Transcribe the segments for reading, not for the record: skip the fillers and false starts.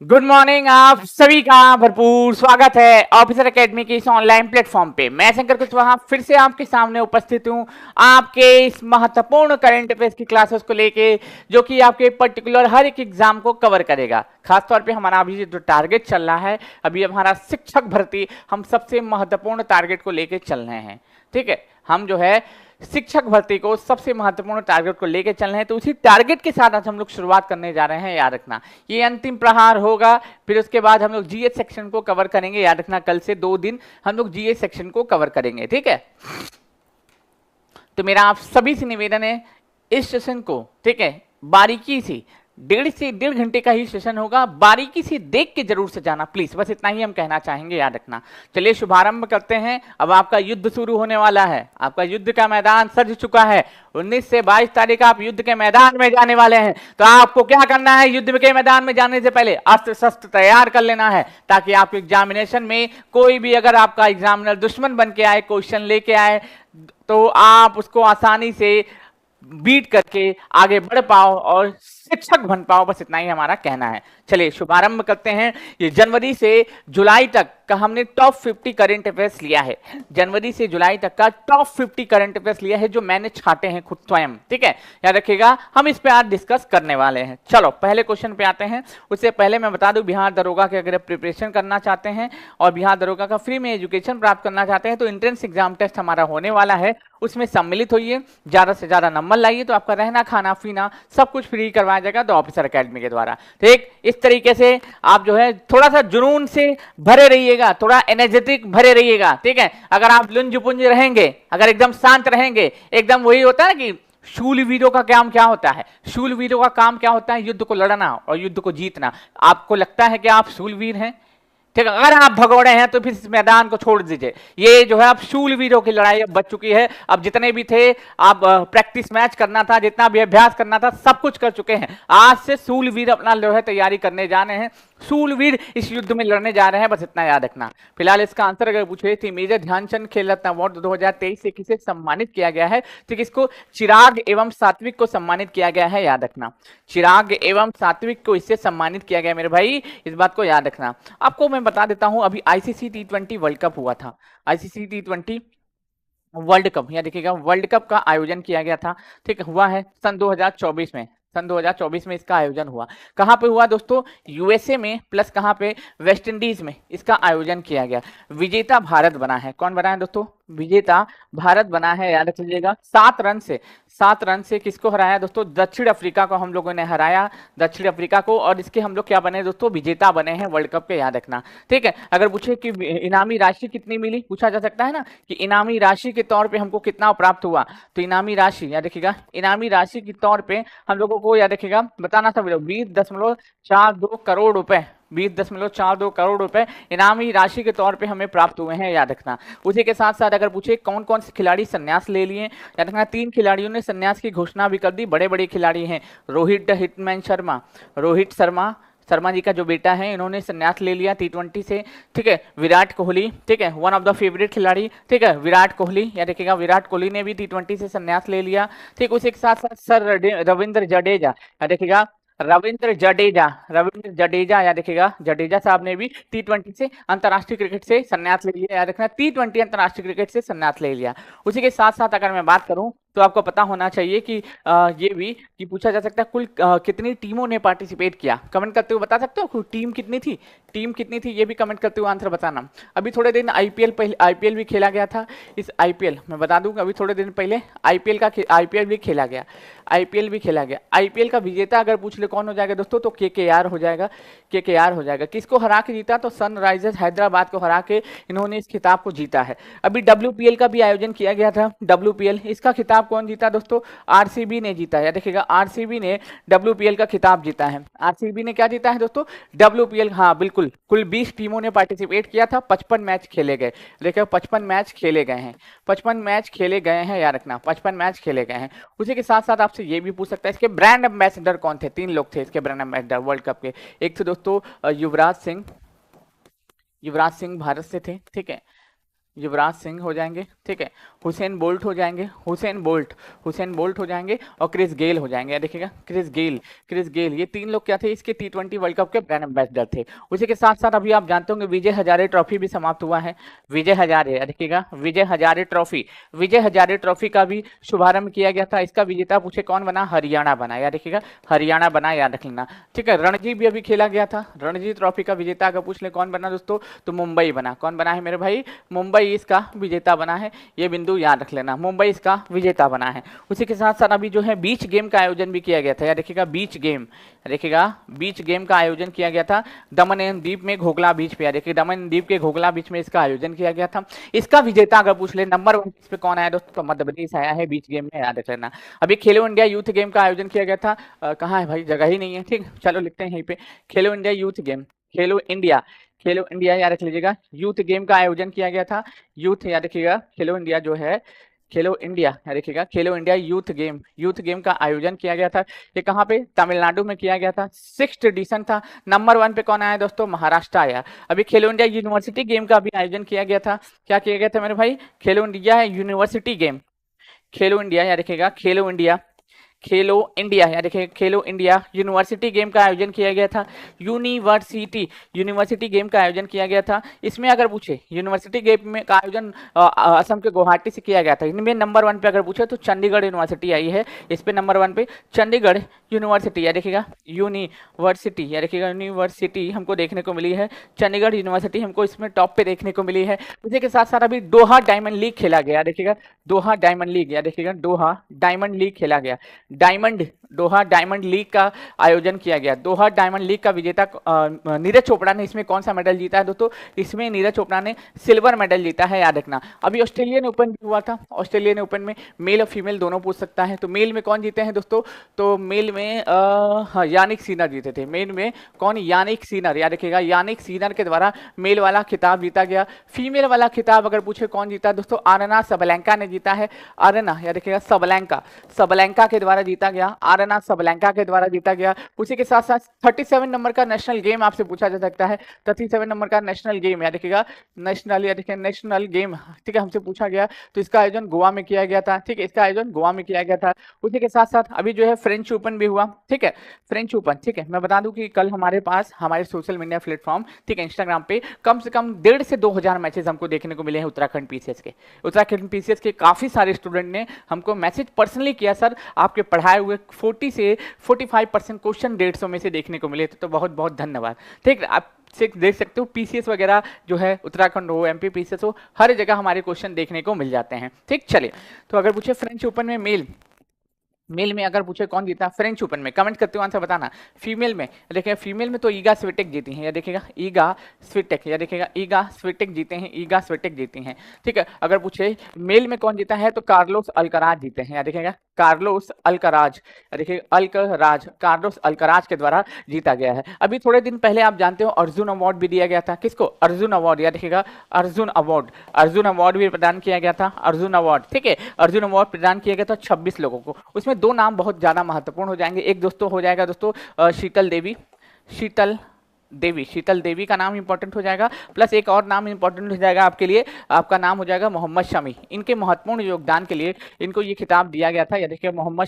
Good morning. आप सभी का भरपूर स्वागत है ऑफिसर एकेडमी के इस ऑनलाइन प्लेटफॉर्म पे। मैं शंकर कुशवाहा फिर से आपके सामने उपस्थित हूं आपके इस महत्वपूर्ण करंट अफेयर्स की क्लासेस को लेके, जो कि आपके पर्टिकुलर हर एक एग्जाम को कवर करेगा। खासतौर पे हमारा अभी जो टारगेट चल रहा है, अभी हमारा शिक्षक भर्ती, हम सबसे महत्वपूर्ण टारगेट को लेके चल रहे हैं। ठीक है, हम जो है शिक्षक भर्ती को सबसे महत्वपूर्ण टारगेट को लेकर चल रहे हैं, तो उसी टारगेट के साथ आज हम लोग शुरुआत करने जा रहे हैं। याद रखना ये अंतिम प्रहार होगा, फिर उसके बाद हम लोग जीएस सेक्शन को कवर करेंगे। याद रखना कल से 2 दिन हम लोग जीएस सेक्शन को कवर करेंगे। ठीक है, तो मेरा आप सभी से निवेदन है, इस सेशन को ठीक है बारीकी से 1.5 घंटे का ही सेशन होगा, बारीकी से देख के जरूर से जाना प्लीज। बस इतना ही हम कहना चाहेंगे, याद रखना। चलिए शुभारंभ करते हैं। अब आपका युद्ध शुरू होने वाला है, आपका युद्ध का मैदान सज चुका है। 19 से 22 तारीख आप युद्ध के मैदान में जाने वाले हैं। तो आपको क्या करना है, युद्ध के मैदान में जाने से पहले अस्त्र शस्त्र तैयार कर लेना है, ताकि आपके एग्जामिनेशन में कोई भी अगर आपका एग्जामिनर दुश्मन बन के आए, क्वेश्चन लेके आए, तो आप उसको आसानी से बीट करके आगे बढ़ पाओ और शिक्षक बन पाओ। बस इतना ही हमारा कहना है। चलिए शुभारंभ करते हैं। ये जनवरी से जुलाई तक का हमने टॉप 50 करंट अफेयर्स लिया है। जनवरी से जुलाई तक का टॉप 50 करंट अफेयर्स लिया है, जो मैंने छांटे हैं खुद स्वयं। ठीक है, याद रखिएगा, हम इस पे आज डिस्कस करने वाले हैं। चलो पहले क्वेश्चन पे आते हैं। उससे पहले मैं बता दूं, बिहार दरोगा के अगर प्रिपरेशन करना चाहते हैं और बिहार दरोगा का फ्री में एजुकेशन प्राप्त करना चाहते हैं, तो एंट्रेंस एग्जाम टेस्ट हमारा होने वाला है, उसमें सम्मिलित होइए, ज्यादा से ज्यादा नंबर लाइए, तो आपका रहना खाना पीना सब कुछ फ्री करवाया जाएगा द ऑफिसर एकेडमी के द्वारा। ठीक, इस तरीके से आप जो है थोड़ा सा जुनून से भरे रहिएगा, थोड़ा एनर्जेटिक भरे रहिएगा। ठीक है, अगर आप लुंज पुंज रहेंगे, अगर एकदम शांत रहेंगे, एकदम वही होता है ना कि शूलवीरों का काम क्या होता है, शूलवीरों का काम क्या होता है, युद्ध को लड़ना और युद्ध को जीतना। आपको लगता है कि आप शूलवीर हैं? ठीक है, अगर आप भगोड़े हैं तो फिर इस मैदान को छोड़ दीजिए। ये जो है अब शूलवीरों की लड़ाई अब बच चुकी है। अब जितने भी थे, आप प्रैक्टिस मैच करना था, जितना भी अभ्यास करना था, सब कुछ कर चुके हैं। आज से शूलवीर अपना जो है तैयारी करने जाने हैं, शूलवीर इस युद्ध में लड़ने जा रहे हैं। बस इतना याद रखना। फिलहाल इसका आंसर अगर पूछे थी, मेजर ध्यानचंद खेल रत्न अवार्ड 2023 से किसे सम्मानित किया गया है, तो किसको? चिराग एवं सात्विक को सम्मानित किया गया है। याद रखना, चिराग एवं सात्विक को इससे सम्मानित किया गया मेरे भाई, इस बात को याद रखना। आपको मैं बता देता हूं, अभी आईसीसी T20 वर्ल्ड कप हुआ था। आईसीसी T20 वर्ल्ड कप, यहाँ देखिएगा, वर्ल्ड कप का आयोजन किया गया था। ठीक हुआ है सन 2024 में। सन 2024 में इसका आयोजन हुआ। कहां पे हुआ दोस्तों? यूएसए में, प्लस कहां पे? वेस्ट इंडीज में इसका आयोजन किया गया। विजेता भारत बना है। कौन बना है दोस्तों? विजेता भारत बना है। याद रख लीजिएगा, 7 रन से किसको हराया दोस्तों? दक्षिण अफ्रीका को हम लोगों ने हराया, दक्षिण अफ्रीका को, और इसके हम लोग क्या बने दोस्तों? विजेता बने हैं वर्ल्ड कप के। याद रखना। ठीक है, अगर पूछे कि इनामी राशि कितनी मिली, पूछा जा सकता है ना कि इनामी राशि के तौर पे हमको कितना प्राप्त हुआ, तो इनामी राशि याद रखिएगा, इनामी राशि के तौर पे हम लोगों को याद रखिएगा बताना था 20.42 करोड़ रुपए, 20.42 करोड़ रुपए इनामी राशि के तौर पे हमें प्राप्त हुए हैं। याद रखना। उसी के साथ साथ अगर पूछे कौन कौन से खिलाड़ी संन्यास ले लिए, याद रखना 3 खिलाड़ियों ने संन्यास की घोषणा भी कर दी। बड़े बड़े खिलाड़ी हैं, रोहित द हिटमैन शर्मा, रोहित शर्मा जी का जो बेटा है, इन्होंने संन्यास ले लिया T20 से। ठीक है, विराट कोहली, ठीक है, वन ऑफ द फेवरेट खिलाड़ी, ठीक है, विराट कोहली, या देखिएगा विराट कोहली ने भी T20 से संन्यास ले लिया। ठीक, उसी के साथ साथ सर रविंद्र जडेजा, या देखिएगा रविंद्र जडेजा, या देखिएगा जडेजा साहब ने भी T20 से, अंतर्राष्ट्रीय क्रिकेट से संन्यास ले लिया। याद रखना, T20 अंतर्राष्ट्रीय क्रिकेट से संन्यास ले लिया। उसी के साथ साथ अगर मैं बात करूं, तो आपको पता होना चाहिए कि ये भी कि पूछा जा सकता है कुल कितनी टीमों ने पार्टिसिपेट किया। कमेंट करते हुए बता सकते हो टीम कितनी थी, ये भी कमेंट करते हुए आंसर बताना। अभी थोड़े दिन आईपीएल भी खेला गया था। इस आईपीएल मैं बता दूंगा, अभी थोड़े दिन पहले आईपीएल भी खेला गया। आईपीएल का विजेता अगर पूछ ले कौन हो जाएगा दोस्तों, तो केकेआर हो जाएगा। किसको हरा के जीता? तो सनराइजर्स हैदराबाद को हरा के इन्होंने इस खिताब को जीता है। अभी WPL का भी आयोजन किया गया था। WPL, इसका खिताब कौन जीता दोस्तों? आरसीबी ने जीता है। देखिएगा, आरसीबी ने WPL का खिताब जीता है। आरसीबी ने क्या जीता है दोस्तों? WPL। हाँ बिल्कुल, कुल 20 टीमों ने पार्टिसिपेट किया था, 55 मैच खेले गए। देखिए 55 मैच खेले गए हैं, 55 मैच खेले गए हैं। याद रखना, 55 मैच खेले गए हैं। उसी के साथ साथ आपसे ये भी पूछ सकता है, इसके ब्रांड एम्बेसडर कौन थे? 3 लोग थे इसके ब्रांड एम्बेसडर वर्ल्ड कप के। एक थे दोस्तों युवराज सिंह भारत से थे। ठीक है, युवराज सिंह हो जाएंगे, ठीक है, हुसैन बोल्ट हो जाएंगे, हुसैन बोल्ट हो जाएंगे, और क्रिस गेल हो जाएंगे। देखिएगा क्रिस गेल ये तीन लोग क्या थे, इसके T20 वर्ल्ड कप के ब्रांड एम्बेसडर थे। उसी के साथ साथ अभी आप जानते होंगे विजय हजारे ट्रॉफी भी समाप्त हुआ है। विजय हजारे, देखिएगा विजय हजारे ट्रॉफी का भी शुभारंभ किया गया था। इसका विजेता पूछे कौन बना, हरियाणा बना। याद रखिएगा हरियाणा बना, याद रख लेना, ठीक है। रणजी भी अभी खेला गया था, रणजी ट्रॉफी का विजेता अगर पूछ ले कौन बना दोस्तों, तो मुंबई बना। कौन बना है मेरे भाई, मुंबई इसका विजेता बना है। ये बिंदु याद रख लेना, मुंबई इसका विजेता बना है। उसी के साथ साथ अभी जो है बीच गेम का आयोजन भी किया गया था। याद रखिएगा बीच गेम का आयोजन किया गया था दमन एंड दीप में, घोगला बीच पे। देखिए दमन एंड दीप के घोगला बीच में इसका आयोजन किया गया था। इसका विजेता अगर पूछ ले नंबर 1 इस पे कौन आया दोस्तों, तो मध्य प्रदेश आया है बीच गेम में, याद रख लेना। अभी खेलो इंडिया यूथ गेम का आयोजन किया गया था, कहाँ है भाई, जगह ही नहीं है, ठीक, चलो लिखते हैं यहीं पे, खेलो इंडिया यूथ गेम, खेलो इंडिया याद रख लीजिएगा, यूथ गेम का आयोजन किया गया था। यूथ याद रखिएगा, खेलो इंडिया जो है, खेलो इंडिया याद रखिएगा, खेलो इंडिया यूथ गेम का आयोजन किया गया था। ये कहाँ पे, तमिलनाडु में किया गया था। 6th एडिशन था। नंबर 1 पे कौन आया दोस्तों, महाराष्ट्र आया। अभी खेलो इंडिया यूनिवर्सिटी गेम का भी आयोजन किया गया था। क्या किया गया था मेरे भाई, खेलो इंडिया यूनिवर्सिटी गेम, खेलो इंडिया याद रखिएगा, खेलो इंडिया याद रखिए, खेलो इंडिया यूनिवर्सिटी गेम का आयोजन किया गया था। यूनिवर्सिटी गेम का आयोजन किया गया था। इसमें अगर पूछे यूनिवर्सिटी गेम में का आयोजन असम के गुवाहाटी से किया गया था। इनमें नंबर 1 पे अगर पूछे तो चंडीगढ़ यूनिवर्सिटी आई है। इस पे नंबर 1 पे चंडीगढ़ यूनिवर्सिटी याद रखिएगा, यूनिवर्सिटी हमको देखने को मिली है। चंडीगढ़ यूनिवर्सिटी हमको इसमें टॉप पे देखने को मिली है। उसी के साथ साथ अभी दोहा डायमंड लीग खेला गया। देखिएगा दोहा डायमंड लीग, याद रखिएगा दोहा डायमंड लीग खेला गया। दोहा डायमंड लीग का आयोजन किया गया। दोहा डायमंड लीग का विजेता नीरज चोपड़ा ने इसमें कौन सा मेडल जीता है दोस्तों, इसमें नीरज चोपड़ा ने सिल्वर मेडल जीता है, याद रखना। अभी ऑस्ट्रेलियन ओपन भी हुआ था। ऑस्ट्रेलियन ओपन में मेल और फीमेल दोनों पूछ सकता है। तो मेल में कौन जीते हैं दोस्तों, तो मेल में यानिक सीनर जीते थे। मेल में कौन, यानिक सीनर, याद रखिएगा यानिक सीनर के द्वारा मेल वाला खिताब जीता गया। फीमेल वाला खिताब अगर पूछे कौन जीता दोस्तों, आरना सबलैंका ने जीता है। आरना याद रखिएगा सबलैंका के द्वारा जीता गया, आरना सबलैंका के द्वारा जीता गया। उसी के साथ साथ 37 नंबर का नेशनल गेम आपसे पूछा जा सकता है। 37 नंबर का नेशनल गेम याद रखिएगा, नेशनल गेम, ठीक है, हमसे पूछा गया। तो इसका आयोजन गोवा में किया गया था, ठीक है, इसका आयोजन गोवा में किया गया था। उसी के साथ साथ अभी जो है फ्रेंच ओपन भी हुआ, ठीक है, फ्रेंच ओपन, ठीक है। मैं बता दूं कि कल हमारे पास हमारे सोशल मीडिया प्लेटफॉर्म, ठीक है, इंस्टाग्राम पे कम से कम 1.5 से 2,000 मैचेस हमको देखने को मिले हैं उत्तराखंड पीसीएस के काफी सारे स्टूडेंट ने हमको मैसेज पर्सनली किया, सर आपके पढ़ाए हुए 40 से 45% क्वेश्चन 150 में से देखने को मिले थे, तो बहुत बहुत धन्यवाद। ठीक, आप देख सकते हो पीसीएस वगैरह जो है, उत्तराखंड हो, एमपी पीसीएस हो, हर जगह हमारे क्वेश्चन देखने को मिल जाते हैं। ठीक, चलिए, तो अगर पूछे फ्रेंच ओपन में मेल में अगर पूछे कौन जीता फ्रेंच ओपन में, कमेंट करते हो आंसर बताना। फीमेल में देखिए, फीमेल में तो ईगा स्विटेक जीती हैं, या देखिएगा ईगा स्विटेक, या देखिएगा ईगा स्विटेक जीते हैं, ईगा स्विटेक जीती हैं, ठीक है। अगर पूछे मेल में कौन जीता है, तो कार्लोस अल्कराज जीते हैं, या देखिएगा कार्लोस अल्कराज, देखिए कार्लोस अल्कराज के द्वारा जीता गया है। अभी थोड़े दिन पहले आप जानते हो अर्जुन अवार्ड भी दिया गया था। किसको, अर्जुन अवार्ड, या देखिएगा अर्जुन अवार्ड भी प्रदान किया गया था, अर्जुन अवार्ड, ठीक है, अर्जुन अवार्ड प्रदान किया गया था 26 लोगों को। उसमें 2 नाम बहुत ज्यादा महत्वपूर्ण हो जाएंगे। एक दोस्तों हो जाएगा दोस्तों शीतल देवी का नाम इंपॉर्टेंट हो जाएगा, प्लस एक और नाम इंपॉर्टेंट हो जाएगा आपके लिए, आपका नाम हो जाएगा मोहम्मद शमी। इनके महत्वपूर्ण योगदान के लिए इनको ये खिताब दिया गया था, या देखिए मोहम्मद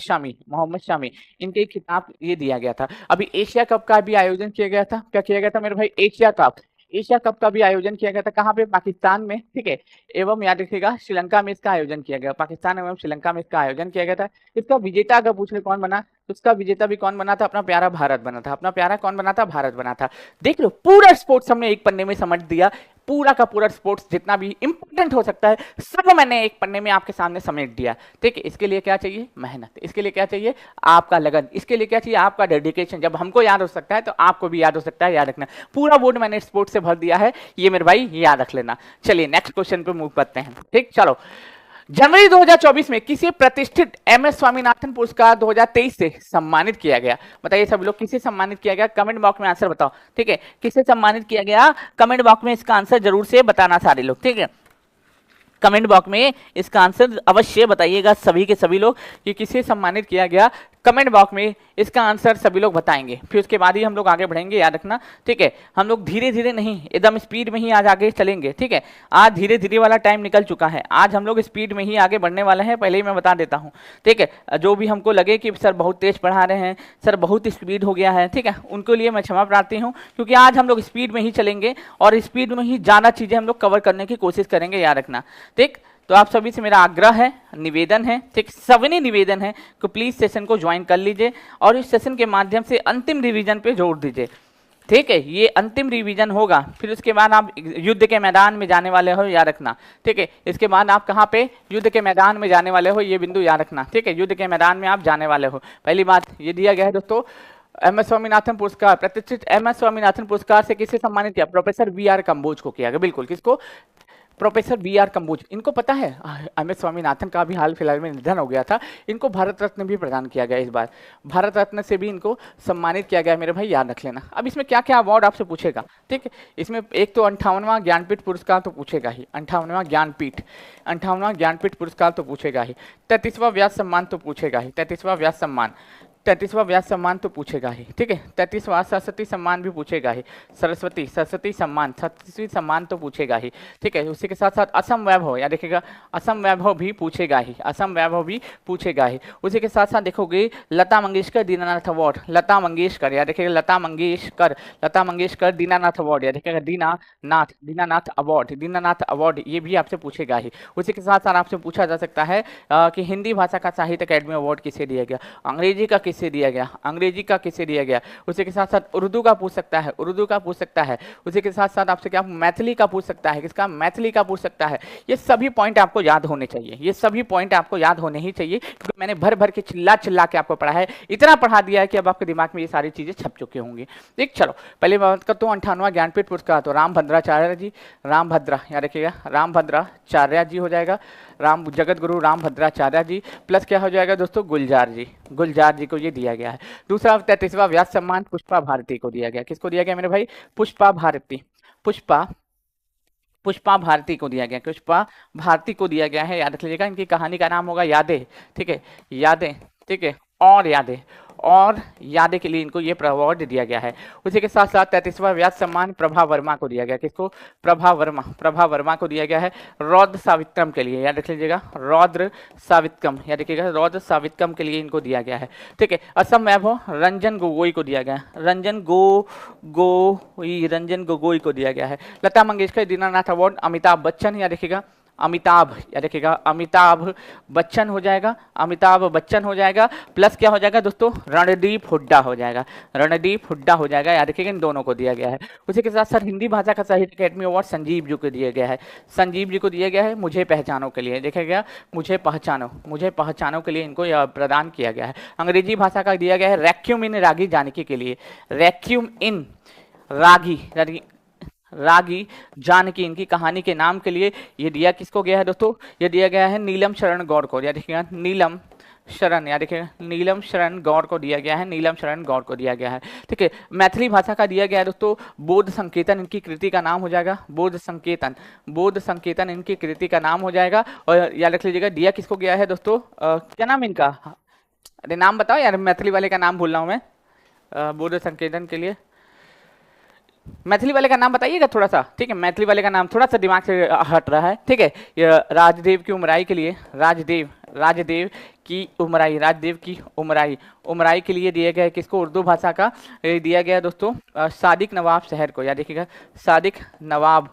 शमी इनके खिताब ये दिया गया था। अभी एशिया कप का भी आयोजन किया गया था। क्या किया गया था मेरे भाई, एशिया कप का भी आयोजन किया गया था। कहाँ पे, पाकिस्तान में, ठीक है, एवं याद रखिएगा श्रीलंका में इसका आयोजन किया गया, पाकिस्तान एवं श्रीलंका में इसका आयोजन किया गया था। इसका विजेता अगर पूछ ले कौन बना, तो उसका विजेता भी कौन बना था, अपना प्यारा भारत बना था। अपना प्यारा कौन बना था, भारत बना था। देख लो, पूरा स्पोर्ट्स हमने एक पन्ने में समझ दिया, पूरा का पूरा स्पोर्ट्स जितना भी इंपॉर्टेंट हो सकता है सब मैंने एक पन्ने में आपके सामने समेट दिया। ठीक है, इसके लिए क्या चाहिए, मेहनत, इसके लिए क्या चाहिए, आपका लगन, इसके लिए क्या चाहिए, आपका डेडिकेशन। जब हमको याद हो सकता है तो आपको भी याद हो सकता है, याद रखना। पूरा बोर्ड मैंने स्पोर्ट्स से भर दिया है, ये मेरे भाई याद रख लेना। चलिए नेक्स्ट क्वेश्चन पे मूव करते हैं। ठीक, चलो, जनवरी 2024 में किसी प्रतिष्ठित एमएस स्वामीनाथन पुरस्कार 2023 से सम्मानित किया गया। बताइए सब लोग, किसे सम्मानित किया गया, कमेंट बॉक्स में आंसर बताओ। ठीक है, किसे सम्मानित किया गया, कमेंट बॉक्स में इसका आंसर जरूर से बताना सारे लोग। ठीक है, कमेंट बॉक्स में इसका आंसर अवश्य बताइएगा सभी के सभी लोग कि किसे सम्मानित किया गया कमेंट बॉक्स में इसका आंसर सभी लोग बताएंगे, फिर उसके बाद ही हम लोग आगे बढ़ेंगे, याद रखना, ठीक है। हम लोग धीरे धीरे नहीं, एकदम स्पीड में ही आज आगे चलेंगे, ठीक है। आज धीरे धीरे वाला टाइम निकल चुका है, आज हम लोग स्पीड में ही आगे बढ़ने वाले हैं, पहले ही मैं बता देता हूँ, ठीक है। जो भी हमको लगे कि सर बहुत तेज पढ़ा रहे हैं, सर बहुत स्पीड हो गया है, ठीक है, उनके लिए मैं क्षमा प्रार्थी हूँ, क्योंकि आज हम लोग स्पीड में ही चलेंगे और स्पीड में ही ज़्यादा चीज़ें हम लोग कवर करने की कोशिश करेंगे, याद रखना, ठीक। तो आप सभी से मेरा आग्रह है, निवेदन है, ठीक, सविनय निवेदन है कि प्लीज सेशन को ज्वाइन कर लीजिए और इस सेशन के माध्यम से अंतिम रिवीजन पे जोड़ दीजिए, ठीक है। ये अंतिम रिवीजन होगा, फिर उसके बाद आप युद्ध के मैदान में जाने वाले हो, याद रखना, ठीक है। इसके बाद आप कहाँ पे युद्ध के मैदान में जाने वाले हो, ये बिंदु याद रखना, ठीक है। युद्ध के मैदान में आप जाने वाले हो। पहली बात ये दिया गया है दोस्तों, एम.एस. स्वामीनाथन पुरस्कार, प्रतिष्ठित एम.एस. स्वामीनाथन पुरस्कार से किसे सम्मानित किया? Professor B R. कंबोज को किया गया, बिल्कुल, किसको? Professor B R. कंबोज। इनको पता है एम.एस. स्वामीनाथन का भी हाल फिलहाल में निधन हो गया था, इनको भारत रत्न भी प्रदान किया गया, इस बार भारत रत्न से भी इनको सम्मानित किया गया, मेरे भाई याद रख लेना। अब इसमें क्या क्या अवार्ड आपसे पूछेगा, ठीक है। इसमें एक तो 58वां ज्ञानपीठ पुरस्कार तो पूछेगा ही, 58वां ज्ञानपीठ पुरस्कार तो पूछेगा ही, 33वां व्यास सम्मान तो पूछेगा ही, 33वां व्यास सम्मान तो पूछेगा ही, ठीक है। 33वां सरस्वती सम्मान भी पूछेगा ही, सरस्वती सम्मान तो पूछेगा ही, ठीक है। उसी के साथ साथ असम वैभव, या देखिएगा असम वैभव भी पूछेगा ही, उसी के साथ साथ देखोगे लता मंगेशकर दीनानाथ अवार्ड, लता मंगेशकर, या देखिएगा लता मंगेशकर दीनानाथ अवार्ड, या देखिएगा दीनानाथ अवार्ड, ये भी आपसे पूछेगा ही। उसी के साथ साथ आपसे पूछा जा सकता है कि हिंदी भाषा का साहित्य अकेडमी अवार्ड किसे दिया गया, अंग्रेजी का किसे दिया गया, उसी के साथ साथ उर्दू का पूछ सकता है, उसी के साथ साथ आपसे क्या मैथिली का पूछ सकता है, किसका? मैथिली का पूछ सकता है। ये सभी पॉइंट आपको याद होने चाहिए, क्योंकि मैंने भर के चिल्ला के आपको पढ़ा है, इतना पढ़ा दिया है कि अब आपके दिमाग में ये सारी चीजें छप चुकी होंगी, ठीक। चलो पहले बात करता हूँ 58वां ज्ञानपीठ पुरस्कार, तो रामभद्राचार्य जी, याद रखिएगा रामभद्राचार्य जी हो जाएगा, जगत गुरु रामभद्राचार्य जी, प्लस क्या हो जाएगा दोस्तों? गुलजार जी को ये दिया गया है। दूसरा 33वां व्यास सम्मान पुष्पा भारती को दिया गया, किसको दिया गया मेरे भाई? पुष्पा भारती को दिया गया है, याद रख लीजिएगा। इनकी कहानी का नाम होगा यादें, ठीक है, और यादें के लिए इनको ये अवार्ड दिया गया है। उसी के साथ साथ 33वां व्यास सम्मान प्रभा वर्मा को दिया गया, किसको? प्रभा वर्मा को दिया गया है रौद्र सावित्रम के लिए, याद रख लीजिएगा, रौद्र सावित्रम के लिए इनको दिया गया है, ठीक है। असम वैभव रंजन गोगोई को दिया गया है, रंजन गोगोई को दिया गया है। लता मंगेशकर दीनानाथ अवार्ड अमिताभ बच्चन, याद रखिएगा अमिताभ बच्चन हो जाएगा, प्लस क्या हो जाएगा दोस्तों? रणदीप हुड्डा हो जाएगा, याद रखिएगा, इन दोनों को दिया गया है। उसी के साथ साथ हिंदी भाषा का साहित्य अकेडमी अवार्ड संजीव जी को दिया गया है, मुझे पहचानो के लिए, देखिएगा मुझे पहचानो के लिए इनको यह प्रदान किया गया है। अंग्रेजी भाषा का दिया गया है रैक्यूम इन रागी जानकी के लिए, रागी जानकी, इनकी कहानी के नाम के लिए ये दिया किसको गया है दोस्तों? ये दिया गया है नीलम शरण गौड़ को, या देखिएगा नीलम शरण गौड़ को दिया गया है, ठीक है। मैथिली भाषा का दिया गया है दोस्तों बोध संकेतन, इनकी कृति का नाम हो जाएगा बोध संकेतन इनकी कृति का नाम हो जाएगा। और याद रख लीजिएगा दिया किसको गया है दोस्तों? क्या नाम इनका? अरे नाम बताओ यार, मैथिली वाले का नाम भूल रहा हूँ मैं, बोध संकेतन के लिए मैथिली वाले का नाम बताइएगा थोड़ा सा, ठीक है। मैथिली वाले का नाम थोड़ा सा दिमाग से हट रहा है, ठीक है। राजदेव की उमराई के लिए, राजदेव की उमराई के लिए दिया गया है, किसको? उर्दू भाषा का दिया गया दोस्तों सादिक नवाब शहर को, याद देखिएगा सादिक नवाब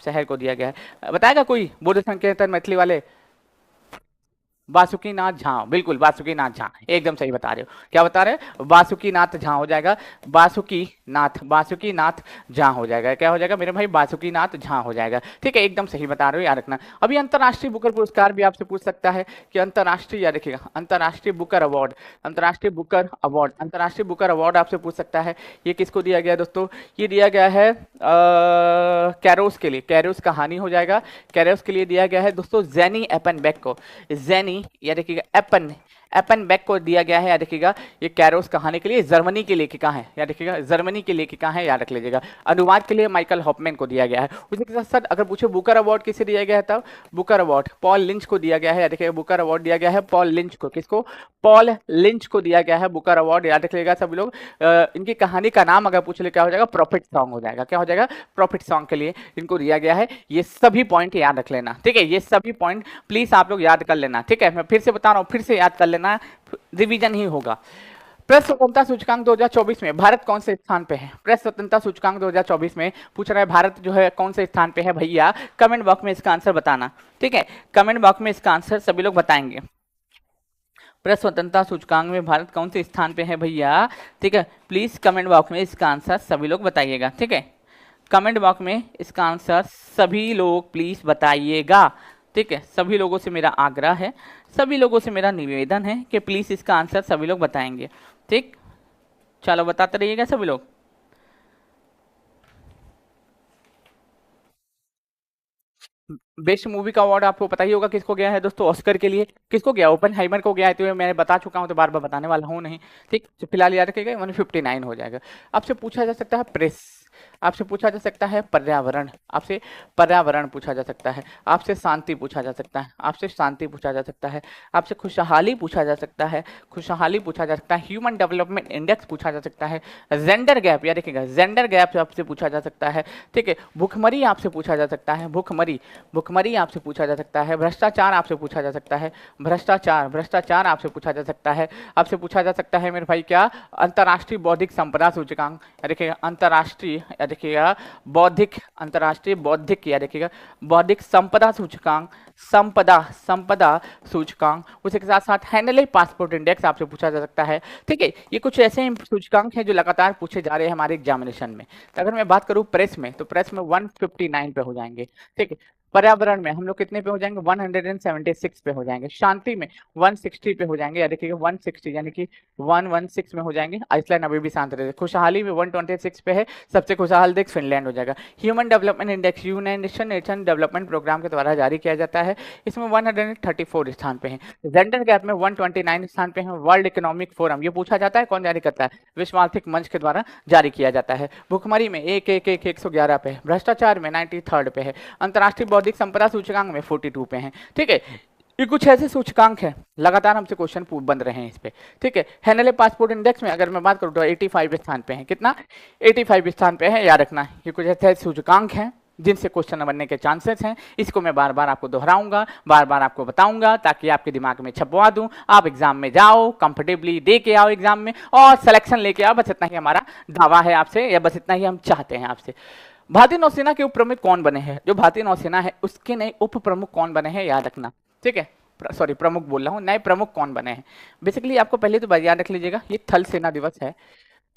शहर को दिया गया है। बताएगा कोई बोध संकेतन मैथिली वाले? बासुकीनाथ झा, बिल्कुल बासुकीनाथ झा, एकदम सही बता रहे हो। क्या बता रहे हो? बासुकीनाथ झा हो जाएगा, बासुकीनाथ झा हो जाएगा, क्या हो जाएगा मेरे भाई? बासुकीनाथ झा हो जाएगा, ठीक है, एकदम सही बता रहे हो, याद रखना। अभी अंतर्राष्ट्रीय बुकर पुरस्कार भी आपसे पूछ सकता है कि अंतर्राष्ट्रीय, याद रखिएगा अंतर्राष्ट्रीय बुकर अवार्ड आपसे पूछ सकता है। ये किसको दिया गया दोस्तों? ये दिया गया है कैरोस के लिए, कैरोस कहानी हो जाएगा, कैरोस के लिए दिया गया है दोस्तों जैनी एपनबेक को, या देखिएगा एपनबेक को दिया गया है, याद रखिएगा। ये कैरोस कहानी के लिए जर्मनी की लेखिका है, याद रखिएगा, जर्मनी की लेखिका है, याद रख लीजिएगा। अनुवाद के लिए माइकल हॉफमैन को दिया गया है। उसी के साथ साथ अगर पूछे बुकर अवार्ड किसे दिया गया है, तब बुकर अवार्ड पॉल लिंच को दिया गया है, याद रखिएगा। बुकर अवार्ड दिया गया है पॉल लिंच को। किसको? पॉल लिंच को दिया गया है बुकर अवार्ड, याद रख लीजिएगा सभी लोग। इनकी कहानी का नाम अगर पूछ ले क्या हो जाएगा? प्रॉफिट सॉन्ग हो जाएगा। क्या हो जाएगा? प्रॉफिट सॉन्ग के लिए इनको दिया गया है। ये सभी पॉइंट याद रख लेना, ठीक है। ये सभी पॉइंट प्लीज आप लोग याद कर लेना, ठीक है। मैं फिर से बता रहा हूँ, फिर से याद कर लेना, रिवीजन ही होगा। प्रेस स्वतंत्रता सूचकांक 2024 में भारत कौन से स्थान पे है? प्रेस स्वतंत्रता सूचकांक 2024 में पूछ रहा है भारत जो है कौन से स्थान पे है भैया? कमेंट बॉक्स में इसका आंसर बताना, ठीक है। कमेंट बॉक्स में इसका आंसर सभी लोग बताएंगे। प्रेस स्वतंत्रता सूचकांक में भारत कौन से स्थान पे है भैया? ठीक है, प्लीज कमेंट बॉक्स में इसका आंसर सभी लोग बताइएगा, ठीक है। कमेंट बॉक्स में इसका आंसर सभी लोग प्लीज बताइएगा, ठीक है। सभी लोगों से मेरा आग्रह है, सभी लोगों से मेरा निवेदन है कि प्लीज इसका आंसर सभी लोग बताएंगे, ठीक। चलो बताते रहिएगा सभी लोग। बेस्ट मूवी का अवार्ड आपको पता ही होगा किसको गया है दोस्तों? ऑस्कर के लिए किसको गया? ओपेनहाइमर को गया है, तो मैं बता चुका हूं, तो बार बार बताने वाला हूं नहीं, ठीक। तो फिलहाल याद रखिएगा 159 हो जाएगा। आपसे पूछा जा सकता है प्रेस, आपसे पूछा जा सकता है पर्यावरण, आपसे पर्यावरण पूछा जा सकता है, आपसे शांति पूछा जा सकता है, आपसे शांति पूछा जा सकता है, आपसे खुशहाली पूछा जा सकता है, खुशहाली पूछा जा सकता है, ह्यूमन डेवलपमेंट इंडेक्स पूछा जा सकता है, जेंडर गैप, याद रखिएगा जेंडर गैप आपसे पूछा जा सकता है, ठीक है। भुखमरी आपसे पूछा जा सकता है, भुखमरी, भुखमरी आपसे पूछा जा सकता है। भ्रष्टाचार आपसे पूछा जा सकता है, भ्रष्टाचार, भ्रष्टाचार आपसे पूछा जा सकता है। आपसे पूछा जा सकता है मेरे भाई क्या? अंतर्राष्ट्रीय बौद्धिक संपदा सूचकांक, देखिएगा अंतर्राष्ट्रीय, देखिएगा बौद्धिक, अंतर्राष्ट्रीय बौद्धिक, या देखिएगा बौद्धिक संपदा सूचकांक, संपदा, संपदा सूचकांक। उसी के साथ साथ हैंडले पासपोर्ट इंडेक्स आपसे पूछा जा सकता है, ठीक है। ये कुछ ऐसे सूचकांक हैं जो लगातार पूछे जा रहे हैं हमारे एग्जामिनेशन में। तो अगर मैं बात करूं प्रेस में, तो प्रेस में 159 पे हो जाएंगे, ठीक है। पर्यावरण में हम लोग कितने पे हो जाएंगे? 176 पे हो जाएंगे। शांति में 160 पे हो जाएंगे, या देखिएगा 160 यानी कि 116 में हो जाएंगे। आइसलैंड अभी भी शांत रहे। खुशहाली में 126 पे है, सबसे खुशहाल देश फिनलैंड हो जाएगा। Human development index United Nation development programme के द्वारा जारी किया जाता है, इसमें 134 स्थान पे है। जेंडर गैप में 129 स्थान पे है। वर्ल्ड इकोनॉमिक फोरम, ये पूछा जाता है कौन जारी करता है? विश्व आर्थिक मंच के द्वारा जारी किया जाता है। भुखमरी में 111 पे है। भ्रष्टाचार में 93 पे है। अंतर्राष्ट्रीय बौद्धिक संपदा सूचकांक में 42 पे हैं, ठीक है। ये कुछ ऐसे सूचकांक हैं, लगातार हमसे क्वेश्चन बन रहे हैं इस पे, ठीक है। हैंडले पासपोर्ट इंडेक्स में अगर मैं बात करूं तो 85 स्थान पे है। कितना? 85 स्थान पे है, याद रखना। ये कुछ ऐसे सूचकांक हैं जिनसे क्वेश्चन बनने के चांसेस हैं। इसको मैं बार बार आपको दोहराऊंगा, बार बार आपको बताऊंगा, ताकि आपके दिमाग में छपवा दूं, आप एग्जाम में जाओ, कंफर्टेबली दे के आओ एग्जाम में और सिलेक्शन लेके आओ। बस इतना ही हमारा दावा है आपसे, या बस इतना ही हम चाहते हैं आपसे। भारतीय नौसेना के उप प्रमुख कौन बने हैं? जो भारतीय नौसेना है उसके नए उप प्रमुख कौन बने हैं, याद रखना, ठीक है। सॉरी, प्रमुख बोल रहा हूँ, नए प्रमुख कौन बने हैं। बेसिकली आपको पहले तो याद रख लीजिएगा, ये थल सेना दिवस है,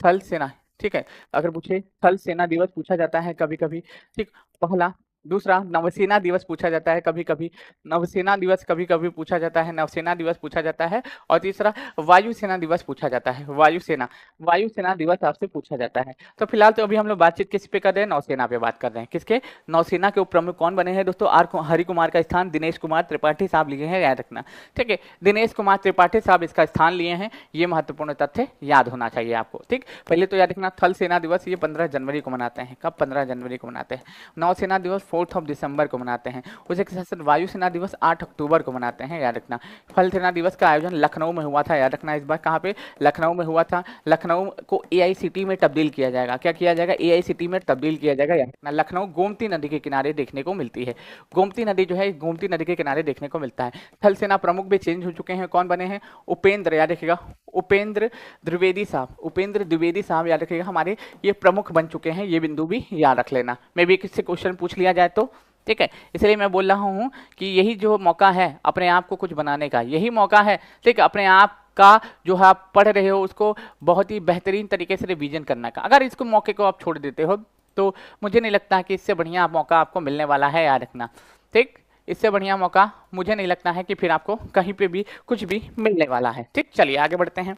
थल सेना, ठीक है। अगर पूछे थल सेना दिवस पूछा जाता है कभी कभी, ठीक, पहला। दूसरा, नवसेना दिवस पूछा जाता है कभी कभी, नवसेना दिवस कभी कभी पूछा जाता है, नवसेना दिवस पूछा जाता है। और तीसरा, वायुसेना दिवस पूछा जाता है, वायुसेना, वायुसेना दिवस आपसे पूछा जाता है। तो फिलहाल तो अभी हम लोग बातचीत किस पे कर रहे हैं? नौसेना पे बात कर रहे हैं। किसके? नौसेना के उप प्रमुख कौन बने हैं दोस्तों? हरि कुमार का स्थान दिनेश कुमार त्रिपाठी साहब लिए हैं, याद रखना, ठीक है। दिनेश कुमार त्रिपाठी साहब इसका स्थान लिए हैं, ये महत्वपूर्ण तथ्य याद होना चाहिए आपको, ठीक। पहले तो याद रखना, थल सेना दिवस ये 15 जनवरी को मनाते हैं। कब? 15 जनवरी को मनाते हैं। नौसेना दिवस 4 दिसंबर को मनाते हैं। उसी के साथ साथ वायुसेना दिवस 8 अक्टूबर को मनाते हैं, याद रखना। थल सेना दिवस का आयोजन लखनऊ में हुआ था, याद रखना। इस बार कहाँ पे? लखनऊ में हुआ था। लखनऊ को AICT में तब्दील किया जाएगा। क्या किया जाएगा? AICT में तब्दील किया जाएगा, याद रखना। लखनऊ गोमती नदी के किनारे देखने को मिलती है। गोमती नदी जो है, गोमती नदी के किनारे देखने को मिलता है। थल सेना प्रमुख भी चेंज हो चुके हैं। कौन बने हैं? उपेंद्र, याद रखिएगा, उपेंद्र द्विवेदी साहब, उपेंद्र द्विवेदी साहब याद रखिएगा, हमारे ये प्रमुख बन चुके हैं। ये बिंदु भी याद रख लेना, मे भी किससे क्वेश्चन पूछ लिया जाए तो, ठीक है। इसलिए मैं बोल रहा हूं कि यही जो मौका है अपने आप को कुछ बनाने का, यही मौका है, ठीक है। अपने आप का जो है आप पढ़ रहे हो उसको बहुत ही बेहतरीन तरीके से रिवीजन करने का। अगर इसको मौके को आप छोड़ देते हो तो मुझे नहीं लगता कि इससे बढ़िया मौका आपको मिलने वाला है, याद रखना, ठीक। इससे बढ़िया मौका मुझे नहीं लगता है कि फिर आपको कहीं पे भी कुछ भी मिलने वाला है, ठीक। चलिए आगे बढ़ते हैं।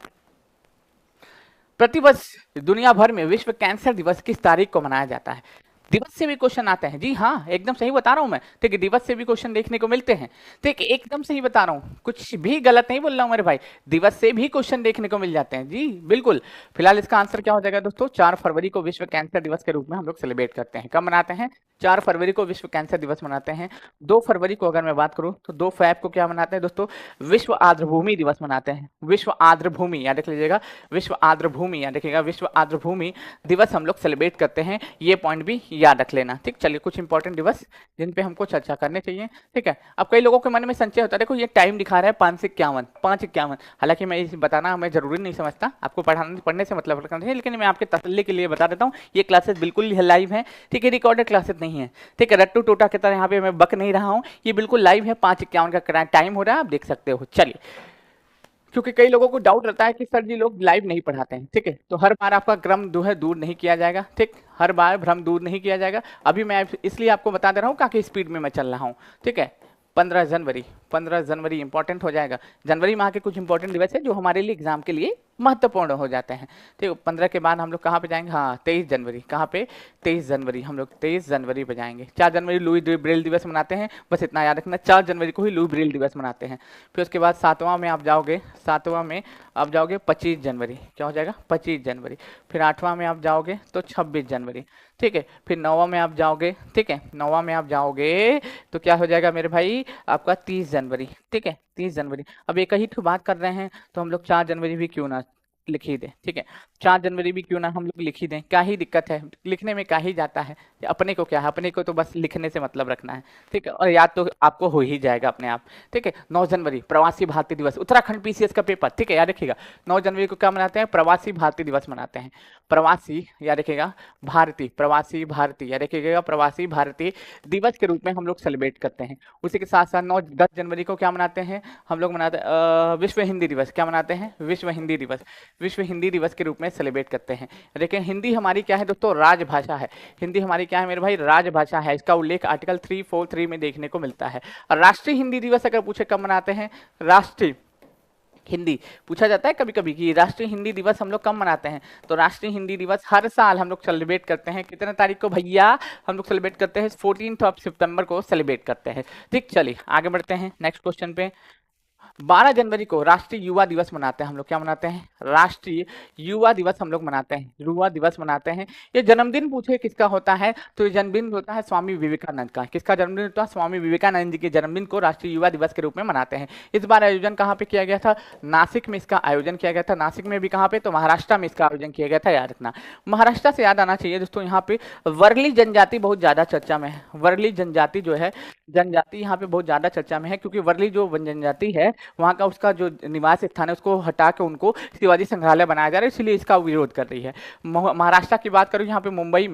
प्रतिवर्ष दुनिया भर में विश्व कैंसर दिवस किस तारीख को मनाया जाता है? दिवस से भी क्वेश्चन आते हैं, जी हाँ एकदम सही बता रहा हूं मैं, ठीक है, दिवस से भी क्वेश्चन देखने को मिलते हैं, ठीक है, एकदम सही बता रहा हूँ, कुछ भी गलत नहीं बोल रहा हूँ मेरे भाई, दिवस से भी क्वेश्चन देखने को मिल जाते हैं, जी बिल्कुल। फिलहाल इसका आंसर क्या हो जाएगा दोस्तों, 4 फरवरी को विश्व कैंसर दिवस के रूप में हम लोग सेलिब्रेट करते हैं। कब मनाते हैं, 4 फरवरी को विश्व कैंसर दिवस मनाते हैं। 2 फरवरी को अगर मैं बात करूं तो 2 फैब को क्या मनाते हैं दोस्तों, विश्व आर्द्रभूमि दिवस मनाते हैं। विश्व आर्द्रभूमि याद रख लीजिएगा, विश्व आर्द्रभूमि याद रखिएगा, विश्व आर्द्रभूमि दिवस हम लोग सेलिब्रेट करते हैं, ये पॉइंट भी याद रख लेना, ठीक। चलिए कुछ इंपॉर्टेंट दिवस जिन पे हमको चर्चा करने चाहिए, ठीक है। अब कई लोगों के मन में संशय होता है, देखो ये टाइम दिखा रहा है 5:51, हालांकि मैं इसे बताना हमें जरूरी नहीं समझता, आपको पढ़ने से मतलब रखना चाहिए, लेकिन मैं आपके तसल्ली के लिए बता देता हूँ, ये क्लासेस बिल्कुल लाइव है, ठीक है, रिकॉर्डेड क्लासेस नहीं है, ठीक है, रट्टू टोटा की तरह यहाँ पे मैं बक नहीं रहा हूँ, ये बिल्कुल लाइव है, 5:51 का टाइम हो रहा है, आप देख सकते हो। चलिए, क्योंकि कई लोगों को डाउट रहता है कि सर जी लोग लाइव नहीं पढ़ाते हैं, ठीक है, तो हर बार आपका भ्रम जो है दूर नहीं किया जाएगा, ठीक, हर बार भ्रम दूर नहीं किया जाएगा। अभी मैं इसलिए आपको बता दे रहा हूँ काफी स्पीड में मैं चल रहा हूँ, ठीक है। 15 जनवरी इंपॉर्टेंट हो जाएगा, जनवरी माह के कुछ इंपॉर्टेंट दिवस है जो हमारे लिए एग्जाम के लिए महत्वपूर्ण हो जाते हैं, ठीक है। 15 के बाद हम लोग कहाँ पे जाएंगे, हाँ 23 जनवरी, कहाँ पे 23 जनवरी, हम लोग 23 जनवरी पे जाएंगे। 4 जनवरी लुई ब्रेल दिवस मनाते हैं, बस इतना याद रखना, 4 जनवरी को ही लुई ब्रेल दिवस मनाते हैं। फिर उसके बाद 7वां में आप जाओगे, 7वां में आप जाओगे 25 जनवरी, क्या हो जाएगा 25 जनवरी। फिर 8वां में आप जाओगे तो 26 जनवरी, ठीक है। फिर 9वां में आप जाओगे, ठीक है, 9वां में आप जाओगे तो क्या हो जाएगा मेरे भाई आपका 30 जनवरी, ठीक है, 30 जनवरी। अब एक ही तो बात कर रहे हैं तो हम लोग 4 जनवरी भी क्यों ना लिख ही दें, ठीक है, 4 जनवरी भी क्यों ना हम लोग लिख ही दें, क्या ही दिक्कत है, लिखने में क्या ही जाता है, अपने को क्या है, अपने को तो बस लिखने से मतलब रखना है, ठीक है, और याद तो आपको हो ही जाएगा अपने आप, ठीक है। 9 जनवरी प्रवासी भारतीय दिवस, उत्तराखंड पीसीएस का पेपर, ठीक है, याद रखिएगा 9 जनवरी को क्या मनाते हैं, प्रवासी भारतीय दिवस मनाते हैं, प्रवासी याद रखिएगा, भारतीय, प्रवासी भारतीय याद रखिएगा, प्रवासी भारतीय दिवस के रूप में हम लोग सेलिब्रेट करते हैं। उसी के साथ साथ 10 जनवरी को क्या मनाते हैं हम लोग, मनाते विश्व हिंदी दिवस, क्या मनाते हैं, विश्व हिंदी दिवस, विश्व हिंदी दिवस के रूप में सेलिब्रेट करते हैं। देखिए हिंदी हमारी क्या है दोस्तों, राजभाषा है, हिंदी हमारी क्या है मेरे भाई, राजभाषा है, इसका उल्लेख आर्टिकल 343 में देखने को मिलता है। और राष्ट्रीय हिंदी दिवस अगर पूछे कब मनाते हैं, राष्ट्रीय हिंदी पूछा जाता है कभी कभी कि राष्ट्रीय हिंदी दिवस हम लोग कब मनाते हैं, तो राष्ट्रीय हिंदी दिवस हर साल हम लोग सेलिब्रेट करते हैं, कितने तारीख को भैया, हम लोग सेलिब्रेट करते हैं 14 सितंबर को सेलिब्रेट करते हैं, ठीक। चलिए आगे बढ़ते हैं नेक्स्ट क्वेश्चन पे। 12 जनवरी को राष्ट्रीय युवा दिवस मनाते हैं हम लोग, क्या मनाते हैं, राष्ट्रीय युवा दिवस हम लोग मनाते हैं, युवा दिवस मनाते हैं। ये जन्मदिन पूछे किसका होता है, तो ये जन्मदिन होता है स्वामी विवेकानंद का, किसका जन्मदिन होता है, स्वामी विवेकानंद जी के जन्मदिन को राष्ट्रीय युवा दिवस के रूप में मनाते हैं। इस बार आयोजन कहाँ पे किया गया था, नासिक में इसका आयोजन किया गया था, नासिक में भी कहाँ पे, तो महाराष्ट्र में इसका आयोजन किया गया था, याद रखना। महाराष्ट्र से याद आना चाहिए दोस्तों, यहाँ पे वर्ली जनजाति बहुत ज्यादा चर्चा में है, वर्ली जनजाति जो है, जनजाति यहाँ पे बहुत ज्यादा चर्चा में है, क्योंकि वर्ली जो जनजाति है वहाँ का उसका जो निवास स्थान है उसको हटा के उनको शिवाजी संग्रहालय बनाया जा रहा है, इसलिए इसका विरोध कर रही है। महाराष्ट्र की बात करूँ यहाँ पे मुंबई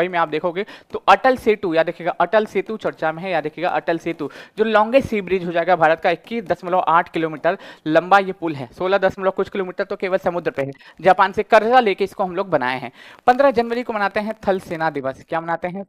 में आप देखोगे तो अटल सेतु, याद रखिएगा अटल सेतु चर्चा में है, याद रखिएगा अटल सेतु जो लॉन्गेस्ट सी ब्रिज हो जाएगा भारत का, 21.8 किलोमीटर लंबा ये पुल है, 16 कुछ किलोमीटर तो केवल समुद्र पे है, जापान से कर्जा लेके इसको हम लोग बनाए हैं। 15 जनवरी को मनाते हैं थल सेना दिवस, क्या मनाते हैं,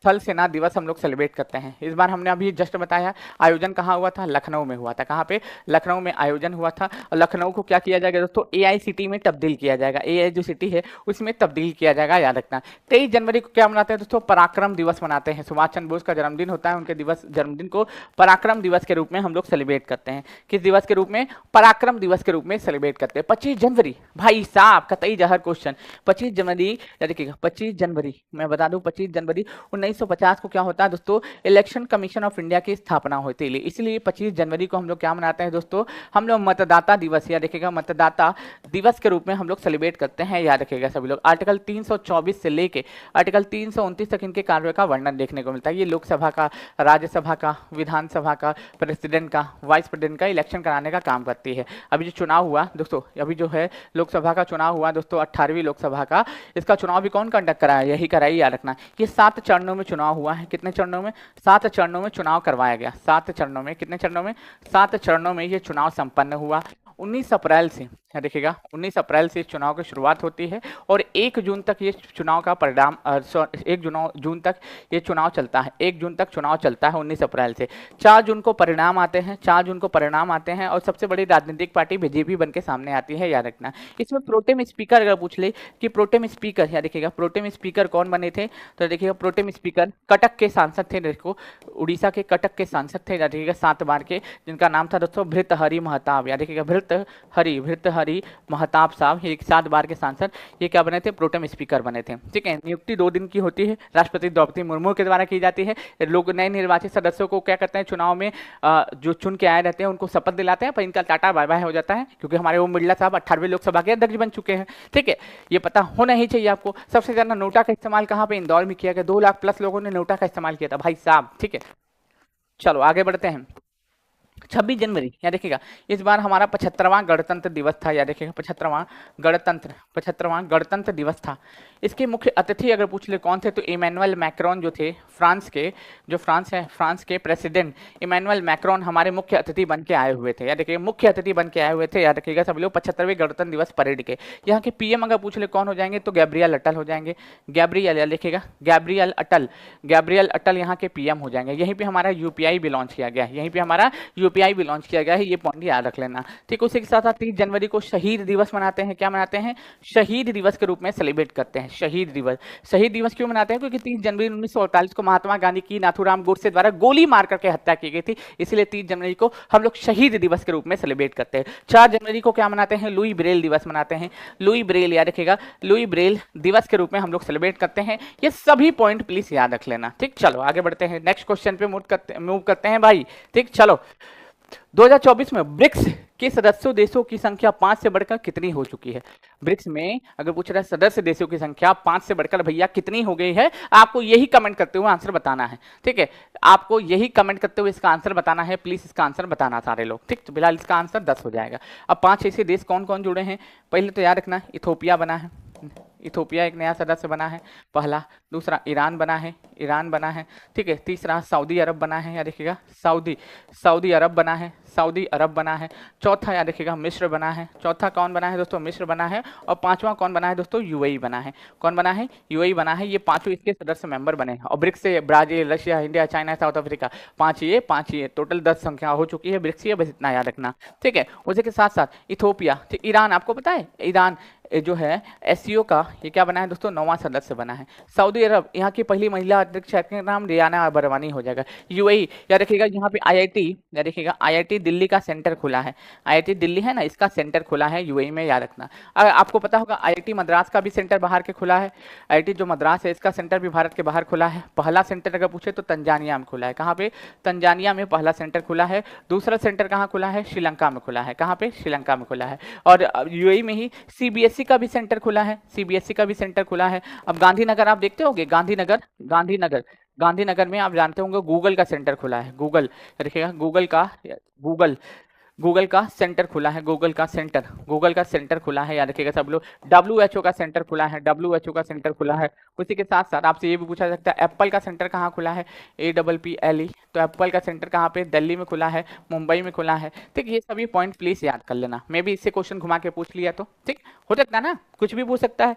थल सेना दिवस हम लोग सेलिब्रेट करते हैं। इस बार हमने अभी जस्ट बताया आयोजन कहाँ हुआ था, लखनऊ में हुआ था, कहाँ पे, लखनऊ में आयोजन हुआ था। और लखनऊ को क्या किया जाएगा दोस्तों, एआई सिटी में तब्दील किया जाएगा, एआई जो सिटी है उसमें तब्दील किया जाएगा, याद रखना। 23 जनवरी को क्या मनाते हैं दोस्तों, पराक्रम दिवस मनाते हैं, सुभाष चंद्र बोस का जन्मदिन होता है, उनके जन्मदिन को पराक्रम दिवस के रूप में हम लोग सेलिब्रेट करते हैं। किस दिवस के रूप में, पराक्रम दिवस के रूप में सेलिब्रेट करते हैं। 25 जनवरी भाई साहब कतई जहर क्वेश्चन, 25 जनवरी याद रखिएगा, 25 जनवरी मैं बता दूं 25 जनवरी 1950 को क्या होता है दोस्तों, इलेक्शन कमीशन ऑफ इंडिया की स्थापना होती है, इसलिए 25 जनवरी को हम लोग क्या मनाते हैं दोस्तों, हम लोग मतदाता दिवस, याद रखिएगा मतदाता दिवस के रूप में हम लोग सेलिब्रेट करते हैं, याद रखिएगा सभी लोग। आर्टिकल 324 से लेके आर्टिकल 329 तक इनके कार्यों का वर्णन देखने को मिलता है। ये लोकसभा का, राज्यसभा का, विधानसभा का, प्रेसिडेंट का, वाइस प्रेसिडेंट का इलेक्शन कराने का काम करती है। अभी जो चुनाव हुआ दोस्तों, अभी जो है लोकसभा का चुनाव हुआ दोस्तों, 18वीं लोकसभा का, इसका चुनाव भी कौन कंडक्ट कराया, यही कराई, याद रखना। ये 7 चरणों में चुनाव हुआ है, कितने चरणों में, 7 चरणों में चुनाव करवाया गया, 7 चरणों में, कितने चरणों में, 7 चरणों में ये चुनाव संपन्न हुआ। 19 अप्रैल से, देखिएगा 19 अप्रैल से इस चुनाव की शुरुआत होती है और 1 जून तक ये चुनाव का परिणाम 1 जून तक ये चुनाव चलता है, 1 जून तक चुनाव चलता है 19 अप्रैल से। 4 जून को परिणाम आते हैं, 4 जून को परिणाम आते हैं और सबसे बड़ी राजनीतिक पार्टी बीजेपी बन के सामने आती है, याद रखना। इसमें प्रोटेम स्पीकर अगर पूछ ले कि प्रोटेम स्पीकर, या देखिएगा प्रोटेम स्पीकर कौन बने थे, तो देखिएगा प्रोटेम स्पीकर कटक के सांसद थे, देखो उड़ीसा के कटक के सांसद थे, देखिएगा 7 बार के, जिनका नाम था दोस्तों भृतहरि महताब, या देखिएगा भृतहरि महताब साहब, ये 7 बार के सांसद, ये क्या बने थे, प्रोटेम स्पीकर बने थे। ठीक है, नियुक्ति 2 दिन की होती है, राष्ट्रपति द्रौपदी मुर्मू के द्वारा की जाती है। लोग नए निर्वाचित सदस्यों को क्या करते हैं, चुनाव में जो चुन के आए रहते हैं उनको शपथ दिलाते हैं, पर इनका टाटा बाय बाय हो जाता है, क्योंकि हमारे ओम बिरला साहब 18वीं लोकसभा के अध्यक्ष बन चुके हैं। ठीक है, ये पता होना ही चाहिए आपको। सबसे ज्यादा नोटा का इस्तेमाल कहाँ पे, इंदौर में किया गया, 2 लाख प्लस लोगों ने नोटा का इस्तेमाल किया था भाई साहब। ठीक है, चलो आगे बढ़ते हैं। 26 जनवरी, या देखिएगा इस बार हमारा 75वां गणतंत्र दिवस था, या देखिएगा 75वां गणतंत्र दिवस था। इसके मुख्य अतिथि अगर पूछ ले कौन थे, तो इमैनुअल मैक्रोन जो थे फ्रांस के, जो फ्रांस के प्रेसिडेंट इमैनुअल मैक्रोन हमारे मुख्य अतिथि बन के आए हुए थे, या देखिए मुख्य अतिथि बन के आए हुए थे, याद रखिएगा सब लोग 75वें गणतंत्र दिवस परेड के। यहाँ के पीएम अगर पूछ ले कौन हो जाएंगे, तो गैब्रियल अटल हो जाएंगे, गैब्रियल, या देखिएगा गैब्रियल अटल यहाँ के पीएम हो जाएंगे। यहीं पे हमारा यूपीआई भी लॉन्च किया गया है, यहीं पे हमारा यूपीआई भी लॉन्च किया गया है, ये पॉइंट याद रख लेना। ठीक, उसी के साथ 30 जनवरी को शहीद दिवस मनाते हैं, क्या मनाते हैं, शहीद दिवस के रूप में सेलिब्रेट करते हैं। शहीद दिवस क्यों मनाते हैं, क्योंकि 30 जनवरी 1948 को महात्मा गांधी की नाथूराम गोडसे द्वारा गोली मार करके हत्या की गई थी, इसलिए 30 जनवरी को हम लोग शहीद दिवस के रूप में सेलिब्रेट करते हैं। 4 जनवरी को क्या मनाते हैं, लुई ब्रेल दिवस मनाते हैं, लुई ब्रेल, याद रखिएगा लुई ब्रेल दिवस के रूप में हम लोग सेलिब्रेट करते हैं। ये सभी पॉइंट प्लीज याद रख लेना। ठीक, चलो आगे बढ़ते हैं, नेक्स्ट क्वेश्चन पे मूव करते हैं भाई। ठीक, चलो 2024 में ब्रिक्स के सदस्य देशों की संख्या 5 से बढ़कर कितनी हो चुकी है। ब्रिक्स में अगर पूछ रहा है सदस्य देशों की संख्या 5 से बढ़कर भैया कितनी हो गई है, आपको यही कमेंट करते हुए आंसर बताना है। ठीक है, आपको यही कमेंट करते हुए इसका आंसर बताना है, प्लीज इसका आंसर बताना सारे लोग। ठीक, तो फिलहाल इसका आंसर 10 हो जाएगा। अब 5 ऐसे देश कौन कौन जुड़े हैं, पहले तो याद रखना इथोपिया बना है, इथोपिया एक नया सदस्य बना है पहला। दूसरा ईरान बना है, ठीक है। तीसरा सऊदी अरब बना है, याद रखिएगा सऊदी अरब बना है। चौथा याद रखिएगा मिस्र बना है, चौथा कौन बना है दोस्तों, मिस्र बना है। और 5वां कौन बना है दोस्तों, यूएई बना है। कौन बना है, यूएई बना है। ये 5 इसके सदस्य मेंबर बने हैं। और ब्रिक्स से Brazil, Russia, India, China, south Africa, 5 ये टोटल 10 संख्या हो चुकी है ब्रिक्स की, बस इतना याद रखना। ठीक है, उसी के साथ साथ इथोपिया, ईरान, आपको पता है ईरान जो है एससीओ का ये क्या बना है दोस्तों, 9वां सदस्य बना है। सऊदी अरब, यहाँ की पहली महिला अध्यक्ष का नाम रियाना बरवानी हो जाएगा। यूएई, याद रखिएगा यहाँ पे आईआईटी दिल्ली का सेंटर खुला है, आईआईटी दिल्ली है ना, इसका सेंटर खुला है यूएई में, याद रखना। आपको पता होगा आईआईटी मद्रास का भी सेंटर बाहर के खुला है, आईआईटी जो मद्रास है इसका सेंटर भी भारत के बाहर खुला है। पहला सेंटर अगर पूछे तो तंजानिया में खुला है, कहाँ पे, तंजानिया में पहला सेंटर खुला है। दूसरा सेंटर कहाँ खुला है, श्रीलंका में खुला है, कहाँ पे, श्रीलंका में खुला है। और यूएई में ही सीबीएसई का भी सेंटर खुला है, सीबीएसई का भी सेंटर खुला है। अब गांधीनगर आप देखते होंगे, गांधीनगर में आप जानते होंगे गूगल का सेंटर खुला है, देखिएगा गूगल का सेंटर खुला है, गूगल का सेंटर खुला है, याद रखिएगा सब लोग। डब्ल्यूएचओ का सेंटर खुला है, उसी के साथ साथ आपसे ये भी पूछा सकता है एप्पल का सेंटर कहाँ खुला है, APPLE, तो एप्पल का सेंटर कहाँ पे, दिल्ली में खुला है, मुंबई में खुला है। ठीक, ये सभी पॉइंट प्लीज याद कर लेना। मैं भी इससे क्वेश्चन घुमा के पूछ लिया तो ठीक हो सकता है ना, कुछ भी पूछ सकता है।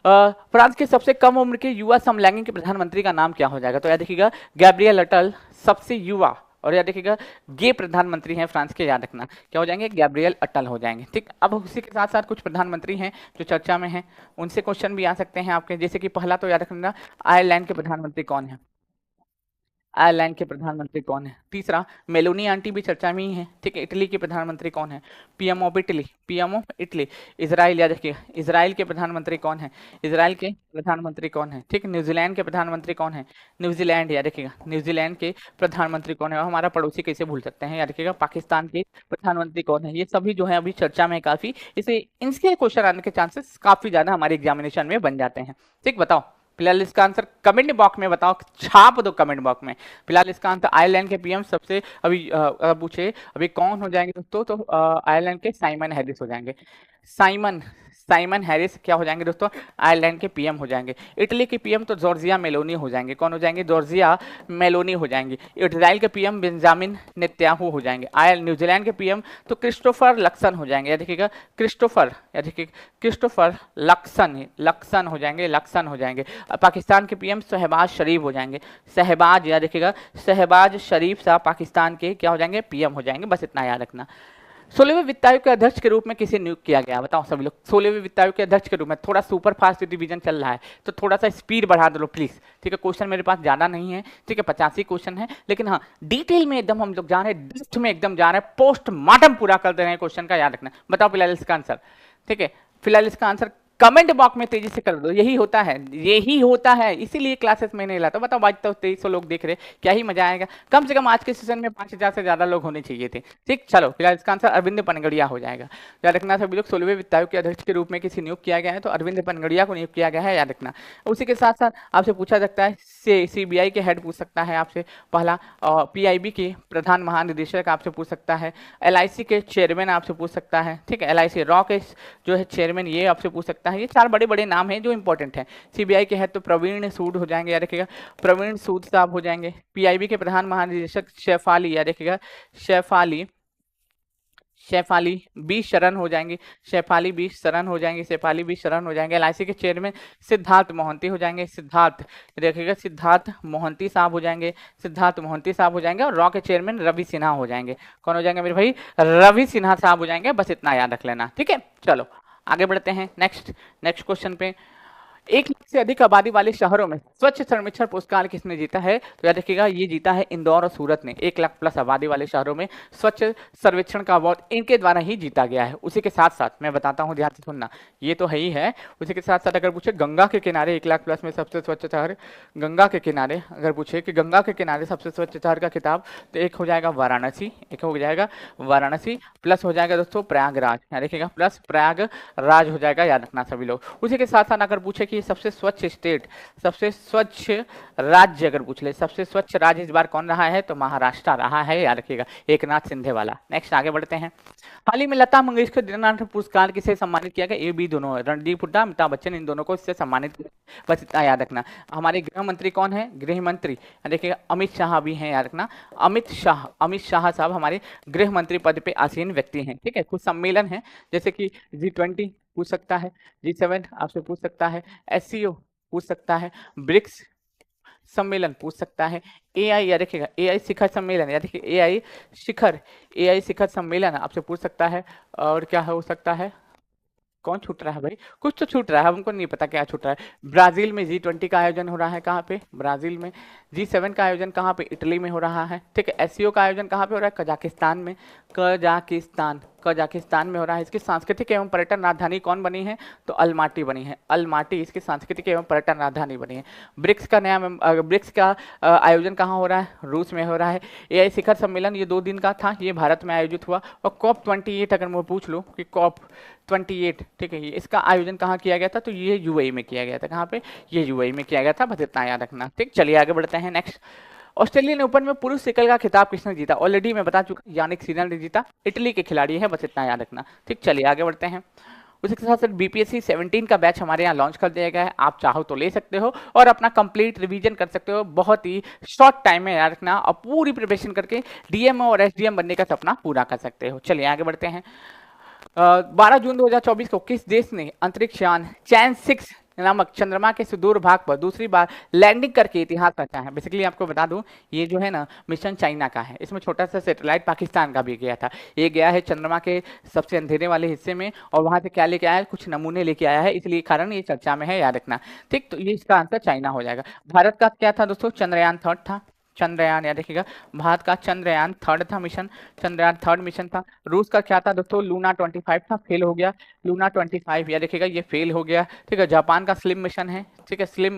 फ्रांस के सबसे कम उम्र के युवा समलैंगिक प्रधानमंत्री का नाम क्या हो जाएगा, तो याद देखिएगा गैब्रियल अटल सबसे युवा, और याद रखिएगा गे प्रधानमंत्री हैं फ्रांस के, याद रखना क्या हो जाएंगे, गैब्रियल अटल हो जाएंगे। ठीक, अब उसी के साथ साथ कुछ प्रधानमंत्री हैं जो चर्चा में हैं, उनसे क्वेश्चन भी आ सकते हैं आपके, जैसे कि पहला तो याद रखना आयरलैंड के प्रधानमंत्री कौन है, तीसरा मेलोनी आंटी भी चर्चा में ही है। ठीक है, इटली के प्रधानमंत्री कौन है, पीएम ऑफ इटली। इजराइल, याद रखिएगा इजराइल के प्रधानमंत्री कौन है, ठीक, न्यूजीलैंड के प्रधानमंत्री कौन है, याद रखिएगा न्यूजीलैंड के प्रधानमंत्री कौन है। और हमारा पड़ोसी कैसे भूल सकते हैं, याद रखिएगा पाकिस्तान के प्रधानमंत्री कौन है। ये सभी जो है अभी चर्चा में काफी, इसे इनके क्वेश्चन आने के चांसेस काफी ज्यादा हमारे एग्जामिनेशन में बन जाते हैं। ठीक, बताओ फिलहाल इसका आंसर कमेंट बॉक्स में बताओ, छाप दो कमेंट बॉक्स में। फिलहाल इसका आंसर आयरलैंड के पीएम सबसे अभी पूछे अभी कौन हो जाएंगे दोस्तों, तो आयरलैंड के साइमन हैरिस हो जाएंगे। साइमन हैरिस क्या हो जाएंगे दोस्तों, आयरलैंड के पीएम हो जाएंगे। इटली के पीएम तो जॉर्जिया मेलोनी हो जाएंगे। कौन हो जाएंगे, जॉर्जिया मेलोनी हो जाएंगे। इजराइल के पीएम बेंजामिन नेतन्याहू हो जाएंगे। न्यूजीलैंड के पीएम तो क्रिस्टोफर लक्सन हो जाएंगे, या देखिएगा क्रिस्टोफर, या देखिए क्रिस्टोफर लक्सन हो जाएंगे, लक्सन हो जाएंगे। पाकिस्तान के पीएम शहबाज शरीफ हो जाएंगे, शहबाज, या देखिएगा शहबाज शरीफ साहब पाकिस्तान के क्या हो जाएंगे, पीएम हो जाएंगे। बस इतना याद रखना। 16वें वित्त आयोग के अध्यक्ष के रूप में किसे नियुक्त किया गया, बताओ सभी लोग। 16वें वित्त आयोग के अध्यक्ष के रूप में, थोड़ा सुपर फास्ट डिवीजन चल रहा है तो थोड़ा सा स्पीड बढ़ा दो प्लीज, ठीक है। क्वेश्चन मेरे पास ज्यादा नहीं है, ठीक है, 85 क्वेश्चन है, लेकिन हाँ डिटेल में एकदम हम लोग जा रहे हैं, डिस्ट में एकदम जा रहे हैं, पोस्टमार्टम पूरा कर दे रहे हैं क्वेश्चन का, याद रखना। बताओ फिलहाल इसका आंसर, ठीक है, फिलहाल इसका आंसर कमेंट बॉक्स में तेजी से कर दो। यही होता है, यही होता है, इसीलिए क्लासेस में नहीं लाता। बताओ आज तो 2300 लोग देख रहे, क्या ही मजा आएगा। कम से कम आज के सेशन में 5000 से ज्यादा लोग होने चाहिए थे, ठीक। चलो फिलहाल इसका आंसर अरविंद पनगड़िया हो जाएगा, याद रखना सभी लोग। 16वें वित्त आयोग के अध्यक्ष के रूप में किसी नियुक्त किया गया है तो अरविंद पनगड़िया को नियुक्त किया गया है, याद रखना। उसी के साथ साथ आपसे पूछा सकता है, सीबीआई के हेड पूछ सकता है आपसे पहला, पीआईबी के प्रधान महानिदेशक आपसे पूछ सकता है, एलआईसी के चेयरमैन आपसे पूछ सकता है, ठीक है, एलआईसी रॉ के जो है चेयरमैन ये आपसे पूछ सकता है। ये 4 बड़े बड़े नाम हैं जो इंपॉर्टेंट है। सीबीआई के हेड तो प्रवीण सूद हो जाएंगे, याद रखिएगा, प्रवीण सूद साहब हो जाएंगे। पीआईबी के प्रधान महानिदेशक शेफाली, याद रखिएगा, शेफाली बी शरण हो जाएंगे, शेफाली बी शरण हो जाएंगे, शेफाली बी शरण हो जाएंगे। एलआईसी के चेयरमैन सिद्धार्थ मोहंती हो जाएंगे, सिद्धार्थ देखिएगा, सिद्धार्थ मोहंती साहब हो जाएंगे, सिद्धार्थ मोहंती साहब हो जाएंगे। और रॉ के चेयरमैन रवि सिन्हा हो जाएंगे। कौन हो जाएंगे मेरे भाई, रवि सिन्हा साहब हो जाएंगे। बस इतना याद रख लेना, ठीक है। चलो आगे बढ़ते हैं नेक्स्ट क्वेश्चन पे। 1 लाख से अधिक आबादी वाले शहरों में स्वच्छ सर्वेक्षण पुरस्कार किसने जीता है, तो याद रखिएगा ये जीता है इंदौर और सूरत ने। 1 लाख प्लस आबादी वाले शहरों में स्वच्छ सर्वेक्षण का अवार्ड इनके द्वारा ही जीता गया है। उसी के साथ साथ मैं बताता हूँ, ध्यान से सुनना, ये तो है ही है। उसी के साथ साथ अगर पूछे गंगा के किनारे 1 लाख प्लस में सबसे स्वच्छ शहर, गंगा के किनारे अगर पूछे कि गंगा के किनारे सबसे स्वच्छ शहर का खिताब, तो एक हो जाएगा वाराणसी, एक हो जाएगा वाराणसी, प्लस हो जाएगा दोस्तों प्रयागराज, याद रखिएगा, प्लस प्रयागराज हो जाएगा, याद रखना सभी लोग। उसी के साथ साथ अगर पूछे कि सबसे स्वच्छ स्टेट, सबसे स्वच्छ राज्य अगर पूछ ले, सबसे स्वच्छ राज्य इस बार कौन रहा है, तो महाराष्ट्र रहा है, याद रखिएगा, एकनाथ शिंदे वाला। नेक्स्ट आगे बढ़ते हैं। हाल ही में लता मंगेशकर दीननाथ पुरस्कार किसे सम्मानित किया गया, ये भी दोनों, रणदीप हुड्डा, अमिताभ बच्चन, इन दोनों को इससे सम्मानित किया। बस इतना याद रखना। हमारे गृह मंत्री कौन है, गृह मंत्री देखिएगा अमित शाह भी हैं, याद रखना, अमित शाह साहब हमारे गृह मंत्री पद पे आसीन व्यक्ति हैं, ठीक है। कुछ सम्मेलन है जैसे कि G20 पूछ सकता है, G7 आपसे पूछ सकता है, SCO पूछ सकता है, ब्रिक्स सम्मेलन पूछ सकता है, AI या देखिएगा AI शिखर सम्मेलन, या देखिए AI शिखर सम्मेलन आपसे पूछ सकता है। और क्या हो सकता है, कौन छूट रहा है भाई, कुछ तो छूट रहा है, हमको नहीं पता क्या छूट रहा है। ब्राजील में G20 का आयोजन हो रहा है, कहाँ पे, ब्राजील में। G7 का आयोजन कहाँ पे, इटली में हो रहा है, ठीक है। SCO का आयोजन कहाँ पे हो रहा है, कजाकिस्तान में, कजाकिस्तान में हो रहा है। इसकी सांस्कृतिक एवं पर्यटन राजधानी कौन बनी है, तो अलमाटी बनी है, अलमाटी इसकी सांस्कृतिक एवं पर्यटन राजधानी बनी है। ब्रिक्स का आयोजन कहाँ हो रहा है, रूस में हो रहा है। AI शिखर सम्मेलन ये 2 दिन का था, ये भारत में आयोजित हुआ। और COP28 अगर मैं पूछ लूँ कि COP28, ठीक है, इसका आयोजन कहाँ किया गया था, तो ये UAE में किया गया था। कहाँ पे, ये UAE में किया गया था। बस इतना याद रखना, ठीक। चलिए आगे बढ़ते हैं नेक्स्ट। ऑस्ट्रेलियन ओपन में पुरुष सिकल का खिताब किसने जीता, ऑलरेडी मैं बता चुका, यानिक सिनर ने जीता, इटली के खिलाड़ी है। बस इतना याद रखना, ठीक। चलिए आगे बढ़ते हैं। उसी के साथ साथ BPSC 17 का बैच हमारे यहाँ लॉन्च कर दिया गया है, आप चाहो तो ले सकते हो और अपना कंप्लीट रिवीजन कर सकते हो। बहुत ही शॉर्ट टाइम में याद रखना, और पूरी प्रिपरेशन करके DMO और SDM बनने का सपना पूरा कर सकते हो। चलिए आगे बढ़ते हैं। 12 जून 2024 को किस देश ने अंतरिक्ष यान चैन 6 नामक चंद्रमा के सुदूर भाग पर दूसरी बार लैंडिंग करके इतिहास रचा है। बेसिकली आपको बता दूं, ये जो है ना मिशन चाइना का है, इसमें छोटा सा सैटेलाइट पाकिस्तान का भी गया था। ये गया है चंद्रमा के सबसे अंधेरे वाले हिस्से में, और वहां से क्या लेके आया है, कुछ नमूने लेके आया है, इसलिए कारण ये चर्चा में है, याद रखना, ठीक। तो ये इसका आंसर चाइना हो जाएगा। भारत का क्या था दोस्तों, चंद्रयान 3 था, चंद्रयान, याद रखिएगा, भारत का चंद्रयान 3 था मिशन, चंद्रयान 3 मिशन था। रूस का क्या था दोस्तों, लूना 25 था, फेल हो गया, लूना 25, याद रखिएगा, ये फेल हो गया, ठीक है। जापान का स्लिम मिशन है, ठीक है, स्लिम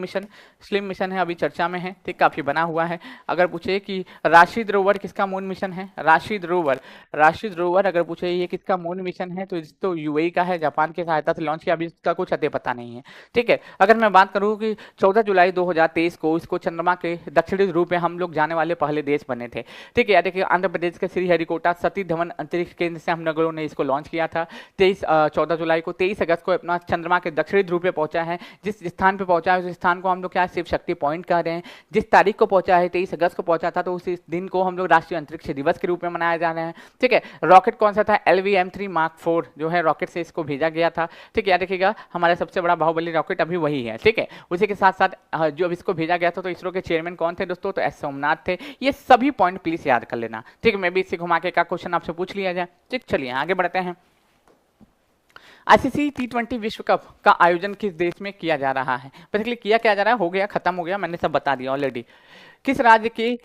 मिशन है, अभी चर्चा में है, ठीक, काफी बना हुआ है। अगर पूछे कि राशिद रोवर किसका मून मिशन है, राशिद रोवर अगर पूछे ये किसका मून मिशन है, तो UAE का है, जापान की सहायता से लॉन्च किया, अभी इसका कुछ अते पता नहीं है, ठीक है। अगर मैं बात करूँ कि 14 जुलाई 2023 को इसको चंद्रमा के दक्षिणी ध्रुव पे हम लोग लोग जाने वाले पहले देश बने थे। ठीक है यार, देखिए आंध्र प्रदेश के श्रीहरिकोटा सतीश धवन अंतरिक्ष केंद्र से हम लोगों ने इसको लॉन्च किया था 14 जुलाई को। 23 अगस्त को अपना चंद्रमा के दक्षिणी ध्रुव पे पहुंचा है। जिस स्थान पे पहुंचा है उस स्थान को हम लोग क्या शिव शक्ति पॉइंट कह रहे हैं। जिस तारीख को पहुंचा है 23 अगस्त को पहुंचा था, तो उस दिन को हम लोग राष्ट्रीय अंतरिक्ष दिवस के रूप में मनाया जा रहे हैं। ठीक है, रॉकेट कौन सा था? LVM-3 Mark 4 जो है रॉकेट से इसको भेजा गया था। ठीक है यार, देखिएगा हमारा सबसे बड़ा बाहुबली रॉकेट अभी वही है। ठीक है, उसी के साथ साथ जो अब इसको भेजा गया था, तो इसरो के चेयरमैन कौन थे दोस्तों? तो एस सोमनाथ थे। ये सभी पॉइंट प्लीज याद कर लेना। ठीक है, मैं भी इससे घुमा के का क्वेश्चन आपसे पूछ लिया जाए। ठीक, चलिए आगे बढ़ते हैं। ICC T20 विश्व कप का आयोजन किस देश में किया जा रहा है? बेसिकली किया क्या जा रहा है, हो गया, खत्म हो गया, मैंने सब बता दिया ऑलरेडी। किस राज्य के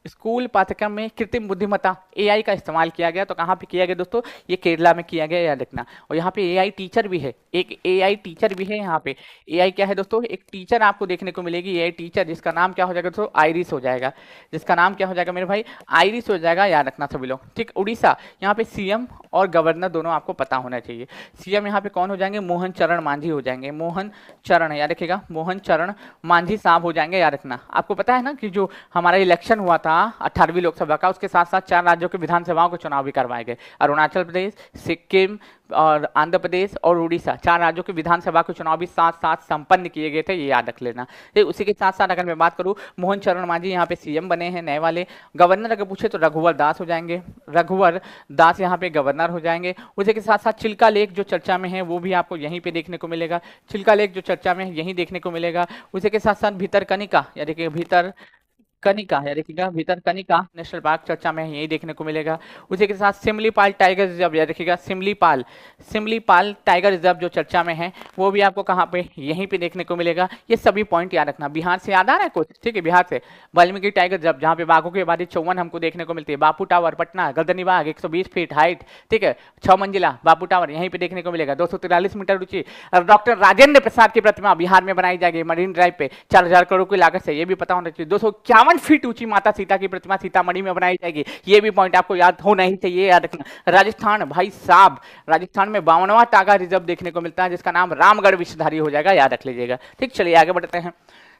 स्कूल पाठ्यक्रम में कृत्रिम बुद्धिमत्ता AI का इस्तेमाल किया गया? तो कहाँ पे किया गया दोस्तों? ये केरला में किया गया, याद रखना। और यहाँ पे AI टीचर भी है, एक AI टीचर भी है यहाँ पे। AI क्या है दोस्तों? एक टीचर आपको देखने को मिलेगी, AI टीचर, जिसका नाम क्या हो जाएगा दोस्तों? आइरिस हो जाएगा। जिसका नाम क्या हो जाएगा मेरे भाई? आइरिस हो जाएगा, याद रखना सभी लोग। ठीक, उड़ीसा, यहाँ पे CM और गवर्नर दोनों आपको पता होना चाहिए। CM यहाँ पे कौन हो जाएंगे? मोहन चरण मांझी हो जाएंगे। मोहन चरण, याद रखिएगा, मोहन चरण मांझी साहब हो जाएंगे, याद रखना। आपको पता है ना कि जो हमारा इलेक्शन हुआ था 18वीं लोकसभा का, उसके साथ साथ 4 राज्यों के विधानसभाओं के चुनाव भी करवाए गए। अरुणाचल प्रदेश, सिक्किम और आंध्र प्रदेश और उड़ीसा, 4 राज्यों के विधानसभा के चुनाव भी साथ साथ संपन्न किए गए थे, ये याद रख लेना। तो उसी के साथ साथ अगर मैं बात करूं, मोहन चरण मांझी यहाँ पे CM बने हैं नए वाले। गवर्नर अगर पूछे तो रघुवर दास हो जाएंगे। रघुवर दास यहाँ पे गवर्नर हो जाएंगे। उसी के साथ साथ चिल्का लेक जो चर्चा में है वो भी आपको यहीं पे देखने को मिलेगा। चिल्का लेक जो चर्चा में है यहीं देखने को मिलेगा। उसी के साथ साथ भितरकनिका, यानी कि भितरकनिका है, देखिएगा भितरकनिका नेशनल पार्क चर्चा में यही देखने को मिलेगा। उसी के साथ सिमलीपाल टाइगर रिजर्व, या देखिएगा सिमलीपाल टाइगर रिजर्व जो चर्चा में है वो भी आपको कहाँ पे? यहीं पे देखने को मिलेगा। ये सभी पॉइंट याद रखना। बिहार से याद आ रहा है कुछ? ठीक है, बिहार से वाल्मीकि टाइगर रिजर्व, जहाँ पे बाघों की आबादी 54 हमको देखने को मिलती है। बापू टावर पटना, गर्दनी बाग 120 फीट हाइट, ठीक है, 6 मंजिला बापू टावर यहीं पे देखने को मिलेगा। 243 मीटर ऊंची डॉक्टर राजेंद्र प्रसाद की प्रतिमा बिहार में बनाई जाएगी मरीन ड्राइव पे 4000 करोड़ की लागत से, ये भी पता होना चाहिए। 251 फीट ऊंची माता सीता की प्रतिमा सीतामढ़ी में बनाई जाएगी, ये भी पॉइंट आपको याद होना ही चाहिए, याद रखना। राजस्थान, भाई साहब, राजस्थान में 52वां टागा रिजर्व देखने को मिलता है, जिसका नाम रामगढ़ विषधारी हो जाएगा, याद रख लीजिएगा। ठीक, चलिए आगे बढ़ते हैं।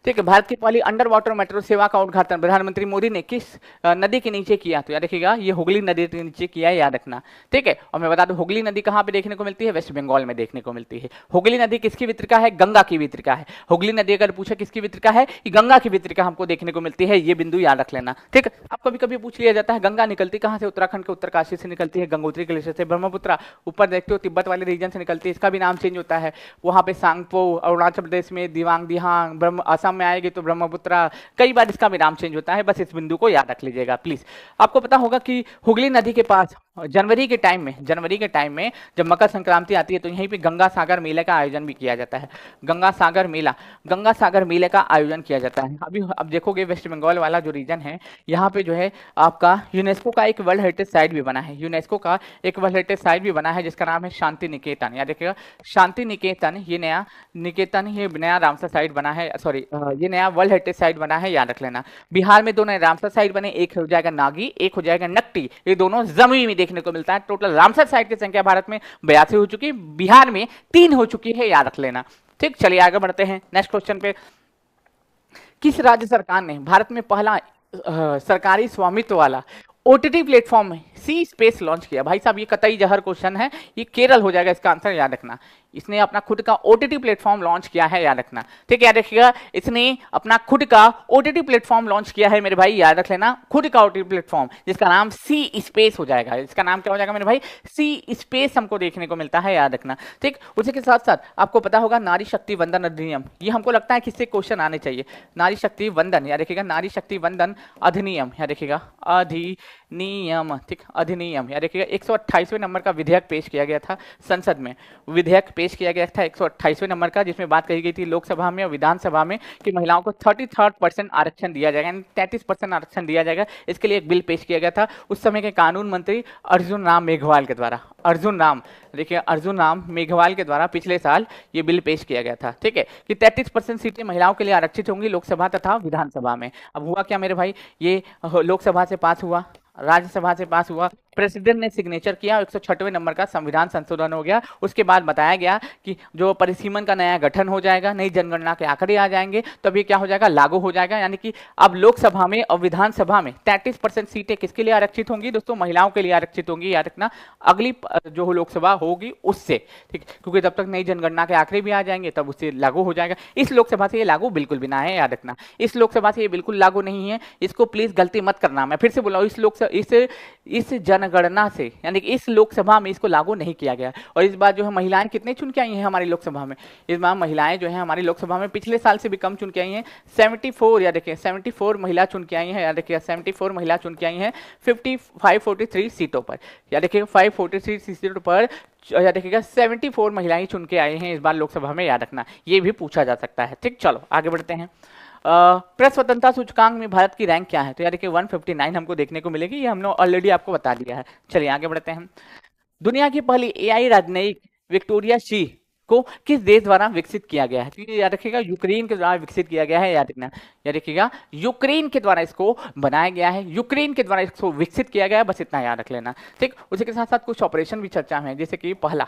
ठीक है, भारत की पहली अंडर वाटर मेट्रो सेवा का उद्घाटन प्रधानमंत्री मोदी ने किस नदी के नीचे किया? तो याद रखिएगा, ये हुगली नदी के नीचे किया है, याद रखना। ठीक है, और मैं बता दूं हुगली नदी कहाँ पे देखने को मिलती है? वेस्ट बंगाल में देखने को मिलती है। हुगली नदी किसकी वितरिका है? गंगा की वितरिका है। हुगली नदी अगर पूछे किसकी वितरिका है, ये गंगा की वितरिका हमको देखने को मिलती है, ये बिंदु याद रख लेना। ठीक, अब कभी कभी पूछ लिया जाता है गंगा निकलती कहाँ से? उत्तराखंड के उत्तरकाशी से निकलती है, गंगोत्री ग्लेशियर से। ब्रह्मपुत्र ऊपर देखते हो तिब्बत वाले रीजन से निकलती है, इसका भी नाम चेंज होता है। वहाँ पे सांगपो अरुणाचल प्रदेश में, दिवांग दिहांग असम में आएगी तो ब्रह्मपुत्र, कई बार इसका भी नाम चेंज होता है, बस इस बिंदु को याद रख लीजिएगा प्लीज। आपको पता होगा कि हुगली नदी के पास जनवरी के टाइम में जब मकर संक्रांति आती है तो यहीं पे गंगा सागर मेले का आयोजन भी किया जाता है। गंगा सागर मेले का आयोजन किया जाता है। अभी अब देखोगे वेस्ट बंगाल वाला जो रीजन है, यहाँ पे जो है आपका यूनेस्को का एक वर्ल्ड हेरिटेज साइट भी बना है। यूनेस्को का एक वर्ल्ड हेरिटेज साइट भी बना है जिसका नाम है शांति निकेतन। याद रखिएगा, शांति निकेतन, ये नया रामसर साइट बना है, सॉरी ये नया वर्ल्ड हेरिटेज साइट बना है, याद रख लेना। बिहार में 2 नए रामसर साइट बने, एक हो जाएगा नागी, एक हो जाएगा नकटी, ये दोनों जमुई में देखने को मिलता है। टोटल रामसर साइट की संख्या भारत में 82 हो चुकी है, बिहार में 3 हो चुकी है, याद रख लेना। ठीक, चलिए आगे बढ़ते हैं नेक्स्ट क्वेश्चन पे। किस राज्य सरकार ने भारत में पहला सरकारी स्वामित्व वाला OTT प्लेटफॉर्म सी स्पेस लॉन्च किया? भाई साहब ये कतई जहर क्वेश्चन है, ये केरल हो जाएगा इसका आंसर, याद रखना। इसने अपना खुद का OTT प्लेटफॉर्म लॉन्च किया है, याद रखना। ठीक है, याद रखिएगा, इसने अपना खुद का OTT प्लेटफॉर्म लॉन्च किया है मेरे भाई, याद रख लेना, खुद का OTT प्लेटफॉर्म, जिसका नाम सी स्पेस हो जाएगा। इसका नाम क्या हो जाएगा मेरे भाई? सी स्पेस हमको देखने को मिलता है, याद रखना। ठीक, उसी के साथ साथ आपको पता होगा नारी शक्ति वंदन अधिनियम, ये हमको लगता है किससे क्वेश्चन आने चाहिए। नारी शक्ति वंदन, याद रखिएगा, नारी शक्ति वंदन अधिनियम, याद रखिएगा, अधिनियम। ठीक, अधिनियम, याद रखिएगा, 128वें नंबर का विधेयक पेश किया गया था संसद में। विधेयक पेश किया गया था 128वें नंबर का, जिसमें बात कही गई थी लोकसभा में और विधानसभा में कि महिलाओं को 33% आरक्षण दिया जाएगा, यानी 33% आरक्षण दिया जाएगा। इसके लिए एक बिल पेश किया गया था उस समय के कानून मंत्री अर्जुन राम मेघवाल के द्वारा। अर्जुन राम मेघवाल के द्वारा पिछले साल ये बिल पेश किया गया था। ठीक है, कि 33% सीटें महिलाओं के लिए आरक्षित होंगी लोकसभा तथा विधानसभा में। अब हुआ क्या मेरे भाई, ये लोकसभा से पास हुआ, राज्यसभा से पास हुआ प्रेसिडेंट ने सिग्नेचर किया, 106वें नंबर का संविधान संशोधन हो गया। उसके बाद बताया गया कि जो परिसीमन का नया गठन हो जाएगा, नई जनगणना के आंकड़े आ जाएंगे, तब ये क्या हो जाएगा, लागू हो जाएगा। यानी कि अब लोकसभा में और विधानसभा में 33% सीटें किसके लिए आरक्षित होंगी दोस्तों, महिलाओं के लिए आरक्षित होंगी, याद रखना, अगली जो लोकसभा होगी उससे, ठीक, क्योंकि तब तक नई जनगणना के आंकड़े भी आ जाएंगे, तब उससे लागू हो जाएगा। इस लोकसभा से ये लागू बिल्कुल भी ना है, याद रखना, इस लोकसभा से ये बिल्कुल लागू नहीं है, इसको प्लीज गलती मत करना। मैं फिर से बोला, इस लोकसभा इस जनगणना से, यानी कि इस लोकसभा में इसको लागू नहीं किया गया। और इस बार जो है महिलाएं कितने चुन के आई हैं हमारी लोकसभा में, इस बार महिलाएं जो है हमारी लोकसभा में पिछले साल से भी कम चुन के आई हैं, 74, या देखिए 74 महिला चुन के आई हैं, या देखिए 74 महिला चुन के आई हैं 543 सीटों पर, या देखिए 543 सीटों पर, या देखिएगा 74 महिलाएं चुन के आए हैं इस बार लोकसभा में, याद रखना, ये भी पूछा जा सकता है। ठीक, चलो आगे बढ़ते हैं। प्रेस स्वतंत्रता सूचकांक में भारत की रैंक क्या है, तो यार देखिए 159 हमको देखने को मिलेगी, ये हमने ऑलरेडी आपको बता दिया है। चलिए आगे बढ़ते हैं। दुनिया की पहली एआई राजनयिक विक्टोरिया शी को किस देश द्वारा विकसित किया गया है, तो ये याद रखिएगा यूक्रेन के द्वारा विकसित किया गया है, याद रखना, याद रखिएगा यूक्रेन के द्वारा इसको बनाया गया है, यूक्रेन के द्वारा इसको विकसित किया गया है, बस इतना याद रख लेना। ठीक, उसी के साथ साथ कुछ ऑपरेशन भी चर्चा में है, जैसे कि पहला,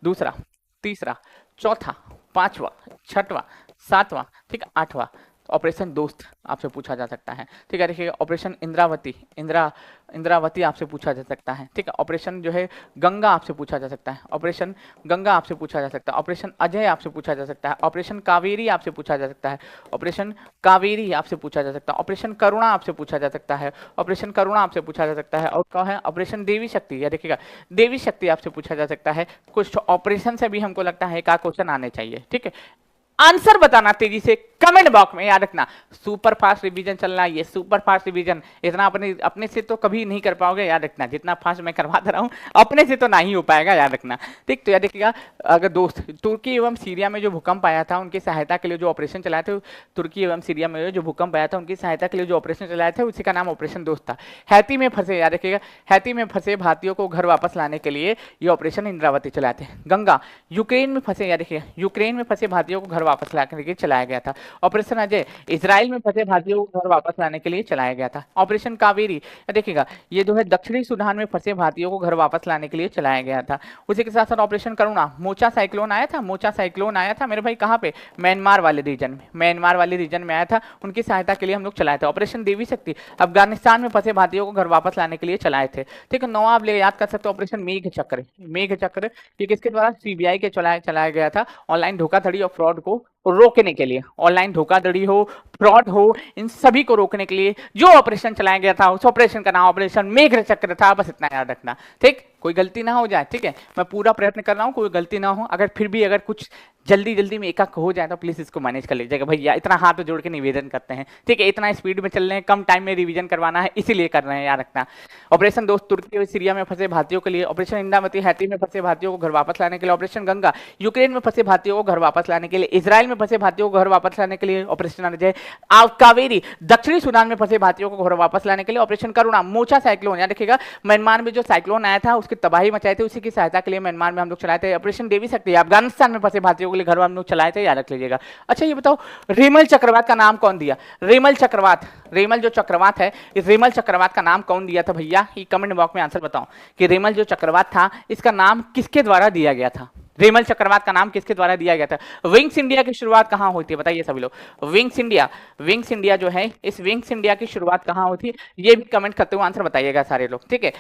दूसरा, तीसरा, चौथा, पांचवा, छठवां, सातवां, ठीक, आठवां। ऑपरेशन दोस्त आपसे पूछा जा सकता है, ठीक है, देखिए ऑपरेशन इंद्रावती आपसे पूछा जा सकता है, ठीक है, ऑपरेशन जो है गंगा आपसे पूछा जा सकता है, ऑपरेशन गंगा आपसे पूछा जा सकता है, ऑपरेशन अजय आपसे पूछा जा सकता है, ऑपरेशन कावेरी आपसे पूछा जा सकता है, ऑपरेशन कावेरी आपसे पूछा जा सकता है, ऑपरेशन करुणा आपसे पूछा जा सकता है, ऑपरेशन करुणा आपसे पूछा जा सकता है, और क्या है ऑपरेशन देवी शक्ति, या देखिएगा देवी शक्ति आपसे पूछा जा सकता है। कुछ ऑपरेशन से भी हमको लगता है का क्वेश्चन आने चाहिए, ठीक है। आंसर बताना तेजी से कमेंट बॉक्स में, याद रखना, सुपर फास्ट रिवीजन चल रहा है, ये सुपर फास्ट रिवीजन इतना अपने से तो कभी नहीं कर पाओगे, याद रखना, जितना फास्ट मैं करवा दे रहा हूँ अपने से तो नहीं हो पाएगा, याद रखना। ठीक, तो याद रखिएगा, अगर दोस्त तुर्की एवं सीरिया में जो भूकंप आया था उनकी सहायता के लिए जो ऑपरेशन चलाए थे, तुर्की एवं सीरिया में जो भूकंप आया था उनकी सहायता के लिए जो ऑपरेशन चलाए थे उसी का नाम ऑपरेशन दोस्त था। हैती में फंसे, याद रखिएगा, हैती में फंसे भारतीयों को घर वापस लाने के लिए ये ऑपरेशन इंद्रावती चलाए थे। गंगा, यूक्रेन में फंसे, याद रखिएगा, यूक्रेन में फंसे भारतीयों को घर वापस लाने के लिए चलाया गया था। ऑपरेशन अजय, इजराइल में फंसे भारतीयों को घर वापस लाने के लिए चलाया गया था। ऑपरेशन कावेरी, देखिएगा ये जो है दक्षिणी सूडान में फंसे भारतीयों को घर वापस लाने के लिए चलाया गया था। उसी के साथ साथ ऑपरेशन करुणा, मोचा साइक्लोन आया था, मोचा साइक्लोन आया था मेरे भाई, कहाँ पे, म्यांमार वाले रीजन में, म्यांमार वाले रीजन में आया था, उनकी सहायता के लिए हम लोग चलाए थे। ऑपरेशन देवी शक्ति, अफगानिस्तान में फंसे भारतीयों को घर वापस लाने के लिए चलाए थे। ठीक है, नौ आप ले याद कर सकते हो, ऑपरेशन मेघ चक्र, मेघ चक्र ये किसके द्वारा, सीबीआई के चलाया गया था, ऑनलाइन धोखाधड़ी और फ्रॉड को रोकने के लिए, ऑनलाइन धोखाधड़ी हो, फ्रॉड हो, इन सभी को रोकने के लिए जो ऑपरेशन चलाया गया था उस ऑपरेशन का नाम ऑपरेशन मेघ चक्र था, बस इतना याद रखना। ठीक, कोई गलती ना हो जाए, ठीक है, मैं पूरा प्रयत्न कर रहा हूं कोई गलती ना हो, अगर फिर भी अगर कुछ जल्दी में एक हो जाए तो प्लीज इसको मैनेज कर लीजिएगा भैया, इतना हाथ जोड़ के निवेदन करते हैं, ठीक है, इतना स्पीड में चल रहे हैं, कम टाइम में रिवीजन करवाना है इसीलिए कर रहे हैं, याद रखना। ऑपरेशन दोस्त तुर्की और सीरिया में फंसे भारतीयों के लिए, ऑपरेशन इंद्रावती हैती में फंसे भारतीयों को घर वापस लाने के लिए, ऑपरेशन गंगा यूक्रेन में फंसे भारतीयों को घर वापस लाने के लिए, इजराइल में फंसे भारतीयों को घर वापस लाने के लिए, ऑपरेशन अजय कावेरी दक्षिणी सूडान में फंसे भारतीयों को घर वापस लाने के लिए, ऑपरेशन करुणा मोचा साइक्लोन, याद रखिएगा म्यांमार में जो साइक्लोन आया था उसकी तबाही मचाई थी, उसी की सहायता के लिए म्यांमार में हम लोग चलाए थे। ऑपरेशन देवी शक्ति अफगानिस्तान में फंसे भारतीयों के लिए घर हम लोग चलाए थे, याद रख लीजिएगा। अच्छा ये बताओ रेमल चक्रवात का नाम कौन दिया, रेमल चक्रवात, रेमल जो चक्रवात है इस रेमल चक्रवात का नाम कौन दिया था भैया, ये कमेंट बॉक्स में आंसर बताओ कि रेमल जो चक्रवात था इसका नाम किसके द्वारा दिया गया था, रेमल चक्रवात का नाम किसके द्वारा दिया गया था। विंग्स इंडिया की शुरुआत कहां हुई थी बताइए सभी लोग, विंग्स इंडिया जो है इस विंग्स इंडिया की शुरुआत कहां हुई थी, ये भी कमेंट करते हुए आंसर बताइएगा सारे लोग, ठीक है।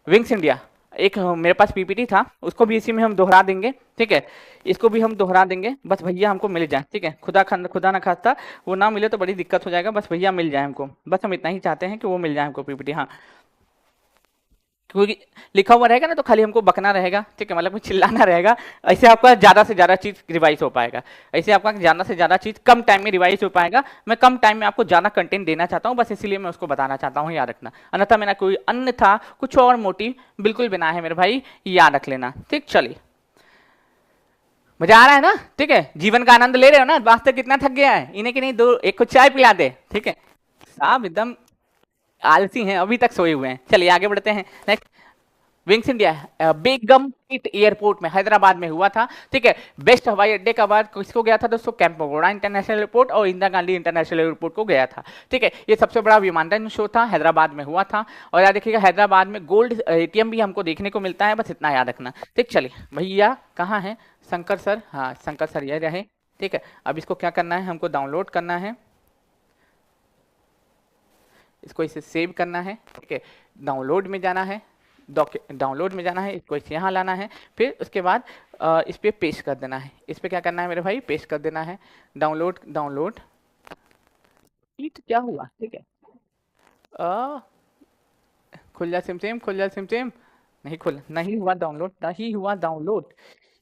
विंग्स इंडिया एक मेरे पास पीपीटी था, उसको भी इसी में हम दोहरा देंगे, ठीक है, इसको भी हम दोहरा देंगे, बस भैया हमको मिल जाए, ठीक है, खुदा ना खास्ता वो ना मिले तो बड़ी दिक्कत हो जाएगा, बस भैया मिल जाए हमको, बस हम इतना ही चाहते हैं कि वो मिल जाए हमको पीपीटी, हाँ क्योंकि लिखा हुआ रहेगा ना तो खाली हमको बकना रहेगा, ठीक है, मतलब चिल्लाना रहेगा, ऐसे आपका ज़्यादा से ज़्यादा चीज़ रिवाइज हो पाएगा, ऐसे आपका ज़्यादा से ज़्यादा चीज़ कम टाइम में रिवाइज हो पाएगा। मैं कम टाइम में आपको ज़्यादा कंटेंट देना चाहता हूँ, बस इसीलिए मैं उसको बताना चाहता हूँ, याद रखना, अन्यथा मेरा कोई अन्य था कुछ और मोटिव बिल्कुल बिना है मेरे भाई, याद रख लेना। ठीक, चलिए मजा आ रहा है ना, ठीक है, जीवन का आनंद ले रहे हो ना, वास्तव कितना थक गया है, इन्हें कि नहीं दो एक को चाय पिला दे, ठीक है, साहब एकदम आलसी हैं, अभी तक सोए हुए हैं। चलिए आगे बढ़ते हैं नेक्स्ट। विंग्स इंडिया बेगम पीट एयरपोर्ट में हैदराबाद में हुआ था। ठीक है, बेस्ट हवाई अड्डे का अवार्ड किसको गया था दोस्तों? कैंपेगौड़ा इंटरनेशनल एयरपोर्ट और इंदिरा गांधी इंटरनेशनल एयरपोर्ट को गया था। ठीक है, ये सबसे बड़ा विमानन शो था, हैदराबाद में हुआ था। और याद रखिएगा हैदराबाद में गोल्ड एटीएम भी हमको देखने को मिलता है, बस इतना याद रखना। ठीक, चलिए भैया कहाँ है शंकर सर? हाँ शंकर सर ये रहे। ठीक है, अब इसको क्या करना है, हमको डाउनलोड करना है, इसको इसे सेव करना है। ठीक है, डाउनलोड में जाना है, डाउनलोड में जाना है, इसको इसे यहाँ लाना है, फिर उसके बाद इस पर पेस्ट कर देना है। इस पर क्या करना है मेरे भाई? पेस्ट कर देना है। डाउनलोड डाउनलोड ये तो क्या हुआ? ठीक है, खुल जा सिम खुल जा सिम नहीं खुल, नहीं हुआ डाउनलोड, नहीं हुआ डाउनलोड।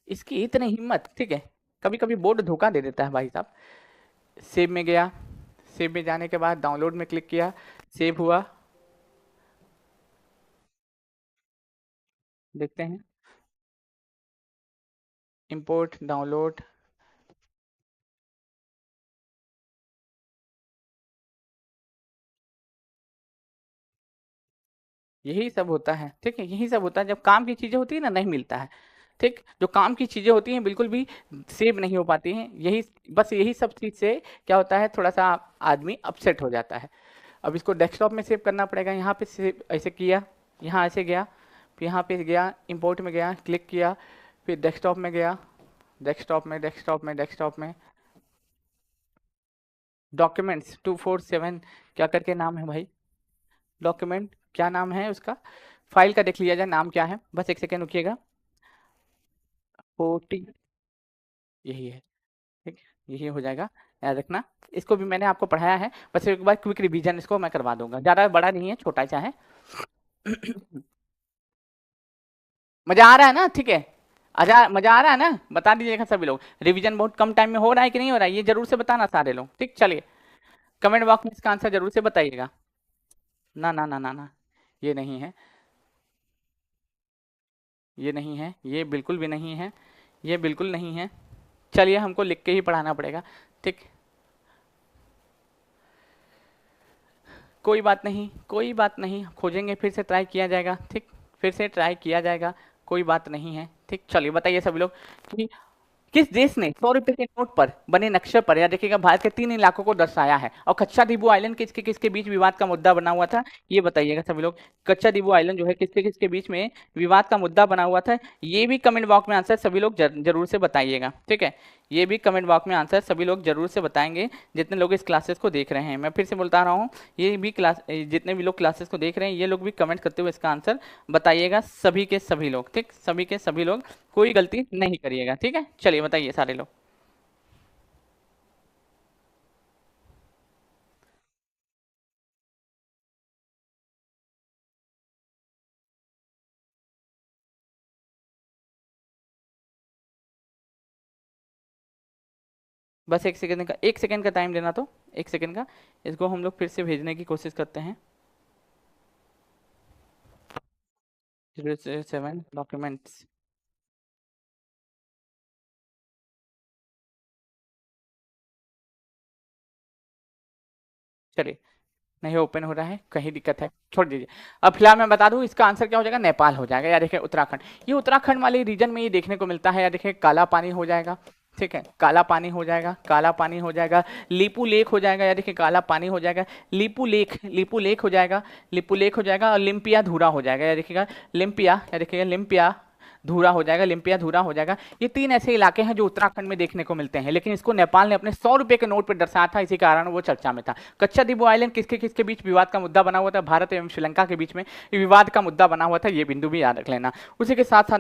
इसकी इतनी हिम्मत। ठीक है, कभी कभी बोर्ड धोखा दे देता है भाई साहब। सेव में गया, सेव में जाने के बाद डाउनलोड में क्लिक किया, सेव हुआ, देखते हैं। इंपोर्ट डाउनलोड, यही सब होता है। ठीक है, यही सब होता है, जब काम की चीजें होती है ना नहीं मिलता है। ठीक, जो काम की चीजें होती हैं बिल्कुल भी सेव नहीं हो पाती हैं, यही बस यही सब चीज से क्या होता है, थोड़ा सा आदमी अपसेट हो जाता है। अब इसको डेस्कटॉप में सेव करना पड़ेगा। यहाँ पे सेव ऐसे किया, यहाँ ऐसे गया, फिर यहाँ पे गया, इंपोर्ट में गया, क्लिक किया, फिर डेस्कटॉप में गया, डेस्कटॉप में डॉक्यूमेंट्स 247 क्या करके नाम है भाई? डॉक्यूमेंट क्या नाम है उसका? फाइल का देख लिया जाए नाम क्या है, बस एक सेकेंड रुकिएगा। 40 यही है। ठीक, यही हो जाएगा, याद रखना। इसको भी मैंने आपको पढ़ाया है, बस एक बार क्विक रिवीजन इसको मैं करवा दूंगा, ज़्यादा बड़ा नहीं है, छोटा सा है। मजा आ रहा है ना? ठीक है, मजा आ रहा है ना? बता दीजिएगा सभी लोग, रिवीजन बहुत कम टाइम में हो रहा है कि नहीं हो रहा है, ये जरूर से बताना सारे लोग। ठीक, चलिए कमेंट बॉक्स में इसका आंसर जरूर से बताइएगा। ना ना ना ना ना, ये नहीं है, ये नहीं है, ये बिल्कुल भी नहीं है, ये बिल्कुल नहीं है। चलिए हमको लिख के ही पढ़ाना पड़ेगा। ठीक, कोई बात नहीं, कोई बात नहीं, खोजेंगे, फिर से ट्राई किया जाएगा। ठीक, फिर से ट्राई किया जाएगा, कोई बात नहीं है। ठीक, चलिए बताइए सभी लोग कि किस देश ने 100 रुपए के नोट पर बने नक्शे पर, या देखिएगा भारत के 3 इलाकों को दर्शाया है? और कच्चा दीबू आइलैंड किसके किसके बीच विवाद का मुद्दा बना हुआ था, ये बताइएगा सभी लोग। कच्चा दीबू आइलैंड जो है किसके किसके बीच में विवाद का मुद्दा बना हुआ था, ये भी कमेंट बॉक्स में आंसर सभी लोग जरूर से बताइएगा। ठीक है, ये भी कमेंट बॉक्स में आंसर सभी लोग जरूर से बताएंगे, जितने लोग इस क्लासेस को देख रहे हैं। मैं फिर से बोलता रहा हूँ, ये भी क्लास, जितने भी लोग क्लासेस को देख रहे हैं, ये लोग भी कमेंट करते हुए इसका आंसर बताइएगा, सभी के सभी लोग। ठीक, सभी के सभी लोग, कोई गलती नहीं करिएगा। ठीक है, चलिए बताइए सारे लोग। बस एक सेकंड का, एक सेकंड का टाइम देना, तो एक सेकंड का, इसको हम लोग फिर से भेजने की कोशिश करते हैं। 007 डॉक्यूमेंट्स, चलिए नहीं ओपन हो रहा है, कहीं दिक्कत है, छोड़ दीजिए। अब फिलहाल मैं बता दूं, इसका आंसर क्या हो जाएगा? नेपाल हो जाएगा। या देखिए उत्तराखंड, ये उत्तराखंड वाले रीजन में ये देखने को मिलता है। या देखिए काला पानी हो जाएगा। ठीक है, काला पानी हो जाएगा, काला पानी हो जाएगा, लीपू लेक हो जाएगा। या देखिए काला पानी हो जाएगा, लीपू लेक हो जाएगा, लीपू लेक हो जाएगा, और लिम्पिया धूरा हो जाएगा। या देखिएगा लिम्पिया, या देखिएगा लिम्पिया धूरा हो जाएगा, लिम्पिया धूरा हो जाएगा। ये 3 ऐसे इलाके हैं जो उत्तराखंड में देखने को मिलते हैं, लेकिन इसको नेपाल ने अपने 100 रुपए के नोट पर दर्शाया था, इसी कारण वो चर्चा में था। कच्चा दीबू आइलैंड किसके किसके बीच विवाद का मुद्दा बना हुआ था? भारत एवं श्रीलंका के बीच में ये विवाद का मुद्दा बना हुआ था, ये बिंदु भी याद रख लेना। उसी के साथ साथ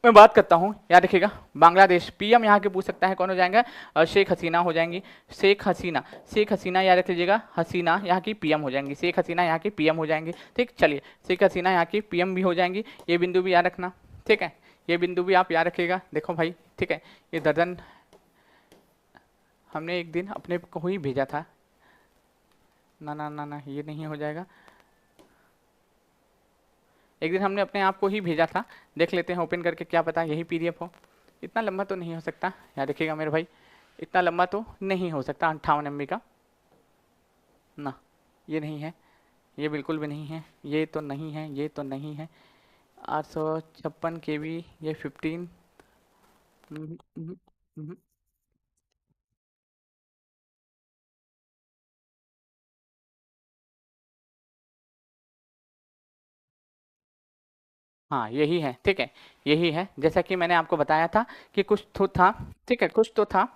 मैं बात करता हूँ, याद रखिएगा बांग्लादेश पीएम यहाँ के पूछ सकता है, कौन हो जाएगा? शेख हसीना हो जाएंगी, शेख हसीना, शेख हसीना याद रख लीजिएगा, हसीना यहाँ की पीएम हो जाएंगी, शेख हसीना यहाँ की पीएम हो जाएंगी। ठीक, चलिए शेख हसीना यहाँ की पीएम भी हो जाएंगी, ये बिंदु भी याद रखना। ठीक है, ये बिंदु भी आप याद रखिएगा। देखो भाई, ठीक है, ये दर्जन हमने एक दिन अपने को ही भेजा था। ना ना ना ना, ये नहीं हो जाएगा। एक दिन हमने अपने आप को ही भेजा था, देख लेते हैं ओपन करके, क्या पता यही पीडीएफ हो। इतना लंबा तो नहीं हो सकता, याद रखिएगा मेरे भाई, इतना लंबा तो नहीं हो सकता 58 MB का। ना, ये नहीं है, ये बिल्कुल भी नहीं है, ये तो नहीं है, ये तो नहीं है, 856 KB, ये 15। हम्म, हम्म, हम्म। हाँ यही है, ठीक है, यही है, जैसा कि मैंने आपको बताया था कि कुछ तो था, ठीक है, कुछ तो था।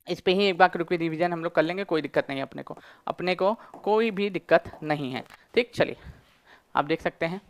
इस पे ही एक बार रुपये रिवीजन हम लोग कर लेंगे, कोई दिक्कत नहीं है अपने को, अपने को कोई भी दिक्कत नहीं है। ठीक, चलिए आप देख सकते हैं,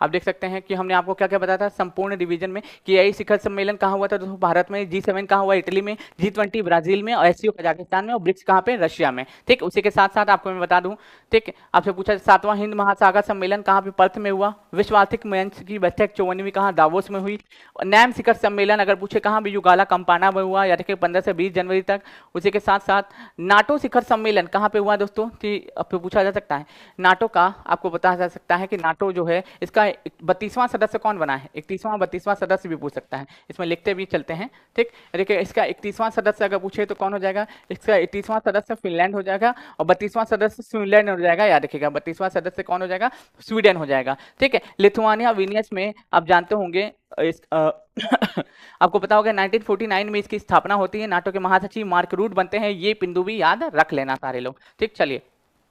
आप देख सकते हैं कि हमने आपको क्या क्या बताया था संपूर्ण डिवीजन में कि यही शिखर सम्मेलन कहाँ हुआ था दोस्तों, भारत में। G7 कहाँ हुआ, इटली में। G20 ब्राजील में, और SCO कजाकिस्तान में, और ब्रिक्स कहाँ पे, रशिया में। ठीक, उसी के साथ साथ आपको मैं बता दूं, ठीक, आपसे पूछा 7वां हिंद महासागर सम्मेलन कहाँ पे, पर्थ में हुआ। विश्व आर्थिक मंच की बैठक 54वीं कहाँ, दावोस में हुई। नैम शिखर सम्मेलन अगर पूछे कहाँ भी, युगाला कंपाना में हुआ, या देखिए 15 से 20 जनवरी तक। उसी के साथ साथ नाटो शिखर सम्मेलन कहाँ पे हुआ दोस्तों, कि आपको पूछा जा सकता है। नाटो का आपको बताया जा सकता है कि नाटो जो है इसका 32वां सदस्य कौन बना है, 31वां 32वां सदस्य भी पूछ सकता है, इसमें लिखते भी चलते हैं। ठीक, देखिए इसका 31वां सदस्य अगर पूछे तो कौन हो जाएगा, इसका 31वां सदस्य फिनलैंड हो जाएगा, और 32वां सदस्य स्विट्जरलैंड हो जाएगा, याद रखिएगा 32वां सदस्य कौन हो जाएगा, स्वीडन हो जाएगा। ठीक है, लिथुआनिया विनियस में आप जानते होंगे इस आपको पता होगा 1949 में इसकी स्थापना होती है, नाटो के महासचिव मार्क रूट बनते हैं, ये बिंदु भी याद रख लेना सारे लोग। ठीक, चलिए,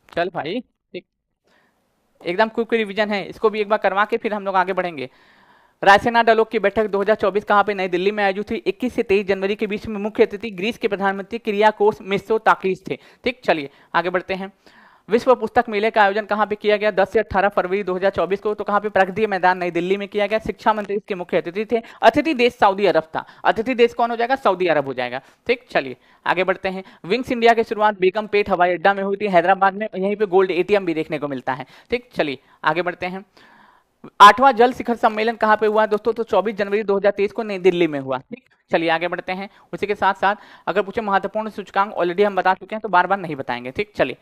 चल भाई, ठीक, एकदम क्विक रिवीजन है, इसको भी एक बार करवा के फिर हम लोग आगे बढ़ेंगे। रायसेना डायलॉग की बैठक 2024 कहाँ पे, नई दिल्ली में आयोजित हुई। 21 से 23 जनवरी के बीच में मुख्य अतिथि ग्रीस के प्रधानमंत्री किरियाकोस मित्सोताकिस थे। ठीक, चलिए आगे बढ़ते हैं। विश्व पुस्तक मेले का आयोजन कहाँ पे किया गया, 10 से 18 फरवरी 2024 को, तो कहाँ पे, प्रगति मैदान नई दिल्ली में किया गया। शिक्षा मंत्री इसके मुख्य अतिथि थे। अतिथि देश सऊदी अरब था, अतिथि देश कौन हो जाएगा, सऊदी अरब हो जाएगा। ठीक, चलिए आगे बढ़ते हैं। विंग्स इंडिया की शुरुआत बेगमपेट हवाई अड्डा में हुई थी, हैदराबाद में, यहीं पे गोल्ड एटीएम भी देखने को मिलता है। ठीक, चलिए आगे बढ़ते हैं। 8वां जल शिखर सम्मेलन कहाँ पे हुआ दोस्तों, तो 24 जनवरी 2023 को नई दिल्ली में हुआ। ठीक, चलिए आगे बढ़ते हैं। उसी के साथ साथ अगर पूछे महत्वपूर्ण सूचकांक, ऑलरेडी हम बता चुके हैं तो बार बार नहीं बताएंगे। ठीक, चलिए,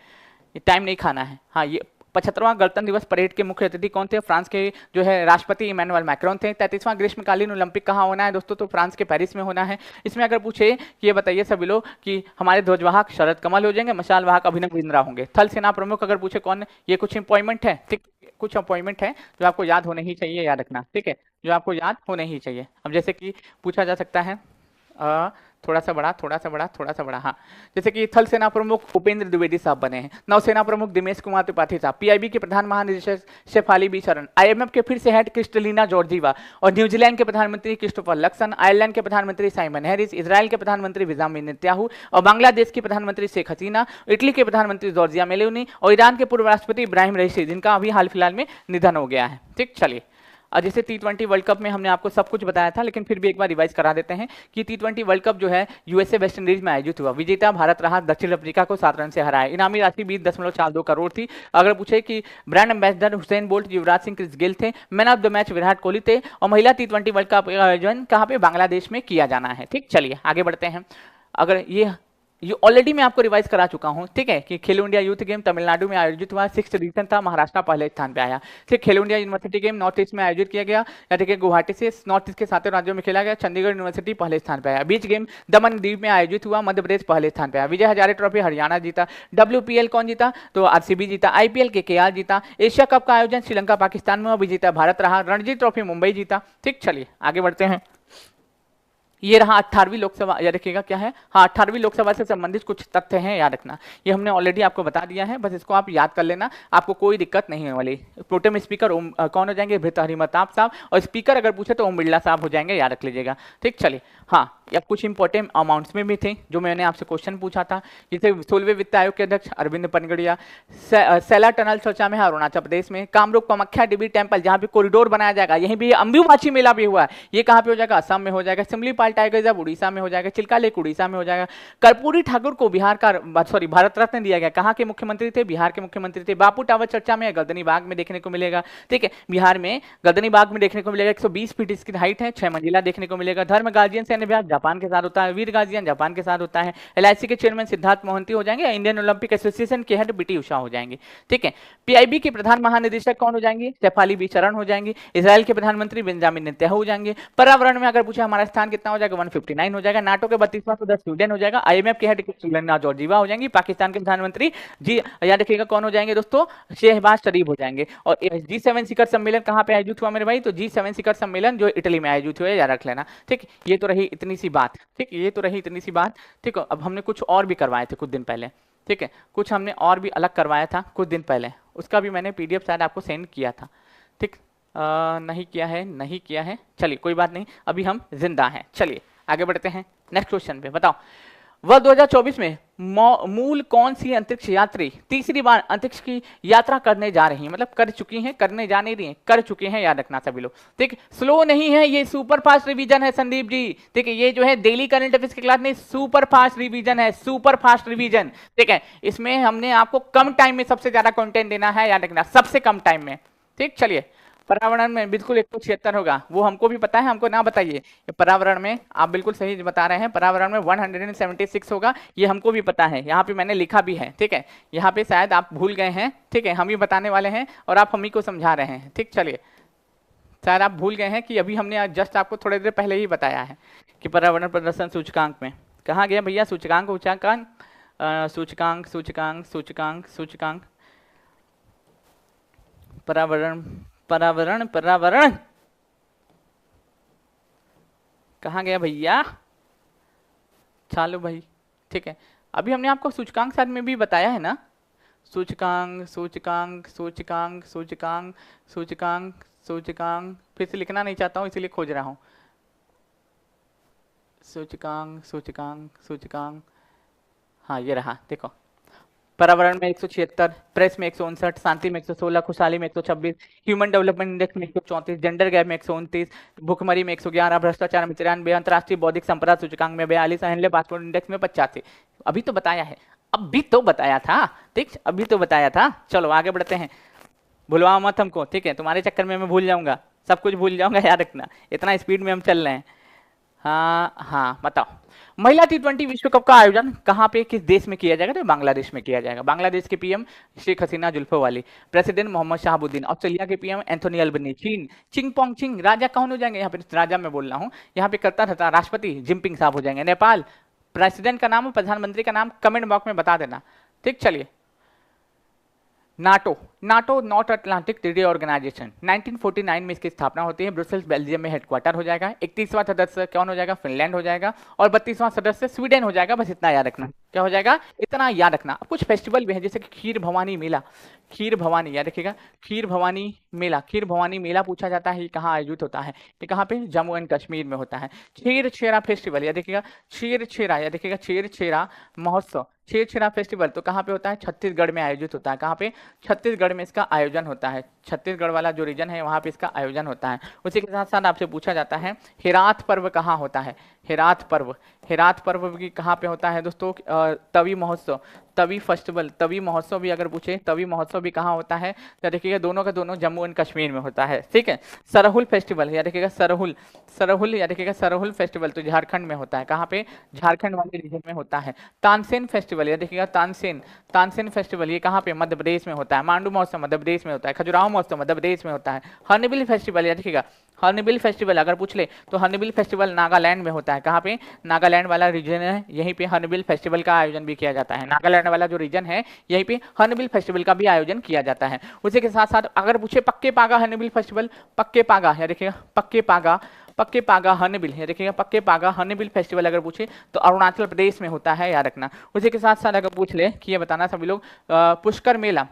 ये टाइम नहीं खाना है। हाँ, ये 75वां गणतंत्र दिवस परेड के मुख्य अतिथि कौन थे, फ्रांस के जो है राष्ट्रपति इमैनुअल मैक्रोन थे। 33वां ग्रीष्मकालीन ओलंपिक कहाँ होना है दोस्तों, तो फ्रांस के पेरिस में होना है। इसमें अगर पूछे कि ये बताइए सभी लोग कि हमारे ध्वजवाहक शरद कमल हो जाएंगे, मशाल वाहक अभिनव बिंद्रा होंगे। थल सेना प्रमुख अगर पूछे कौन, ये कुछ अपॉइंटमेंट है, ठीक, कुछ अपॉइंटमेंट है जो आपको याद होने ही चाहिए, याद रखना, ठीक है, जो आपको याद होने ही चाहिए। अब जैसे कि पूछा जा सकता है थोड़ा सा बड़ा, थोड़ा सा बड़ा, थोड़ा सा बड़ा, हाँ, जैसे कि थल सेना प्रमुख उपेंद्र द्विवेदी साहब बने हैं। नौसेना प्रमुख दिनेश कुमार त्रिपाठी साहब, पीआईबी के प्रधान महानिदेशक शेफाली बी शरण, आईएमएफ के फिर से हेड क्रिस्टलिना जॉर्जीवा, और न्यूजीलैंड के प्रधानमंत्री क्रिस्टोफर लक्सन, आयरलैंड के प्रधानमंत्री साइमन हैरिस, इजराइल के प्रधानमंत्री बेंजामिन नेतन्याहू, और बांग्लादेश की प्रधानमंत्री शेख हसीना, इटली के प्रधानमंत्री जॉर्जिया मेलोनी, और ईरान के पूर्व राष्ट्रपति इब्राहिम रईसी, जिनका अभी हाल फिलहाल में निधन हो गया है। ठीक, चलिए, जैसे T20 वर्ल्ड कप में हमने आपको सब कुछ बताया था, लेकिन फिर भी एक बार रिवाइज करा देते हैं कि T20 वर्ल्ड कप जो है यूएसए वेस्ट इंडीज में आयोजित हुआ। विजेता भारत रहा, दक्षिण अफ्रीका को 7 रन से हराया। इनामी राशि 20.42 करोड़ थी। अगर पूछे कि brand ambassador Usain Bolt, Yuvraj Singh, Chris Gayle थे। Man of the match Virat Kohli थे। और महिला T20 वर्ल्ड कप आयोजन कहाँ पे, बांग्लादेश में किया जाना है। ठीक, चलिए आगे बढ़ते हैं। अगर ये ऑलरेडी मैं आपको रिवाइज करा चुका हूं, ठीक है, कि खेलो इंडिया यूथ गेम तमिलनाडु में आयोजित हुआ, 6th एडिशन था, महाराष्ट्र पहले स्थान पे आया। फिर खेलो India university game north east में आयोजित किया गया, या देखिए गुवाहाटी से नॉर्थ ईस्ट के 7 राज्यों में खेला गया, चंडीगढ़ यूनिवर्सिटी पहले स्थान पे आया। बीच गेम दमन द्वीप में आयोजित हुआ, मध्य प्रदेश पहले स्थान पे आया। विजय हजारे ट्रॉफी हरियाणा जीता। WPL कौन जीता, तो आरसीबी जीता। IPL KKR जीता। एशिया कप का आयोजन श्रीलंका पाकिस्तान में, विजेता भारत रहा। रणजी ट्रॉफी मुंबई जीता। ठीक, चलिए आगे बढ़ते हैं। ये रहा 18वीं लोकसभा, याद रखिएगा क्या है, हाँ 18वीं लोकसभा से संबंधित कुछ तथ्य हैं, याद रखना। ये हमने ऑलरेडी आपको बता दिया है, बस इसको आप याद कर लेना, आपको कोई दिक्कत नहीं होने वाली। प्रोटेम स्पीकर कौन हो जाएंगे, भृतहरि महताब साहब, और स्पीकर अगर पूछे तो ओम बिरला साहब हो जाएंगे, याद रख लीजिएगा। ठीक, चलिए, हाँ, या कुछ इंपॉर्टेंट अमाउंट्स में भी थे जो मैंने आपसे क्वेश्चन पूछा था, जैसे 16वें वित्त आयोग के अध्यक्ष अरविंद पनगड़िया। सैला टनल चर्चा में है अरुणाचल प्रदेश में। कामरूप कामाख्या देवी टेम्पल, जहाँ पे कॉरिडोर बनाया जाएगा, यहीं भी अंबुबाची मेला भी हुआ है, ये कहाँ पे हो जाएगा, असम में हो जाएगा। सिमलीपाल टाइगर रिजर्व उड़ीसा में हो जाएगा। चिल्का लेक उड़ीसा में हो जाएगा। कर्पूरी ठाकुर को बिहार का भारत रत्न दिया गया, कहाँ के मुख्यमंत्री थे, बिहार के मुख्यमंत्री थे। बापू टावर चर्चा में गर्दनी बाग में देखने को मिलेगा, ठीक है, बिहार में गर्दनी बाग में देखने को मिलेगा। 120 फीट इसकी हाइट है, 6 मंजिला देखने को मिलेगा। धर्म गार्जियन से जापान के साथ होता है, वीर गाजियान जापान के साथ होता है, LIC के चेयरमैन सिद्धार्थ मोहंती हो जाएंगे, इंडियन ओलंपिक एसोसिएशन के हेड BT उषा हो जाएंगे। ठीक है, PIB के प्रधान महानिदेशक कौन हो जाएंगे? शेफाली बी चरण हो जाएंगे। इजराइल के प्रधानमंत्री बेंजामिन नेतन्याहू हो जाएंगे। पर्यावरण में अगर पूछे हमारा स्थान कितना हो जाएगा? 159 हो जाएगा। नाटो के 32वां सदस्य स्वीडन हो जाएगा। IMF के हेड सुलेना जॉर्जीवा हो जाएंगी। पाकिस्तान के प्रधानमंत्री जी याद रखिएगा कौन हो जाएंगे दोस्तों? शहबाज शरीफ हो जाएंगे। और G7 शिखर सम्मेलन कहाँ पे आयोजित हुआ मेरे भाई? तो G7 शिखर सम्मेलन जो इटली में आयोजित हुआ है, याद रख लेना। ठीक, ये तो रही इतनी सी बात। ठीक, ये तो रही इतनी सी बात। ठीक है, अब हमने कुछ और भी करवाए थे कुछ दिन पहले। ठीक है, कुछ हमने और भी अलग करवाया था कुछ दिन पहले, उसका भी मैंने PDF शायद आपको सेंड किया था। ठीक, नहीं किया है, नहीं किया है, चलिए कोई बात नहीं, अभी हम जिंदा हैं। चलिए आगे बढ़ते हैं नेक्स्ट क्वेश्चन पे। बताओ, वह 2024 में मूल कौन सी अंतरिक्ष यात्री तीसरी बार अंतरिक्ष की यात्रा करने जा रही हैं? मतलब कर चुकी हैं, करने जा नहीं रही हैं, कर चुके हैं, याद रखना सभी लोग। ठीक, स्लो नहीं है, ये सुपर फास्ट रिवीजन है संदीप जी। ठीक है, ये जो है डेली करंट अफेयर्स की क्लास नहीं, सुपर फास्ट रिवीजन है, सुपर फास्ट रिवीजन। ठीक है, इसमें हमने आपको कम टाइम में सबसे ज्यादा कंटेंट देना है, याद रखना, सबसे कम टाइम में। ठीक, चलिए, पर्यावरण में बिल्कुल 176 होगा, वो हमको भी पता है, हमको ना बताइए। पर्यावरण में आप बिल्कुल सही बता रहे हैं, पर्यावरण में 176 होगा, ये हमको भी पता है, यहाँ पे मैंने लिखा भी है। ठीक है, यहाँ पे शायद आप भूल गए हैं। ठीक है, हम ही बताने वाले हैं और आप हम ही को समझा रहे हैं। ठीक, चलिए, शायद आप भूल गए हैं कि अभी हमने जस्ट आपको थोड़ी देर पहले ही बताया है कि पर्यावरण प्रदर्शन सूचकांक में कहाँ गया भैया? सूचकांक सूचकांक सूचकांक सूचकांक सूचकांक सूचकांक पर्यावरण पर्यावरण पर्यावरण कहाँ गया भैया? चलो भाई, ठीक है, अभी हमने आपको सूचकांक साथ में भी बताया है ना, सूचकांक सूचकांक सूचकांक सूचकांक सूचकांक सूचकांक, फिर से लिखना नहीं चाहता हूँ इसलिए खोज रहा हूँ। सूचकांक सूचकांक सूचकांक, हाँ ये रहा, देखो, पर्यावरण में 176, प्रेस में 159, शांति में 116, खुशहाली में 126, ह्यूमन डेवलपमेंट इंडेक्स में 134, जेंडर गैप में 129, भुखमरी में 111, भ्रष्टाचार में 93, अंतर्राष्ट्रीय बौद्धिक संपदा सूचकांक में 42, अहल्य पासपोर्ट इंडेक्स में 85। अभी तो बताया है, अभी तो बताया था। ठीक, अभी तो बताया था। चलो आगे बढ़ते हैं, भूलवा मत हमको। ठीक है, तुम्हारे चक्कर में मैं भूल जाऊंगा, सब कुछ भूल जाऊंगा, याद रखना, इतना स्पीड में हम चल रहे हैं। हाँ हाँ, बताओ, महिला T20 विश्व कप का आयोजन कहाँ पे, किस देश में किया जाएगा? तो बांग्लादेश में किया जाएगा। बांग्लादेश के PM Sheikh Hasina जुल्फोवाली, president Mohammad Shahabuddin, Australia के PM एंथोनी अल्बनी, चीन चिंगपोंग चिंग, राजा कौन हो जाएंगे? यहाँ पे राजा मैं बोल रहा हूँ, यहाँ पे करता रहता राष्ट्रपति जिनपिंग साहब हो जाएंगे। नेपाल, प्रेसिडेंट का नाम, प्रधानमंत्री का नाम कमेंट बॉक्स में बता देना। ठीक, चलिए, NATO, NATO North Atlantic Treaty Organization, 1949 में इसकी स्थापना होती है। ब्रुसेल्स बेल्जियम में हेडक्वार्टर हो जाएगा। 31वां सदस्य कौन हो जाएगा? फिनलैंड हो जाएगा। और 32वां सदस्य स्वीडन हो जाएगा। बस इतना याद रखना, क्या हो जाएगा? इतना याद रखना। अब कुछ फेस्टिवल भी है, जैसे कि खीर भवानी मेला, खीर भवानी याद रखिएगा, खीर भवानी मेला, खीर भवानी मेला पूछा जाता है, ये कहाँ आयोजित होता है? ये कहाँ पे? जम्मू एंड कश्मीर में होता है। छेर छेरा फेस्टिवल याद रखिएगा, छेर छेरा याद रखिएगा, छेर छेरा महोत्सव, छेर छेरा फेस्टिवल तो कहाँ पे होता है? छत्तीसगढ़ में आयोजित होता है। कहाँ पे? छत्तीसगढ़ में इसका आयोजन होता है। छत्तीसगढ़ वाला जो रीजन है वहाँ पे इसका आयोजन होता है। उसी के साथ साथ आपसे पूछा जाता है हेरात पर्व कहाँ होता है? हेरात पर्व, हेरात पर्व भी कहाँ पे होता है दोस्तों? तवी महोत्सव, तवी फेस्टिवल, तवी महोत्सव भी अगर पूछे, तवी महोत्सव भी कहाँ होता है? तो देखिएगा दोनों का दोनों जम्मू एंड कश्मीर में होता है। ठीक है, सरहुल फेस्टिवल याद रखिएगा, सरहुल, सरहुल याद रखिएगा, सरहुल फेस्टिवल तो झारखंड में होता है। कहाँ पे? झारखंड वाले रीजन में होता है। तानसेन फेस्टिवल याद रखिएगा, तानसेन, तानसेन फेस्टिवल ये कहाँ पे? मध्य प्रदेश में होता है। मांडू महोत्सव मध्य प्रदेश में होता है। खजुराहो महोत्सव मध्य प्रदेश में होता है। हॉर्नबिल फेस्टिवल याद रखिएगा, हॉर्नबिल फेस्टिवल अगर पूछ ले तो हॉर्नबिल फेस्टिवल नागालैंड में होता है। कहाँ पे? नागालैंड वाला रीजन है, यहीं पे हॉर्नबिल फेस्टिवल का आयोजन भी किया जाता है। नागालैंड वाला जो रीजन है यहीं पे हॉर्नबिल फेस्टिवल का भी आयोजन किया जाता है। उसी के साथ साथ अगर पूछे पक्के पागा हॉर्नबिल फेस्टिवल, पक्के पागा याद रखिएगा, पक्के पागा, पक्के पागा हॉर्नबिल याद रखिएगा, पक्के पागा हॉर्नबिल फेस्टिवल अगर पूछे तो अरुणाचल प्रदेश में होता है, याद रखना। उसी के साथ साथ अगर पूछ ले कि ये बताना सभी लोग, पुष्कर मेला,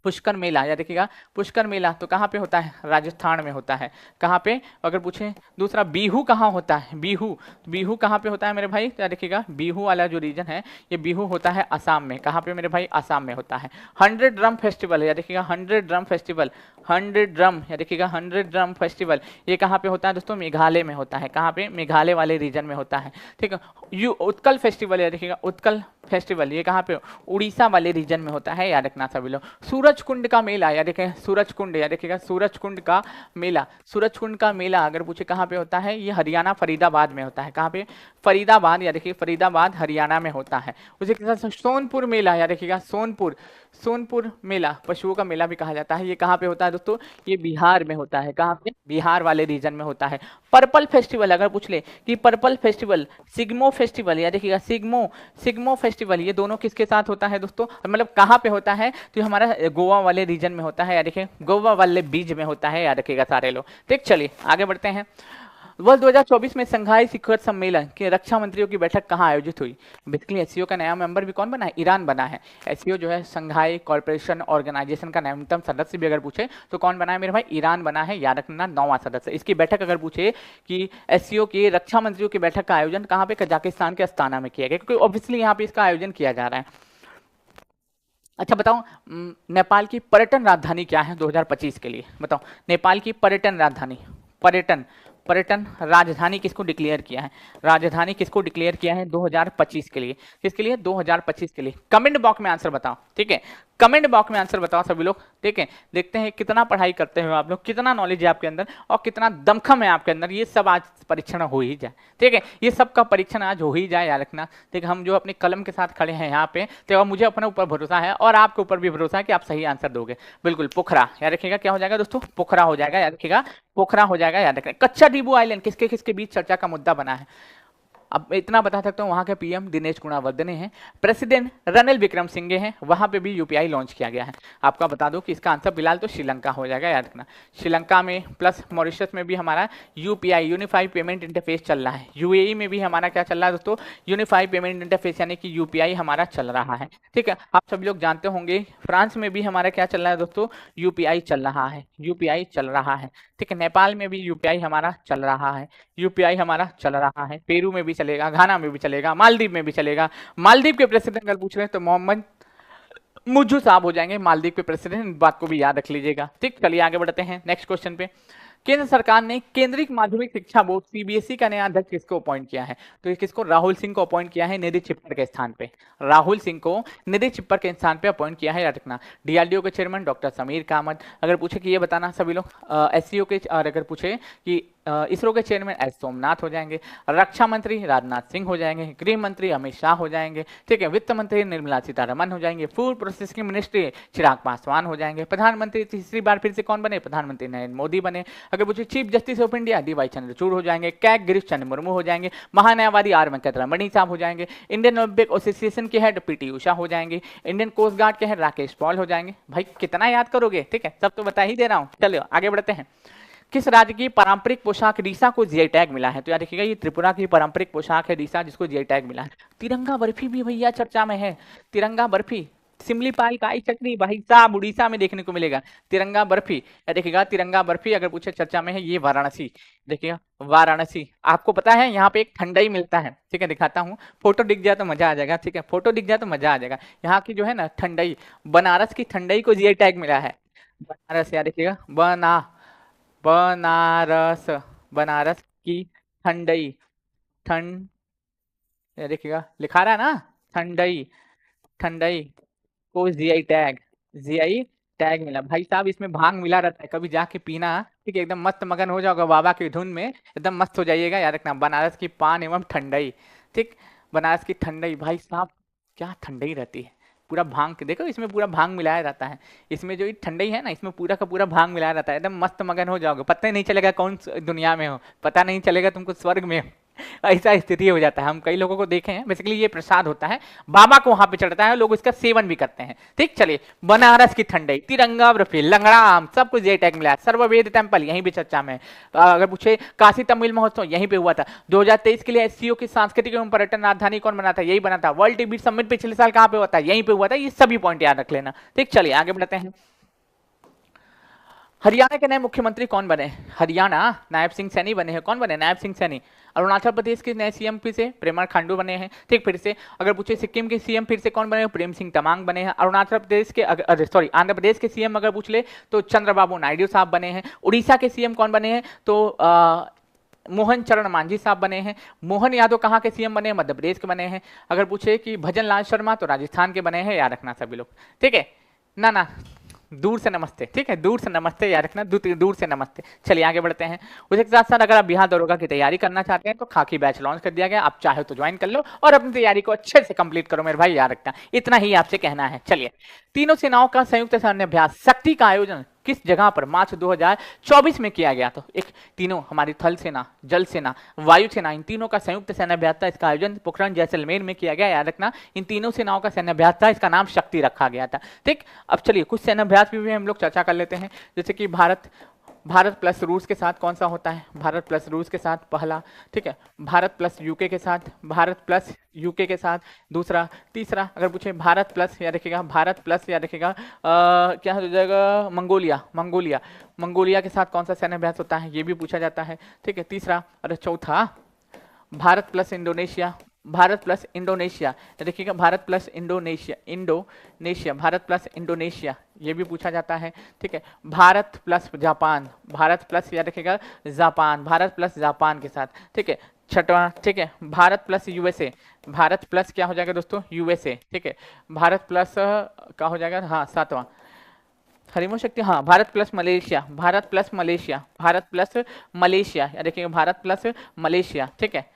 पुष्कर मेला याद रखिएगा, पुष्कर मेला तो कहाँ पे होता है? राजस्थान में होता है। कहाँ पे? अगर पूछे दूसरा बिहू कहाँ होता है? बिहू, बिहू कहाँ पे होता है मेरे भाई? याद रखिएगा, बिहू वाला जो रीजन है ये बिहू होता है असम में। कहाँ पे मेरे भाई? असम में होता है। 100 ड्रम फेस्टिवल याद रखिएगा, 100 ड्रम फेस्टिवल, 100 ड्रम याद रखिएगा, 100 ड्रम फेस्टिवल ये कहाँ पे होता है दोस्तों? मेघालय में होता है। कहाँ पे? मेघालय वाले रीजन में होता है। ठीक है, उत्कल फेस्टिवल याद रखिएगा, उत्कल फेस्टिवल ये कहाँ पे उड़ीसा वाले रीजन में होता है, याद रखना सभी लोग। सूरज कुंड का मेला, याद रखें सूरज कुंड, याद रखिएगा सूरज कुंड का मेला। सूरज कुंड का मेला अगर पूछे कहाँ पे होता है, ये हरियाणा फरीदाबाद में होता है। कहाँ पे, फरीदाबाद, याद रखिए फरीदाबाद हरियाणा में होता है। उसी के साथ सोनपुर मेला, याद रखिएगा सोनपुर, सोनपुर मेला पशुओं का मेला भी कहा जाता है। ये कहाँ पे होता है दोस्तों, ये बिहार में होता है। कहाँ पे, बिहार वाले रीजन में होता है। पर्पल फेस्टिवल अगर पूछ ले कि पर्पल फेस्टिवल, सिग्मो फेस्टिवल, याद रखिएगा सिग्मो, सिग्मो फेस्टिवल, ये दोनों किसके साथ होता है दोस्तों, मतलब कहाँ पे होता है, तो ये हमारा गोवा वाले रीजन में होता है। याद रखिए गोवा वाले बीच में होता है, याद रखिएगा सारे लोग। ठीक, चलिए आगे बढ़ते हैं। वर्ष 2024 में संघाई शिखर सम्मेलन के रक्षा मंत्रियों की बैठक कहाँ आयोजित हुई। बेसिकली एससीओ का नया मेंबर भी कौन बना है, ईरान बना है। एससीओ जो है संघाई कॉर्पोरेशन ऑर्गेनाइजेशन का न्यूनतम सदस्य भी अगर पूछे तो कौन बना है मेरे भाई, ईरान बना है, याद रखना 9वां सदस्य। इसकी बैठक अगर पूछे कि एससीओ के रक्षा मंत्रियों की बैठक का आयोजन कहाँ पे, कजाकिस्तान के अस्ताना में किया गया, क्योंकि ऑब्वियसली यहाँ पे इसका आयोजन किया जा रहा है। अच्छा बताओ, नेपाल की पर्यटन राजधानी क्या है 2025 के लिए, बताओ नेपाल की पर्यटन राजधानी, पर्यटन पर्यटन राजधानी किसको डिक्लेयर किया है, राजधानी किसको डिक्लेयर किया है 2025 के लिए, किसके लिए 2025 के लिए। कमेंट बॉक्स में आंसर बताओ, ठीक है, कमेंट बॉक्स में आंसर बताओ सभी लोग। ठीक है, देखते हैं कितना पढ़ाई करते हो आप लोग, कितना नॉलेज है आपके अंदर और कितना दमखम है आपके अंदर। ये सब आज परीक्षण हो ही जाए, ठीक है, ये सब का परीक्षण आज हो ही जाए, याद रखना। ठीक है, हम जो अपने कलम के साथ खड़े हैं यहाँ पे, तो मुझे अपने ऊपर भरोसा है और आपके ऊपर भी भरोसा है कि आप सही आंसर दोगे। बिल्कुल, पोखरा, याद रखिएगा क्या हो जाएगा दोस्तों, पोखरा हो जाएगा, याद रखिएगा पोखरा हो जाएगा, याद रखना। कच्चा डीबू आइलैंड किसके किसके बीच चर्चा का मुद्दा बना है। अब इतना बता सकता हूँ, वहां के पीएम दिनेश गुणावर्धने हैं, प्रेसिडेंट रनिल विक्रमसिंघे हैं, वहां पे भी यूपीआई लॉन्च किया गया है। आपका बता दो कि इसका आंसर फिलहाल तो श्रीलंका हो जाएगा, याद रखना। श्रीलंका में प्लस मॉरिशस में भी हमारा यूपीआई यूनिफाइड पेमेंट इंटरफेस चल रहा है। यूएई में भी हमारा क्या चल रहा है दोस्तों, यूनिफाइड पेमेंट इंटरफेस यानी कि यूपीआई हमारा चल रहा है। ठीक है, आप सभी लोग जानते होंगे फ्रांस में भी हमारा क्या चल रहा है दोस्तों, यूपीआई चल रहा है, यूपीआई चल रहा है। ठीक है, नेपाल में भी यूपीआई हमारा चल रहा है, यूपीआई हमारा चल रहा है। पेरू में भी चलेगा, घाना में भी चलेगा, मालदीव में भी चलेगा। मालदीव के प्रेसिडेंट अगर पूछ रहे हैं तो मोहम्मद मुज्जू साहब हो जाएंगे मालदीव के प्रेसिडेंट, बात को भी याद रख लीजिएगा। ठीक, चलिए आगे बढ़ते हैं नेक्स्ट क्वेश्चन पे। केंद्र सरकार ने केंद्रीय माध्यमिक शिक्षा बोर्ड सीबीएसई का नया अध्यक्ष किसको अपॉइंट किया है, तो ये किसको, राहुल सिंह को अपॉइंट किया है निधि छिप्पर के स्थान पे। राहुल सिंह को निधि छिप्पर के स्थान पे अपॉइंट किया है, याद रखना। डीआरडीओ के चेयरमैन डॉक्टर समीर कामत। अगर पूछे कि ये बताना सभी लोग, एससीओ के, और अगर पूछे कि इसरो के चेयरमैन एस सोमनाथ हो जाएंगे, रक्षा मंत्री राजनाथ सिंह हो जाएंगे, गृह मंत्री अमित शाह हो जाएंगे, ठीक है, वित्त मंत्री निर्मला सीतारमन हो जाएंगे, food processing ministry Chirag Paswan हो जाएंगे, प्रधानमंत्री तीसरी बार फिर से कौन बने, प्रधानमंत्री नरेंद्र मोदी बने। अगर पूछे chief justice of India DY Chandrachud हो जाएंगे, कैग गिरीश चंद्र मुर्मू हो जाएंगे, महान्यायवादी आर वेंकटरमणी साहब हो जाएंगे, इंडियन ओलंपिक एसोसिएशन के हेड पीटी उषा हो जाएंगे, इंडियन कोस्ट गार्ड के हेड राकेश पॉल हो जाएंगे। भाई कितना याद करोगे, ठीक है, सब तो बता ही दे रहा हूं। चलो आगे बढ़ते हैं। किस राज्य की पारंपरिक पोशाक रीसा को जीआई टैग मिला है, तो याद रखिएगा ये त्रिपुरा की पारंपरिक पोशाक है रीसा, जिसको जीआई टैग मिला है। तिरंगा बर्फी भी भैया चर्चा में है, तिरंगा बर्फी, सिमलीपाल काई चटनी भाई साहब उड़ीसा में देखने को मिलेगा, तिरंगा बर्फी। याद रखिएगा तिरंगा बर्फी अगर पूछे चर्चा में है, ये वाराणसी, देखिएगा वाराणसी। आपको पता है यहाँ पे एक ठंडाई मिलता है, ठीक है, दिखाता हूँ, फोटो दिख जाए तो मजा आ जाएगा, ठीक है, फोटो दिख जाए तो मजा आ जाएगा। यहाँ की जो है ना ठंडाई, बनारस की ठंडाई को जीआई टैग मिला है, बनारस, याद रखिएगा बनारस, बनारस की ठंडई, ठंड, देखिएगा लिखा रहा है ना, ठंडई, ठंडई को जीआई टैग, जीआई टैग मिला। भाई साहब इसमें भांग मिला रहता है, कभी जाके पीना, ठीक है, एकदम मस्त मगन हो जाओगे बाबा की धुन में, एकदम मस्त हो जाइएगा। याद रखना बनारस की पान एवं ठंडई, ठीक, बनारस की ठंडई, भाई साहब क्या ठंडई रहती है, पूरा भांग, देखो इसमें पूरा भांग मिलाया रहता है, इसमें जो ठंडई है ना, इसमें पूरा का पूरा भांग मिलाया रहता है, एकदम मस्त मगन हो जाओगे, पता ही नहीं चलेगा कौन दुनिया में हो, पता नहीं चलेगा तुमको स्वर्ग में हो, ऐसा स्थिति हो जाता है। हम कई लोगों को देखे हैं, बेसिकली ये प्रसाद होता है, बाबा को वहां पे चढ़ता है, लोग इसका सेवन भी करते हैं। ठीक, चलिए बनारस की ठंडई, तिरंगा बर्फी, लंगड़ा आम, सब कुछ ये टैग मिला है। सर्ववेद टेम्पल यहीं भी चर्चा में। अगर पूछे काशी तमिल महोत्सव यहीं पे हुआ था। 2023 के लिए एससीओ की सांस्कृतिक एवं पर्यटन राजधानी कौन बना था, यही बना था। वर्ल्ड टीबी समिट पिछले साल कहाँ पे हुआ था, यहीं पे हुआ था। ये सभी पॉइंट याद रख लेना। ठीक, चलिए आगे बढ़ते हैं। हरियाणा के नए मुख्यमंत्री कौन बने, हरियाणा नायब सिंह सैनी बने हैं, कौन बने, नायब सिंह सैनी। अरुणाचल प्रदेश के नए सीएम फिर से प्रेमा खांडू बने हैं। ठीक, फिर से अगर पूछे सिक्किम के सीएम फिर से कौन बने, प्रेम सिंह तमांग बने हैं। अरुणाचल प्रदेश के आंध्र प्रदेश के सीएम अगर पूछ ले तो चंद्रबाबू नायडू साहब बने हैं। उड़ीसा के सीएम कौन बने हैं, तो मोहन चरण मांझी साहब बने हैं। मोहन यादव कहाँ के सीएम बने हैं? मध्य प्रदेश के बने हैं। अगर पूछे कि भजन लाल शर्मा तो राजस्थान के बने हैं, याद रखना सभी लोग, ठीक है ना ना। दूर से नमस्ते, ठीक है, दूर से नमस्ते याद रखना, दूर से नमस्ते। चलिए आगे बढ़ते हैं। उसके साथ साथ अगर आप बिहार दरोगा की तैयारी करना चाहते हैं तो खाकी बैच लॉन्च कर दिया गया, आप चाहे तो ज्वाइन कर लो और अपनी तैयारी को अच्छे से कंप्लीट करो मेरे भाई, याद रखना, इतना ही आपसे कहना है। चलिए, तीनों सेनाओं का संयुक्त सैन्य अभ्यास शक्ति का आयोजन किस जगह पर मार्च 2024 में किया गया? तो एक तीनों हमारी थल सेना, जल सेना, वायु सेना, इन तीनों का संयुक्त सैन्य अभ्यास था। इसका आयोजन पोखरण जैसलमेर में किया गया, याद रखना। इन तीनों सेनाओं का सैन्य अभ्यास था, इसका नाम शक्ति रखा गया था। ठीक, अब चलिए कुछ सैन्य अभ्यास भी हम लोग चर्चा कर लेते हैं। जैसे कि भारत प्लस रूस के साथ कौन सा होता है? भारत प्लस रूस के साथ पहला, ठीक है। भारत प्लस यूके के साथ, भारत प्लस यूके के साथ दूसरा। तीसरा अगर पूछे भारत प्लस, याद रखिएगा भारत प्लस, याद रखिएगा क्या हो जाएगा? मंगोलिया के साथ कौन सा सैन्य अभ्यास होता है? ये भी पूछा जाता है, ठीक है। तीसरा, अरे चौथा, Bharat plus Indonesia, Bharat plus Indonesia, देखिएगा Bharat plus Indonesia, Bharat plus Indonesia, ये भी पूछा जाता है, ठीक है। Bharat plus Japan, Bharat plus याद रखिएगा जापान, भारत प्लस जापान के साथ, ठीक है। छठवां, ठीक है, Bharat plus USA, Bharat plus क्या हो जाएगा दोस्तों? यूएसए, ठीक है। भारत प्लस क्या हो जाएगा? हाँ सातवां, हरिमो शक्ति, हाँ Bharat plus Malaysia, Bharat plus Malaysia, Bharat plus Malaysia, याद रखिएगा भारत प्लस मलेशिया, ठीक है।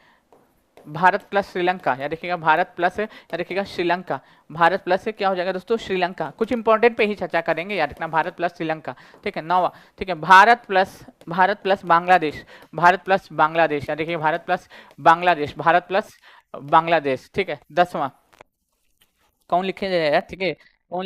भारत प्लस श्रीलंका, याद रखिएगा भारत प्लस, याद रखिएगा श्रीलंका, भारत प्लस से क्या हो जाएगा दोस्तों? श्रीलंका। कुछ इंपॉर्टेंट पे ही चर्चा करेंगे, याद रखना भारत प्लस श्रीलंका, ठीक है। नौवा, ठीक है, भारत प्लस बांग्लादेश, भारत प्लस बांग्लादेश, याद रखिएगा भारत प्लस बांग्लादेश, भारत प्लस बांग्लादेश, ठीक है। 10वां, कौन लिखे जाए, ठीक है, कौन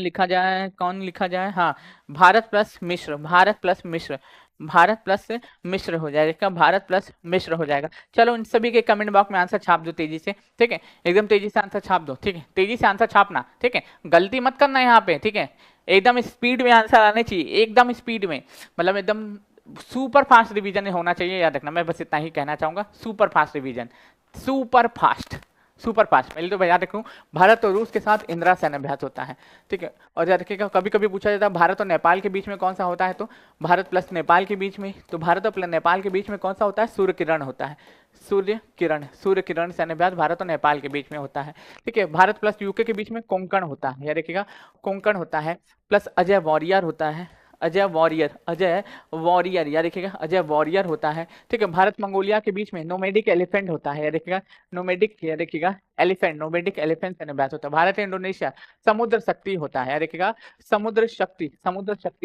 लिखा जाए? हाँ, भारत प्लस मिश्र, भारत प्लस मिश्र, भारत प्लस मिश्र हो जाएगा, भारत प्लस मिश्र हो जाएगा। चलो इन सभी के कमेंट बॉक्स में आंसर छाप दो तेजी से, ठीक है, एकदम तेजी से आंसर छाप दो, ठीक है, तेजी से आंसर छापना, ठीक है, गलती मत करना यहाँ पे, ठीक है, एकदम स्पीड में आंसर आने चाहिए, एकदम स्पीड में, मतलब एकदम सुपर फास्ट रिवीजन होना चाहिए, याद रखना। मैं बस इतना ही कहना चाहूंगा, super fast revision, super fast पहले तो याद रखूं, भारत और रूस के साथ इंदिरा सैन्य अभ्यास होता है, ठीक है। और याद रखिएगा कभी कभी पूछा जाता है भारत और नेपाल के बीच में कौन सा होता है? तो भारत प्लस नेपाल के बीच में, तो भारत और नेपाल के बीच में कौन सा होता है? सूर्य किरण होता है, सूर्य किरण सैन्य अभ्यास भारत और नेपाल के बीच में होता है, ठीक है। भारत प्लस यूके के बीच में कोंकण होता है, याद रखिएगा कोंकण होता है, प्लस अजय वॉरियर होता है, अजय वॉरियर, याद रखिएगा अजय वॉरियर होता है, ठीक है। भारत मंगोलिया के बीच में नोमेडिक एलिफेंट होता है, याद रखिएगा नोमेडिक, याद रखिएगा एलिफेंट, नोमेडिक एलिफेंट सैन्य अभ्यास होता है। भारत इंडोनेशिया समुद्र शक्ति होता है, याद रखिएगा समुद्र शक्ति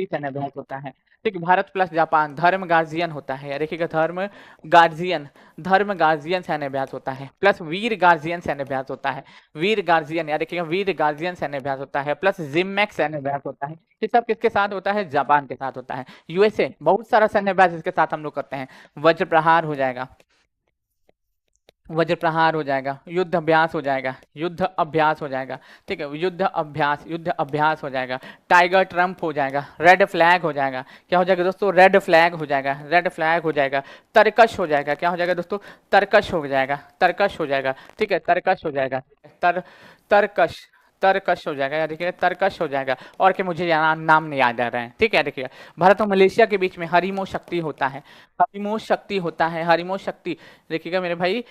सैन्य अभ्यास होता है, ठीक है। भारत प्लस जापान धर्म गार्जियन होता है, याद रखिएगा धर्म गार्जियन सैन्य अभ्यास होता है, प्लस वीर गार्जियन सैन्य अभ्यास होता है, वीर गार्जियन, याद रखिएगा वीर गार्जियन सैन्य अभ्यास होता है, प्लस जिमैक्स सैन्य अभ्यास होता है। ये सब किसके साथ होता है? जापान के साथ होता है। यूएसए बहुत सारा सैन्य अभ्यास इसके साथ हम लोग करते हैं। वज्र प्रहार हो जाएगा, युद्ध अभ्यास हो जाएगा, ठीक है, युद्ध अभ्यास हो जाएगा। टाइगर ट्रम्प हो जाएगा, रेड फ्लैग हो जाएगा, क्या हो जाएगा दोस्तों? रेड फ्लैग हो जाएगा। तरकश हो जाएगा, क्या हो जाएगा दोस्तों? तरकश हो जाएगा, ठीक है, तरकश हो जाएगा, तरकश हो जाएगा, याद रखिएगा तरकश हो जाएगा। और क्या मुझे नाम नहीं याद आ रहे हैं, ठीक है, देखिएगा भारत और मलेशिया के बीच में हरिमो शक्ति होता है, हरिमो शक्ति, देखिएगा मेरे भाई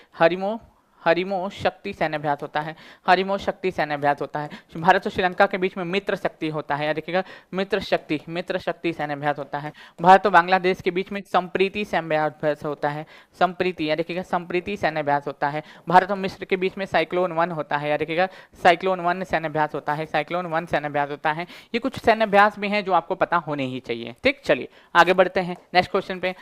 हरिमो शक्ति सैन्य अभ्यास होता है, भारत और श्रीलंका के बीच में मित्र शक्ति होता है, याद रखिएगा मित्र शक्ति सैन्य अभ्यास होता है। भारत और बांग्लादेश के बीच में संप्रीति सैन्य अभ्यास होता है, याद रखिएगा संप्रीति सैन्य अभ्यास होता है। भारत और मिस्र के बीच में साइक्लोन 1 होता है, याद रखिएगा साइक्लोन 1 सैन्य अभ्यास होता है, ये कुछ सैन्य अभ्यास भी हैं जो आपको पता होने ही चाहिए, ठीक। चलिए आगे बढ़ते हैं नेक्स्ट क्वेश्चन पे।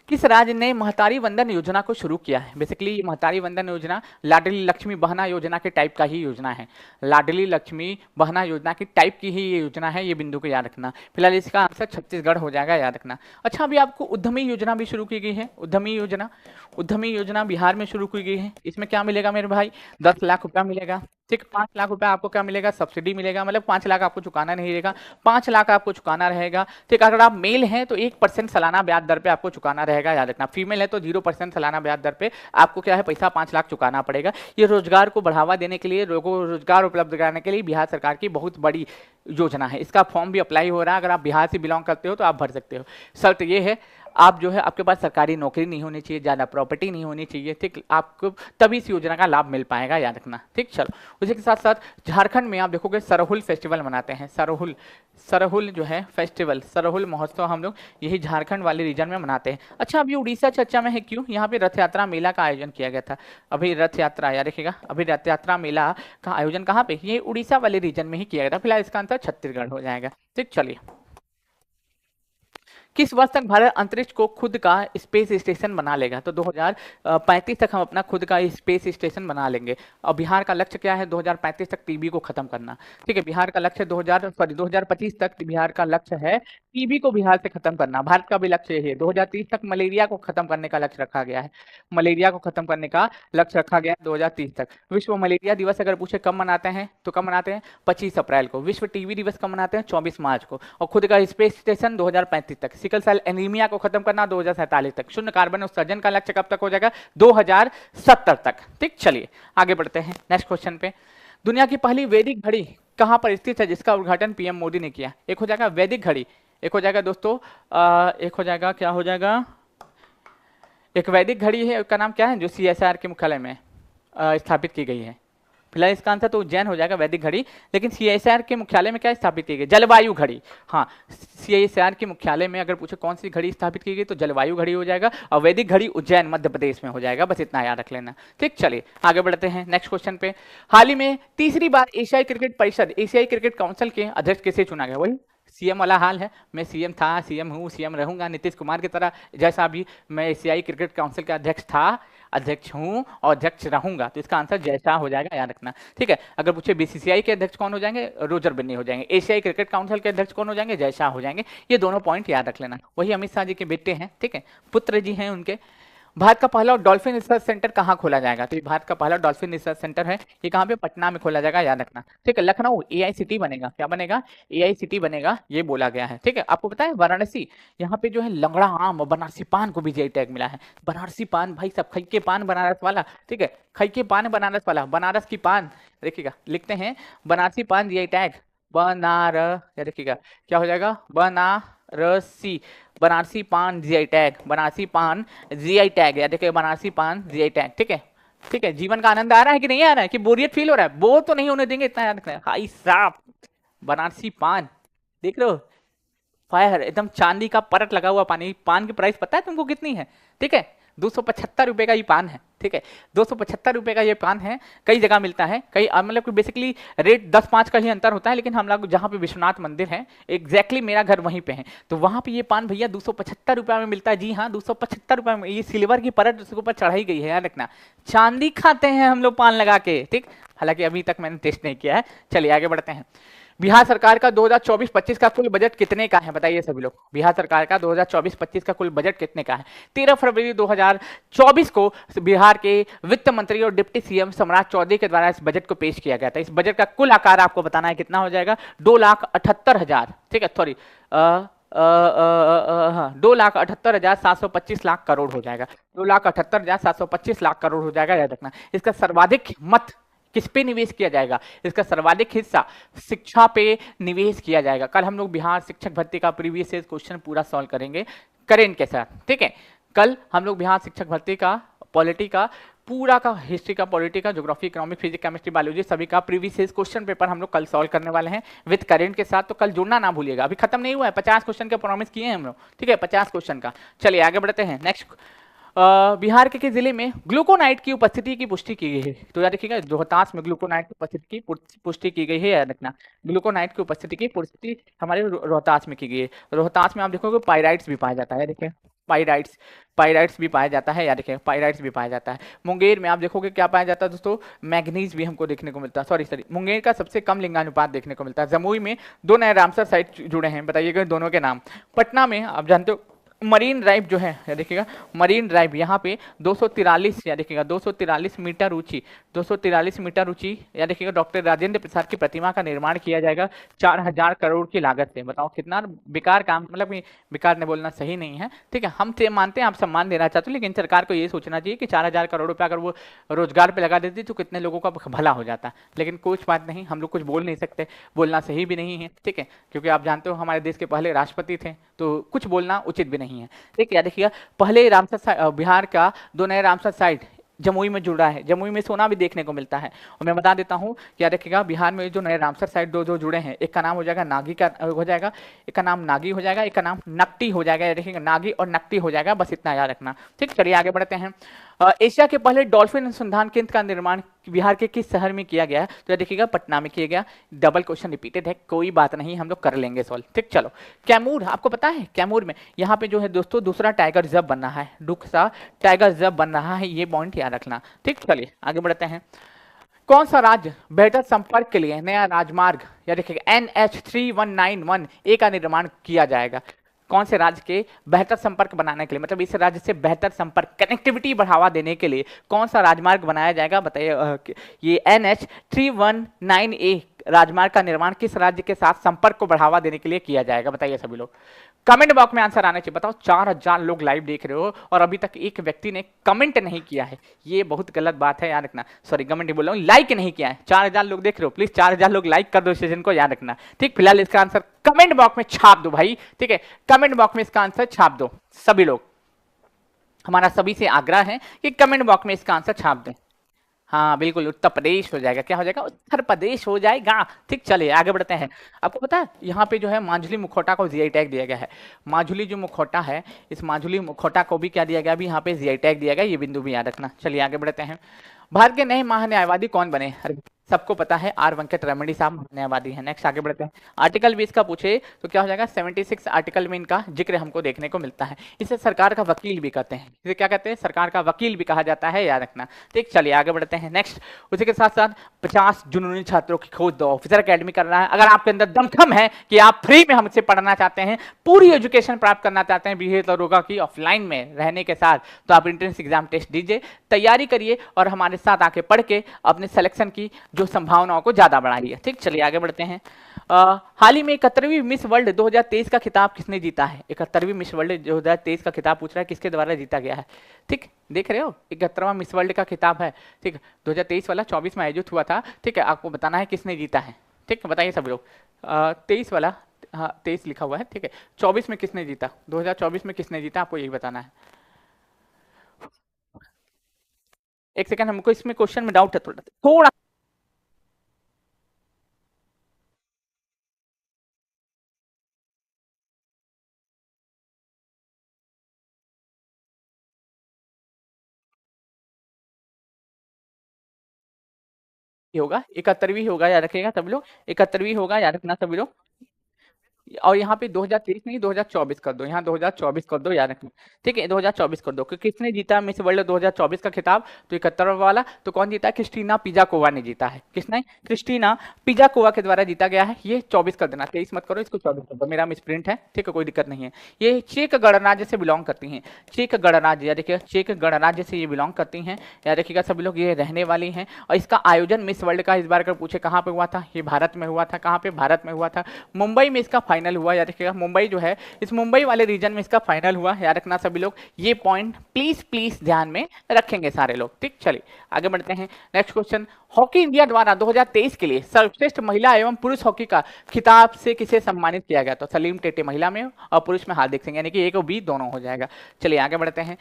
किस राज्य ने महतारी वंदन योजना को शुरू किया है? बेसिकली ये महतारी वंदन योजना लाडली लक्ष्मी बहना योजना के टाइप का ही योजना है, लाडली लक्ष्मी बहना योजना की टाइप की ही ये योजना है, ये बिंदु को याद रखना। फिलहाल इसका आंसर छत्तीसगढ़ हो जाएगा, याद रखना। अच्छा, अभी आपको उद्यमी योजना भी शुरू की गई है, उद्यमी योजना बिहार में शुरू की गई है। इसमें क्या मिलेगा मेरे भाई? 10 लाख रुपया मिलेगा, ठीक। 5 लाख रुपया आपको क्या मिलेगा? सब्सिडी मिलेगा, मतलब 5 लाख आपको चुकाना नहीं रहेगा, 5 लाख आपको चुकाना रहेगा, ठीक। अगर आप मेल हैं तो 1% सालाना ब्याज दर पे आपको चुकाना रहेगा, याद रखना। फीमेल है तो 0% सालाना ब्याज दर पे आपको क्या है पैसा 5 लाख चुकाना पड़ेगा। ये रोजगार को बढ़ावा देने के लिए, लोगों को रोजगार उपलब्ध कराने के लिए बिहार सरकार की बहुत बड़ी योजना है। इसका फॉर्म भी अप्लाई हो रहा है, अगर आप बिहार से बिलोंग करते हो तो आप भर सकते हो। शर्त ये है आप जो है आपके पास सरकारी नौकरी नहीं होनी चाहिए, ज़्यादा प्रॉपर्टी नहीं होनी चाहिए, ठीक, आपको तभी इस योजना का लाभ मिल पाएगा, याद रखना, ठीक। चलो, उसी के साथ साथ झारखंड में आप देखोगे सरहुल फेस्टिवल मनाते हैं, सरहुल, सरहुल जो है फेस्टिवल, सरहुल महोत्सव हम लोग यही झारखंड वाले रीजन में मनाते हैं। अच्छा, अभी उड़ीसा चर्चा में है, क्यों? यहाँ पे रथ यात्रा मेला का आयोजन किया गया था। अभी रथ यात्रा, याद रखिएगा, अभी रथ यात्रा मेला का आयोजन कहाँ पे? ये उड़ीसा वाले रीजन में ही किया गया था। फिलहाल इसका आंसर छत्तीसगढ़ हो जाएगा, ठीक। चलिए, किस वर्ष तक भारत अंतरिक्ष को खुद का स्पेस स्टेशन बना लेगा? तो 2035 तक हम अपना खुद का स्पेस स्टेशन बना लेंगे। और बिहार का लक्ष्य क्या है? 2035 तक टीबी को खत्म करना, ठीक है। बिहार का लक्ष्य 2025 तक बिहार का लक्ष्य है टीबी को बिहार से खत्म करना। भारत का भी लक्ष्य यही है। 2030 तक मलेरिया को खत्म करने का लक्ष्य रखा गया है, मलेरिया को खत्म करने का लक्ष्य रखा गया है 2030 तक। विश्व मलेरिया दिवस अगर पूछे कब मनाते हैं, तो कब मनाते हैं? 25 अप्रैल को। विश्व टीबी दिवस कब मनाते हैं? 24 मार्च को। और खुद का स्पेस स्टेशन 2035 तक। सिकल सेल एनीमिया को खत्म करना 2047 तक। शून्य कार्बन उत्सर्जन का लक्ष्य कब तक हो जाएगा? 2070 तक, ठीक। चलिए आगे बढ़ते हैं नेक्स्ट क्वेश्चन पे। दुनिया की पहली वैदिक घड़ी कहां पर स्थित है जिसका उद्घाटन पीएम मोदी ने किया? एक हो जाएगा वैदिक घड़ी, एक हो जाएगा दोस्तों एक हो जाएगा, क्या हो जाएगा? एक वैदिक घड़ी है, उसका नाम क्या है, जो सीएसआर के मुख्यालय में स्थापित की गई है। फिलहाल इसका आंसर तो उज्जैन हो जाएगा, वैदिक घड़ी। लेकिन सीएसआर के मुख्यालय में क्या स्थापित की गई? जलवायु घड़ी। हाँ, सीएसआर के मुख्यालय में अगर पूछे कौन सी घड़ी स्थापित की गई, तो जलवायु घड़ी हो जाएगा। और वैदिक घड़ी उज्जैन मध्य प्रदेश में हो जाएगा, बस इतना याद रख लेना, ठीक। चलिए आगे बढ़ते हैं नेक्स्ट क्वेश्चन पे। हाल ही में तीसरी बार एशियाई क्रिकेट परिषद, एशियाई क्रिकेट काउंसिल के अध्यक्ष किसे चुना गया? वही सीएम वाला हाल है, मैं सीएम था, सीएम हूँ, सीएम रहूंगा, नीतीश कुमार की तरह। जैसा अभी मैं एशियाई क्रिकेट काउंसिल का अध्यक्ष था, अध्यक्ष हूँ और अध्यक्ष रहूंगा, तो इसका आंसर जैसा हो जाएगा, याद रखना, ठीक है। अगर पूछे बीसीसीआई के अध्यक्ष कौन हो जाएंगे? रोजर बिन्नी हो जाएंगे। एशियाई क्रिकेट काउंसिल के अध्यक्ष कौन हो जाएंगे? जैसा हो जाएंगे। ये दोनों पॉइंट याद रख लेना। वही अमित शाह जी के बेटे हैं, ठीक है, पुत्र जी हैं उनके। भारत का पहला डॉल्फिन रिसर्च सेंटर कहाँ खोला जाएगा? तो ये भारत का पहला डॉल्फिन रिसर्च सेंटर है, ये कहाँ पे? पटना में खोला जाएगा, याद रखना, ठीक है। लखनऊ एआई सिटी बनेगा, क्या बनेगा? एआई सिटी बनेगा, ये बोला गया है, ठीक है। आपको पता है वाराणसी, यहाँ पे जो है लंगड़ा आम बनारसी पान को भी जीआई टैग मिला है। बनारसी पान भाई सब, खई के पान बनारस वाला, ठीक है, खई के पान बनारस वाला, बनारस की पान, देखिएगा लिखते हैं बनारसी पान जीआई टैग, बनारस, देखिएगा क्या हो जाएगा? बनारसी, बनारसी पान जीआई टैग, बनारसी पान जीआई टैग, या देखिए बनारसी पान जीआई टैग, ठीक है, ठीक है। जीवन का आनंद आ रहा है कि नहीं आ रहा है, कि बोरियत फील हो रहा है? बोर तो नहीं होने देंगे, इतना याद रखना है भाई साहब। बनारसी पान देख रहे हो, फायर एकदम चांदी का परत लगा हुआ पानी। पान की प्राइस पता है तुमको कितनी है? ठीक है, 275 रुपए का ये पान है, ठीक है, 275 रुपए का ये पान है। कई जगह मिलता है, कई मतलब कि बेसिकली रेट 10-5 का ही अंतर होता है। लेकिन हम लोग जहाँ पे विश्वनाथ मंदिर है, एग्जैक्टली मेरा घर वहीं पे है, तो वहाँ पे ये पान भैया 275 रुपये में मिलता है। जी हाँ, 275 रुपये में। ये सिल्वर की परत उसके ऊपर चढ़ाई गई है, याद रखना। चांदी खाते हैं हम लोग पान लगा के, ठीक। हालांकि अभी तक मैंने टेस्ट नहीं किया है। चलिए आगे बढ़ते हैं। बिहार सरकार का 2024-25 का कुल बजट कितने का है? बताइए सभी लोग, बिहार सरकार का 2024-25 का कुल बजट कितने का है? 13 फरवरी 2024 को बिहार के वित्त मंत्री और डिप्टी सीएम सम्राट चौधरी के द्वारा इस बजट को पेश किया गया था। इस बजट का कुल आकार आपको बताना है कितना हो जाएगा? 2,78,000, ठीक है, सॉरी 2,78,725 लाख करोड़ हो जाएगा। 2,78,725 लाख करोड़ हो जाएगा, याद रखना। इसका सर्वाधिक मत किस पे निवेश किया जाएगा? इसका सर्वाधिक हिस्सा शिक्षा पे निवेश किया जाएगा। कल हम लोग बिहार शिक्षक भर्ती का प्रीवियस ईयर क्वेश्चन पूरा सॉल्व करेंगे करेंट के साथ, ठीक है। कल हम लोग बिहार शिक्षक भर्ती का, पॉलिटी का, पूरा का, हिस्ट्री का, पॉलिटी का, geography, economic, physics, chemistry, biology सभी का प्रीवियस ईयर क्वेश्चन पेपर हम लोग कल सॉल्व करने वाले हैं विद करेंट के साथ। तो कल जुड़ना ना भूलिएगा, अभी खत्म नहीं हुआ है, 50 क्वेश्चन का प्रॉमिस किए हैं हम लोग, ठीक है, 50 क्वेश्चन का। चलिए आगे बढ़ते हैं नेक्स्ट। बिहार के जिले में ग्लूकोनाइट की उपस्थिति की पुष्टि की गई है? तो याद रखिएगा, रोहतास में ग्लूकोनाइट की उपस्थिति की पुष्टि की गई है, याद रखना। ग्लूकोनाइट की उपस्थिति की पुष्टि हमारे रोहतास में की गई है। रोहतास में आप देखोगे पाइराइट्स भी पाया जाता है, देखिए पाइराइट्स भी पाया जाता है, याद रखिए, पाइराइट्स भी पाया जाता है। मुंगेर में आप देखोगे क्या पाया जाता है दोस्तों? मैग्नीज भी हमको देखने को मिलता है। सॉरी, मुंगेर का सबसे कम लिंगानुपात देखने को मिलता है। जमुई में 2 नए रामसर साइट जुड़े हैं, बताइएगा दोनों के नाम। पटना में आप जानते हो मरीन ड्राइव जो है, या देखिएगा मरीन ड्राइव, यहाँ पे 243, या देखिएगा 243 मीटर ऊंची, 243 मीटर ऊंची, या देखिएगा डॉक्टर राजेंद्र प्रसाद की प्रतिमा का निर्माण किया जाएगा 4,000 करोड़ की लागत से। बताओ कितना बेकार काम, मतलब बेकार ने बोलना सही नहीं है, ठीक है। हम मानते हैं आप सम्मान देना चाहते हो, लेकिन सरकार को ये सोचना चाहिए कि 4,000 करोड़ रुपया अगर वो रोजगार पे लगा देती तो कितने लोगों का भला हो जाता। लेकिन कुछ बात नहीं, हम लोग कुछ बोल नहीं सकते, बोलना सही भी नहीं है, ठीक है, क्योंकि आप जानते हो हमारे देश के पहले राष्ट्रपति थे, तो कुछ बोलना उचित भी नहीं नहीं है। ठीक है, देखिएगा पहले रामसर बिहार का 2 नए रामसर साइट जमुई में जुड़ा है, जमुई में सोना भी देखने को मिलता है। और मैं बता देता हूँ क्या देखिएगा, बिहार में जो नए रामसर साइट दो जुड़े हैं, एक का नाम हो जाएगा नागी का हो जाएगा, एक का नाम नागी हो जाएगा, एक का नाम नकटी हो जाएगा। देखिएगा नागी और नकटी हो जाएगा, बस इतना याद रखना। ठीक, चलिए आगे बढ़ते हैं। एशिया के पहले डॉल्फिन अनुसंधान केंद्र का निर्माण बिहार के किस शहर में किया गया है? तो देखिएगा पटना में किया गया। डबल क्वेश्चन रिपीटेड है, कोई बात नहीं, हम लोग कर लेंगे सॉल्व। ठीक, चलो कैमूर, आपको पता है कैमूर में यहाँ पे जो है दोस्तों दूसरा टाइगर रिजर्व बन रहा है, दूसरा टाइगर रिजर्व बन रहा है, ये पॉइंट याद रखना। ठीक, चलिए आगे बढ़ते हैं। कौन सा राज्य बेहतर संपर्क के लिए नया राजमार्ग या देखिएगा NH3191 ए का निर्माण किया जाएगा? कौन से राज्य के बेहतर संपर्क बनाने के लिए, मतलब इस राज्य से बेहतर संपर्क कनेक्टिविटी बढ़ावा देने के लिए कौन सा राजमार्ग बनाया जाएगा? बताइए। ये NH319A राजमार्ग का निर्माण किस राज्य के साथ संपर्क को बढ़ावा देने के लिए किया जाएगा? बताइए सभी लोग, कमेंट बॉक्स में आंसर आने चाहिए। बताओ, 4000 लोग लाइव देख रहे हो और अभी तक एक व्यक्ति ने कमेंट नहीं किया है, ये बहुत गलत बात है, याद रखना। सॉरी, कमेंट बोल रहा हूँ, लाइक नहीं किया है। 4000 लोग देख रहे हो, प्लीज 4000 लोग लाइक कर दो सेशन को, याद रखना। ठीक, फिलहाल इसका आंसर कमेंट बॉक्स में छाप दो भाई। ठीक है, कमेंट बॉक्स में इसका आंसर छाप दो सभी लोग। हमारा सभी से आग्रह है कि कमेंट बॉक्स में इसका आंसर छाप दें। हाँ बिल्कुल, उत्तर प्रदेश हो जाएगा। क्या हो जाएगा? उत्तर प्रदेश हो जाएगा। ठीक, चलिए आगे बढ़ते हैं। आपको पता है यहाँ पे जो है माजुली मुखौटा को जीआई टैग दिया गया है। माजुली जो मुखौटा है, इस माजुली मुखौटा को भी क्या दिया गया? अभी यहाँ पे जीआई टैग दिया गया, ये बिंदु भी याद रखना। चलिए आगे बढ़ते हैं। भारत के नए महान्यायवादी कौन बने? सबको पता है, आर वेंकट रमणी साहब न्यायवादी हैं। नेक्स्ट आगे बढ़ते हैं। आर्टिकल 20 का पूछे तो क्या हो जाएगा? 76 आर्टिकल में इनका जिक्र हमको देखने को मिलता है। इसे सरकार का वकील भी कहते हैं। इसे क्या कहते हैं? सरकार का वकील भी कहा जाता है, याद रखना। ठीक, चलिए आगे बढ़ते हैं। नेक्स्ट, उसी के साथ साथ 50 जुनूनी छात्रों की खोज दो ऑफिसर अकेडमी कर रहा है। अगर आपके अंदर दमखम है कि आप फ्री में हमसे पढ़ना चाहते हैं, पूरी एजुकेशन प्राप्त करना चाहते हैं बीए दरोगा की ऑफलाइन में रहने के साथ, तो आप एंट्रेंस एग्जाम टेस्ट दीजिए, तैयारी करिए और हमारे साथ आके पढ़ के अपने सिलेक्शन की जो संभावनाओं को ज्यादा बढ़ाइए। ठीक, चलिए आगे बढ़ते हैं। हाल ही में 71वीं मिस वर्ल्ड 2023 का खिताब किसने जीता है? 71वीं मिस वर्ल्ड 2023 का खिताब पूछ रहा है, किसके द्वारा जीता गया है? ठीक, देख रहे हो, 71वां मिस वर्ल्ड का खिताब है। ठीक, 2023 वाला 24 में आयोजित हुआ था। ठीक है, आपको बताना है किसने जीता है। ठीक, बताइए सब लोग। 23 वाला, हाँ 23 लिखा हुआ है। ठीक है, 24 में किसने जीता? 2024 में किसने जीता, आपको यही बताना है। एक सेकंड, हमको इसमें क्वेश्चन में डाउट है थोड़ा थोड़ा। होगा 71वीं होगा, याद रखिएगा सभी लोग। 71वीं होगा, याद रखना सभी लोग। और यहाँ पे 2023 नहीं 2024 कर दो, यहाँ 2024 कर दो, याद रखना। ठीक है, 2024 कर दो। किसने जीता मिस वर्ल्ड 2024 का खिताब? तो 71 वाला तो कौन जीता? क्रिस्टीना पिजाकोवा ने जीता है। किसने? क्रिस्टीना पिजाकोवा के द्वारा जीता गया है। ये 24 कर देना, 23 मत करो, इसको 24 कर दो, मेरा मिस प्रिंट है। ठीक है, कोई दिक्कत नहीं है। ये चेक गणराज्य से बिलोंग करती हैं। चेक गणराज्य, याद देखिए चेक गणराज्य से ये बिलोंग करती हैं, याद रखिएगा सभी लोग, ये रहने वाली हैं। और इसका आयोजन मिस वर्ल्ड का इस बार अगर पूछे कहाँ पे हुआ था? ये भारत में हुआ था। कहाँ पे? भारत में हुआ था, मुंबई में इसका फाइनल हुआ। याद रखिएगा मुंबई जो है, इस मुंबई वाले रीजन में इसका फाइनल हुआ, याद रखना सभी लोग। ये पॉइंट प्लीज प्लीज ध्यान में रखेंगे सारे लोग। ठीक, चलिए आगे बढ़ते हैं। नेक्स्ट क्वेश्चन, हॉकी इंडिया द्वारा 2023 के लिए सर्वश्रेष्ठ महिला एवं पुरुष हॉकी का खिताब से किसे सम्मानित किया गया? तो सलीम टेटे महिला में और पुरुष में हार्दिक सिंह, यानी कि एक और बी दोनों हो जाएगा। चलिए आगे बढ़ते हैं।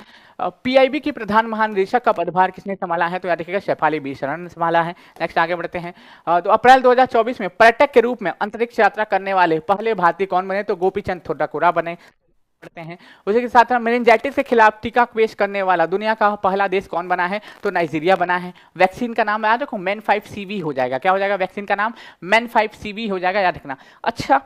पीआईबी की प्रधान महानिदेशक का पदभार किसने संभाला है? तो याद रखिएगा शेफाली बी शरण ने संभाला है। नेक्स्ट आगे बढ़ते हैं। तो अप्रैल 2024 में पर्यटक के रूप में अंतरिक्ष यात्रा करने वाले पहले भारतीय कौन बने? तो गोपीचंद थोडाकुरा बने। पढ़ते हैं। उसी के साथ मेनिंजाइटिस के खिलाफ टीका पेश करने वाला दुनिया का पहला देश कौन बना है? तो नाइजीरिया बना है। वैक्सीन का नाम याद रखो, MEN 5CV हो जाएगा। क्या हो जाएगा? वैक्सीन का नाम MEN 5CV हो जाएगा, याद रखना। अच्छा,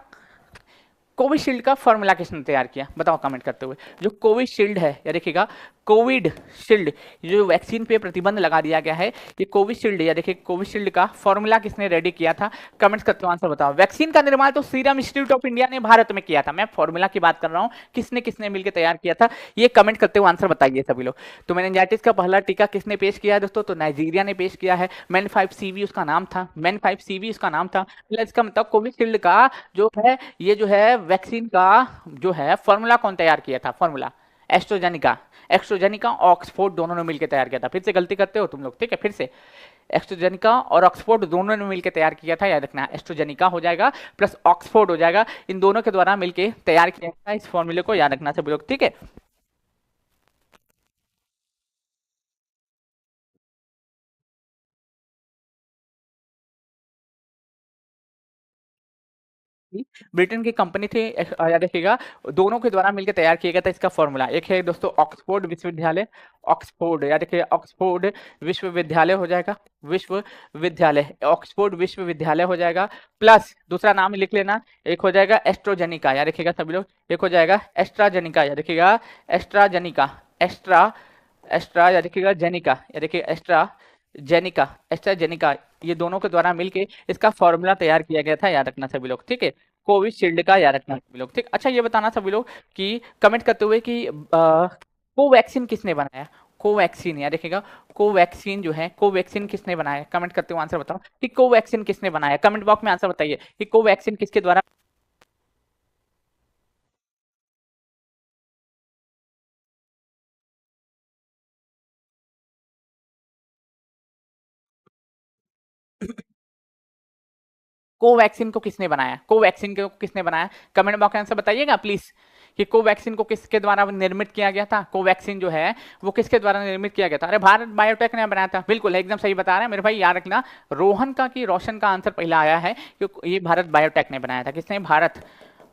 कोविशील्ड का फॉर्मूला किसने तैयार किया? बताओ कमेंट करते हुए। जो कोविशील्ड है, या देखिएगा कोविड शील्ड, जो वैक्सीन पे प्रतिबंध लगा दिया गया है, ये कोविशील्ड, या देखिए कोविशील्ड का फॉर्मूला किसने रेडी किया था? कमेंट्स करते हो, आंसर बताओ। वैक्सीन का निर्माण तो सीरम इंस्टीट्यूट ऑफ इंडिया ने भारत में किया था। मैं फॉर्मूला की बात कर रहा हूँ, किसने किसने मिलकर तैयार किया था, ये कमेंट करते हुए आंसर बताइए सभी लोग। तो मेनिंजाइटिस का पहला टीका किसने पेश किया है दोस्तों? तो नाइजीरिया ने पेश किया है। MEN 5CV उसका नाम था, MEN 5CV उसका नाम था। इसका मतलब कोविशील्ड का जो है, ये जो है वैक्सीन का जो है फॉर्मूला कौन तैयार किया था? फॉर्मूला एस्ट्रोजेनिका, ऑक्सफोर्ड दोनों ने मिलकर तैयार किया था। फिर से गलती करते हो तुम लोग, ठीक है, फिर से एस्ट्रोजेनिका और ऑक्सफोर्ड दोनों ने मिलकर तैयार किया था, याद रखना। एस्ट्रोजेनिका हो जाएगा प्लस ऑक्सफोर्ड हो जाएगा, इन दोनों के द्वारा मिलकर तैयार किया था। इस फॉर्मूले को याद रखना सभी लोग, ठीक है। ब्रिटेन की कंपनी थी, याद रखिएगा, दोनों के द्वारा मिलकर तैयार किया गया था इसका फॉर्मूला। एक है दोस्तों ऑक्सफोर्ड विश्वविद्यालय, ऑक्सफोर्ड याद रखिए, ऑक्सफोर्ड विश्वविद्यालय हो जाएगा, विश्वविद्यालय, ऑक्सफोर्ड विश्वविद्यालय हो जाएगा, प्लस दूसरा नाम लिख लेना, एक हो जाएगा एस्ट्रोजेनिका, याद रखिएगा सभी लोग, एक हो जाएगा एस्ट्राजेनिका, याद रखिएगा एस्ट्राजेनिका, एस्ट्रा एस्ट्रा याद रखिएगा, जेनिका याद रखिए, जेनिका, एस्ट्राजेनिका, ये दोनों के द्वारा मिलके इसका फॉर्मूला तैयार किया गया था, याद रखना सभी लोग, ठीक है। कोविशील्ड का याद रखना सभी लोग, ठीक। अच्छा ये बताना सभी लोग कि कमेंट करते हुए कि कोवैक्सीन किसने बनाया, कोवैक्सीन याद रखिएगा, कोवैक्सीन जो है, कोवैक्सीन किसने बनाया, कमेंट करते हुए आंसर बताओ कि कोवैक्सीन किसने बनाया, कमेंट बॉक्स में आंसर बताइए कि कोवैक्सीन किसके द्वारा। कोवैक्सीन को किसने बनाया, कोवैक्सीन को किसने बनाया, कमेंट बॉक्स में आंसर बताइएगा प्लीज कि कोवैक्सीन को किसके द्वारा निर्मित किया गया था, कोवैक्सीन जो है वो किसके द्वारा निर्मित किया गया था। अरे भारत बायोटेक ने बनाया था, बिल्कुल एकदम सही बता रहे हैं मेरे भाई, याद रखना। रोहन का कि रोशन का आंसर पहला आया है कि ये भारत बायोटेक ने बनाया था। किसने, भारत,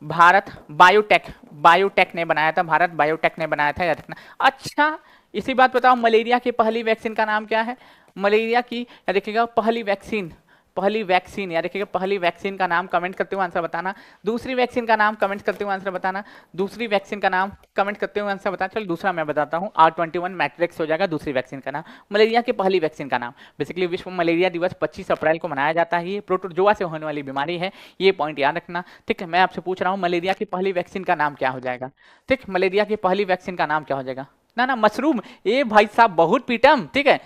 भारत बायोटेक, बायोटेक ने बनाया था, भारत बायोटेक ने बनाया था, याद रखना। अच्छा इसी बात बताओ, मलेरिया की पहली वैक्सीन का नाम क्या है, मलेरिया की याद रखिएगा पहली वैक्सीन, पहली वैक्सीन याद रखिएगा, पहली वैक्सीन का नाम कमेंट करते हुए आंसर बताना। दूसरी वैक्सीन का नाम कमेंट करते हुए आंसर बताना, दूसरी वैक्सीन का नाम कमेंट करते हुए आंसर बताना। चलो दूसरा मैं बताता हूँ, R21 मैट्रिक्स हो जाएगा दूसरी वैक्सीन का नाम। मलेरिया की पहली वैक्सीन का नाम, बेसिकली विश्व मलेरिया दिवस 25 अप्रैल को मनाया जाता है। ये प्रोटोजोआ से होने वाली बीमारी है, ये पॉइंट याद रखना, ठीक है। मैं आपसे पूछ रहा हूँ मलेरिया की पहली वैक्सीन का नाम क्या हो जाएगा, ठीक, मलेरिया की पहली वैक्सीन का नाम क्या हो जाएगा। ना ना मशरूम, ये भाई साहब बहुत पीटम, ठीक है,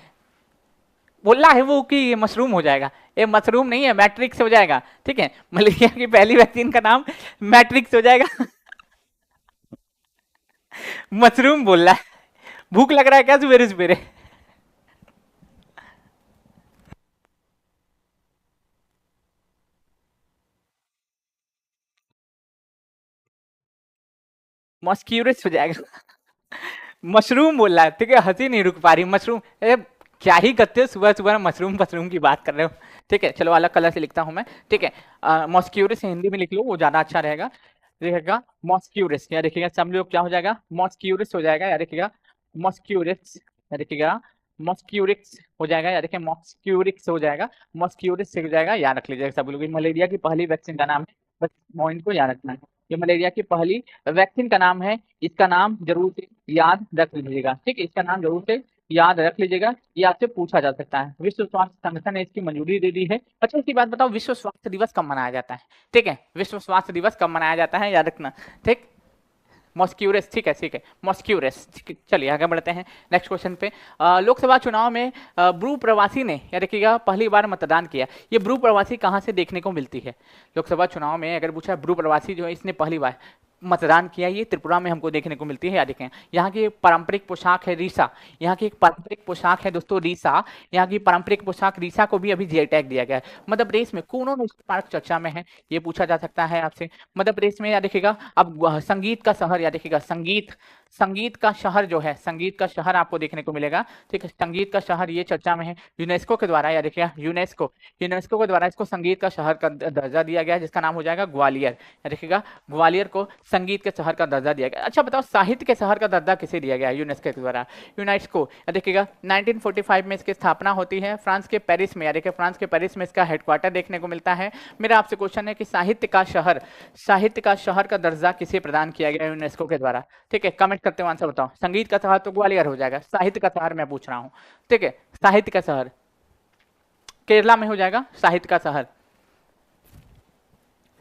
बोला है वो कि ये मशरूम हो जाएगा, ये मशरूम नहीं है, मैट्रिक्स हो जाएगा, ठीक है। मलेरिया की पहली वैक्सीन का नाम मैट्रिक्स हो जाएगा। मशरूम बोल रहा है, भूख लग रहा है क्या सवेरे सवेरे। मस्क्यूरस हो जाएगा। मशरूम बोल रहा है, ठीक है, हंसी नहीं रुक पा रही, मशरूम, ए क्या ही करते हो सुबह सुबह मशरूम मशरूम की बात कर रहे हो, ठीक है। चलो अलग कलर से लिखता हूं मैं, ठीक है। मॉस्क्यूरस हिंदी में लिख लो, वो ज्यादा अच्छा रहेगा, देखिएगा मॉस्क्यूरस, या देखिएगा सब लोग क्या हो जाएगा, मॉस्क्यूरस हो जाएगा, या देखिएगा मॉस्क्यूरस, या देखिएगा मॉस्क्यूरिक्स हो जाएगा, या देखिए मॉस्क्यूरिक्स हो जाएगा, मॉस्क्यूरिक्स हो जाएगा, याद रख लीजिएगा सब लोग। मलेरिया की पहली वैक्सीन का नाम है, बस पॉइंट को याद रखना है, ये मलेरिया की पहली वैक्सीन का नाम है, इसका नाम जरूर से याद रख लीजिएगा, ठीक है, इसका नाम जरूर से याद रख लीजिएगा, ये आपसे पूछा जा सकता है। विश्व स्वास्थ्य संगठन ने इसकी मंजूरी दे दी है। अच्छा इसकी बात बताओ, विश्व स्वास्थ्य दिवस कब मनाया जाता है, ठीक है, विश्व स्वास्थ्य दिवस कब मनाया जाता है, याद रखना, ठीक। मॉस्क्यूरस, ठीक है ठीक है, मॉस्क्यूरस, ठीक है। चलिए आगे बढ़ते हैं नेक्स्ट क्वेश्चन पे। लोकसभा चुनाव में ब्रू प्रवासी ने याद रखिएगा पहली बार मतदान किया, ये ब्रू प्रवासी कहाँ से देखने को मिलती है, लोकसभा चुनाव में अगर पूछा ब्रू प्रवासी जो है इसने पहली बार मतदान किया, ये त्रिपुरा में हमको देखने को मिलती है, याद रखें। यहाँ की पारंपरिक पोशाक है रीसा, यहाँ की एक पारंपरिक पोशाक है दोस्तों रीसा, यहाँ की पारंपरिक पोशाक रीसा को भी अभी जीआई टैग दिया गया है। मध्य प्रदेश में कौन नेशनल पार्क चर्चा में है, ये पूछा जा सकता है आपसे। मध्य प्रदेश में याद रखिएगा, अब संगीत का शहर याद रखिएगा, संगीत, संगीत का शहर जो है, संगीत का शहर आपको देखने को मिलेगा, ठीक है, संगीत का शहर ये चर्चा में है यूनेस्को के द्वारा, याद रखिएगा यूनेस्को, यूनेस्को के द्वारा इसको संगीत का शहर का दर्जा दिया गया है, जिसका नाम हो जाएगा ग्वालियर, याद रखिएगा ग्वालियर को संगीत के शहर का दर्जा दिया गया। अच्छा बताओ साहित्य के शहर का दर्जा किसे दिया गया है यूनेस्को के द्वारा, यूनेस्को, देखिएगा 1945 में इसकी स्थापना होती है फ्रांस के पेरिस में, याद रखिए फ्रांस के पेरिस में इसका हेडक्वार्टर देखने को मिलता है। मेरा आपसे क्वेश्चन है कि साहित्य का शहर, साहित्य का शहर का दर्जा किसे प्रदान किया गया यूनेस्को के द्वारा, ठीक है, कमेंट करते हुए आंसर बताओ। संगीत का शहर तो ग्वालियर हो जाएगा, साहित्य का शहर मैं पूछ रहा हूं, ठीक है, साहित्य का शहर केरला में हो जाएगा, साहित्य का शहर,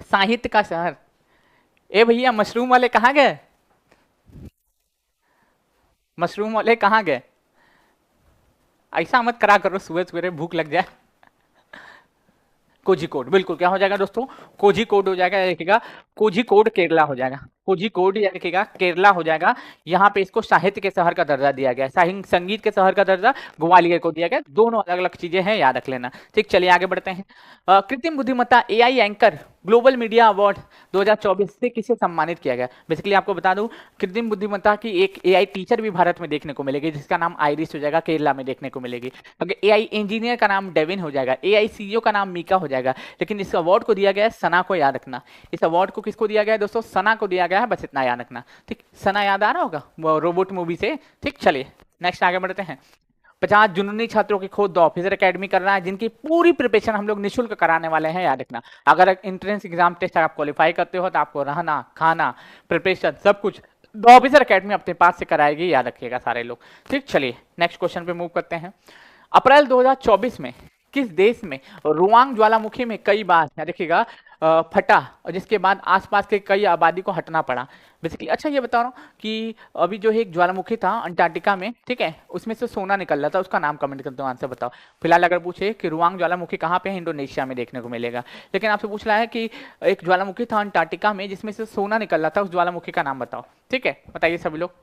साहित्य का शहर। ए भैया मशरूम वाले कहाँ गए, मशरूम वाले कहाँ गए, ऐसा मत करा करो सुबह सवेरे भूख लग जाए। कोझिकोड, बिल्कुल क्या हो जाएगा दोस्तों, कोझिकोड हो जाएगा, देखिएगा कोझिकोड केरला हो जाएगा, कोझिकोड याद रखिएगा, केरला हो जाएगा। यहाँ पे इसको साहित्य के शहर का दर्जा दिया गया है, संगीत के शहर का दर्जा ग्वालियर को दिया गया। दोनों अलग अलग चीजें हैं, याद रख लेना। ठीक, चलिए आगे बढ़ते हैं। कृत्रिम बुद्धिमत्ता AI anchor global media award 2024 से किसे सम्मानित किया गया? बेसिकली आपको बता दूं, कृत्रिम बुद्धिमत्ता की एक एआई टीचर भी भारत में देखने को मिलेगी, जिसका नाम आइरिस हो जाएगा, केरला में देखने को मिलेगी। अगर एआई इंजीनियर का नाम डेविन हो जाएगा, एआई सीईओ का नाम मीका हो जाएगा। लेकिन इस अवार्ड को दिया गया है सना को, याद रखना। इस अवार्ड को किसको दिया गया है दोस्तों? सना को दिया गया है, बस इतना याद रखना। ठीक, सना याद आ रहा होगा, वो रोबोट मूवी से। ठीक, चलिए नेक्स्ट आगे बढ़ते हैं। 50 जुनूनी छात्रों की खोद द ऑफिसर एकेडमी कर रहा है, जिनकी पूरी प्रिपरेशन हम लोग निःशुल्क कराने वाले हैं, याद रखना। अगर एंट्रेंस एग्जाम टेस्ट आप क्वालिफाई करते हो तो आपको रहना, खाना, प्रिपरेशन सब कुछ द ऑफिसर एकेडमी अपने पास से कराएगी, याद रखिएगा सारे लोग। ठीक, चलिए नेक्स्ट क्वेश्चन पे मूव करते हैं। अप्रैल 2024 में किस देश में रुआंग ज्वालामुखी में कई बार, याद रखिएगा, फटा, और जिसके बाद आसपास के कई आबादी को हटना पड़ा? बेसिकली अच्छा ये बता रहा हूँ कि अभी जो है एक ज्वालामुखी था अंटार्कटिका में, ठीक है, उसमें से सोना निकल रहा था, उसका नाम कमेंट करते हो, आंसर बताओ। फिलहाल अगर पूछे कि रुआंग ज्वालामुखी कहाँ पे है, इंडोनेशिया में देखने को मिलेगा। लेकिन आपसे पूछ रहा है कि एक ज्वालामुखी था अंटार्कटिका में जिसमें से सोना निकल रहा था, उस ज्वालामुखी का नाम बताओ। ठीक है, बताइए सभी लोग।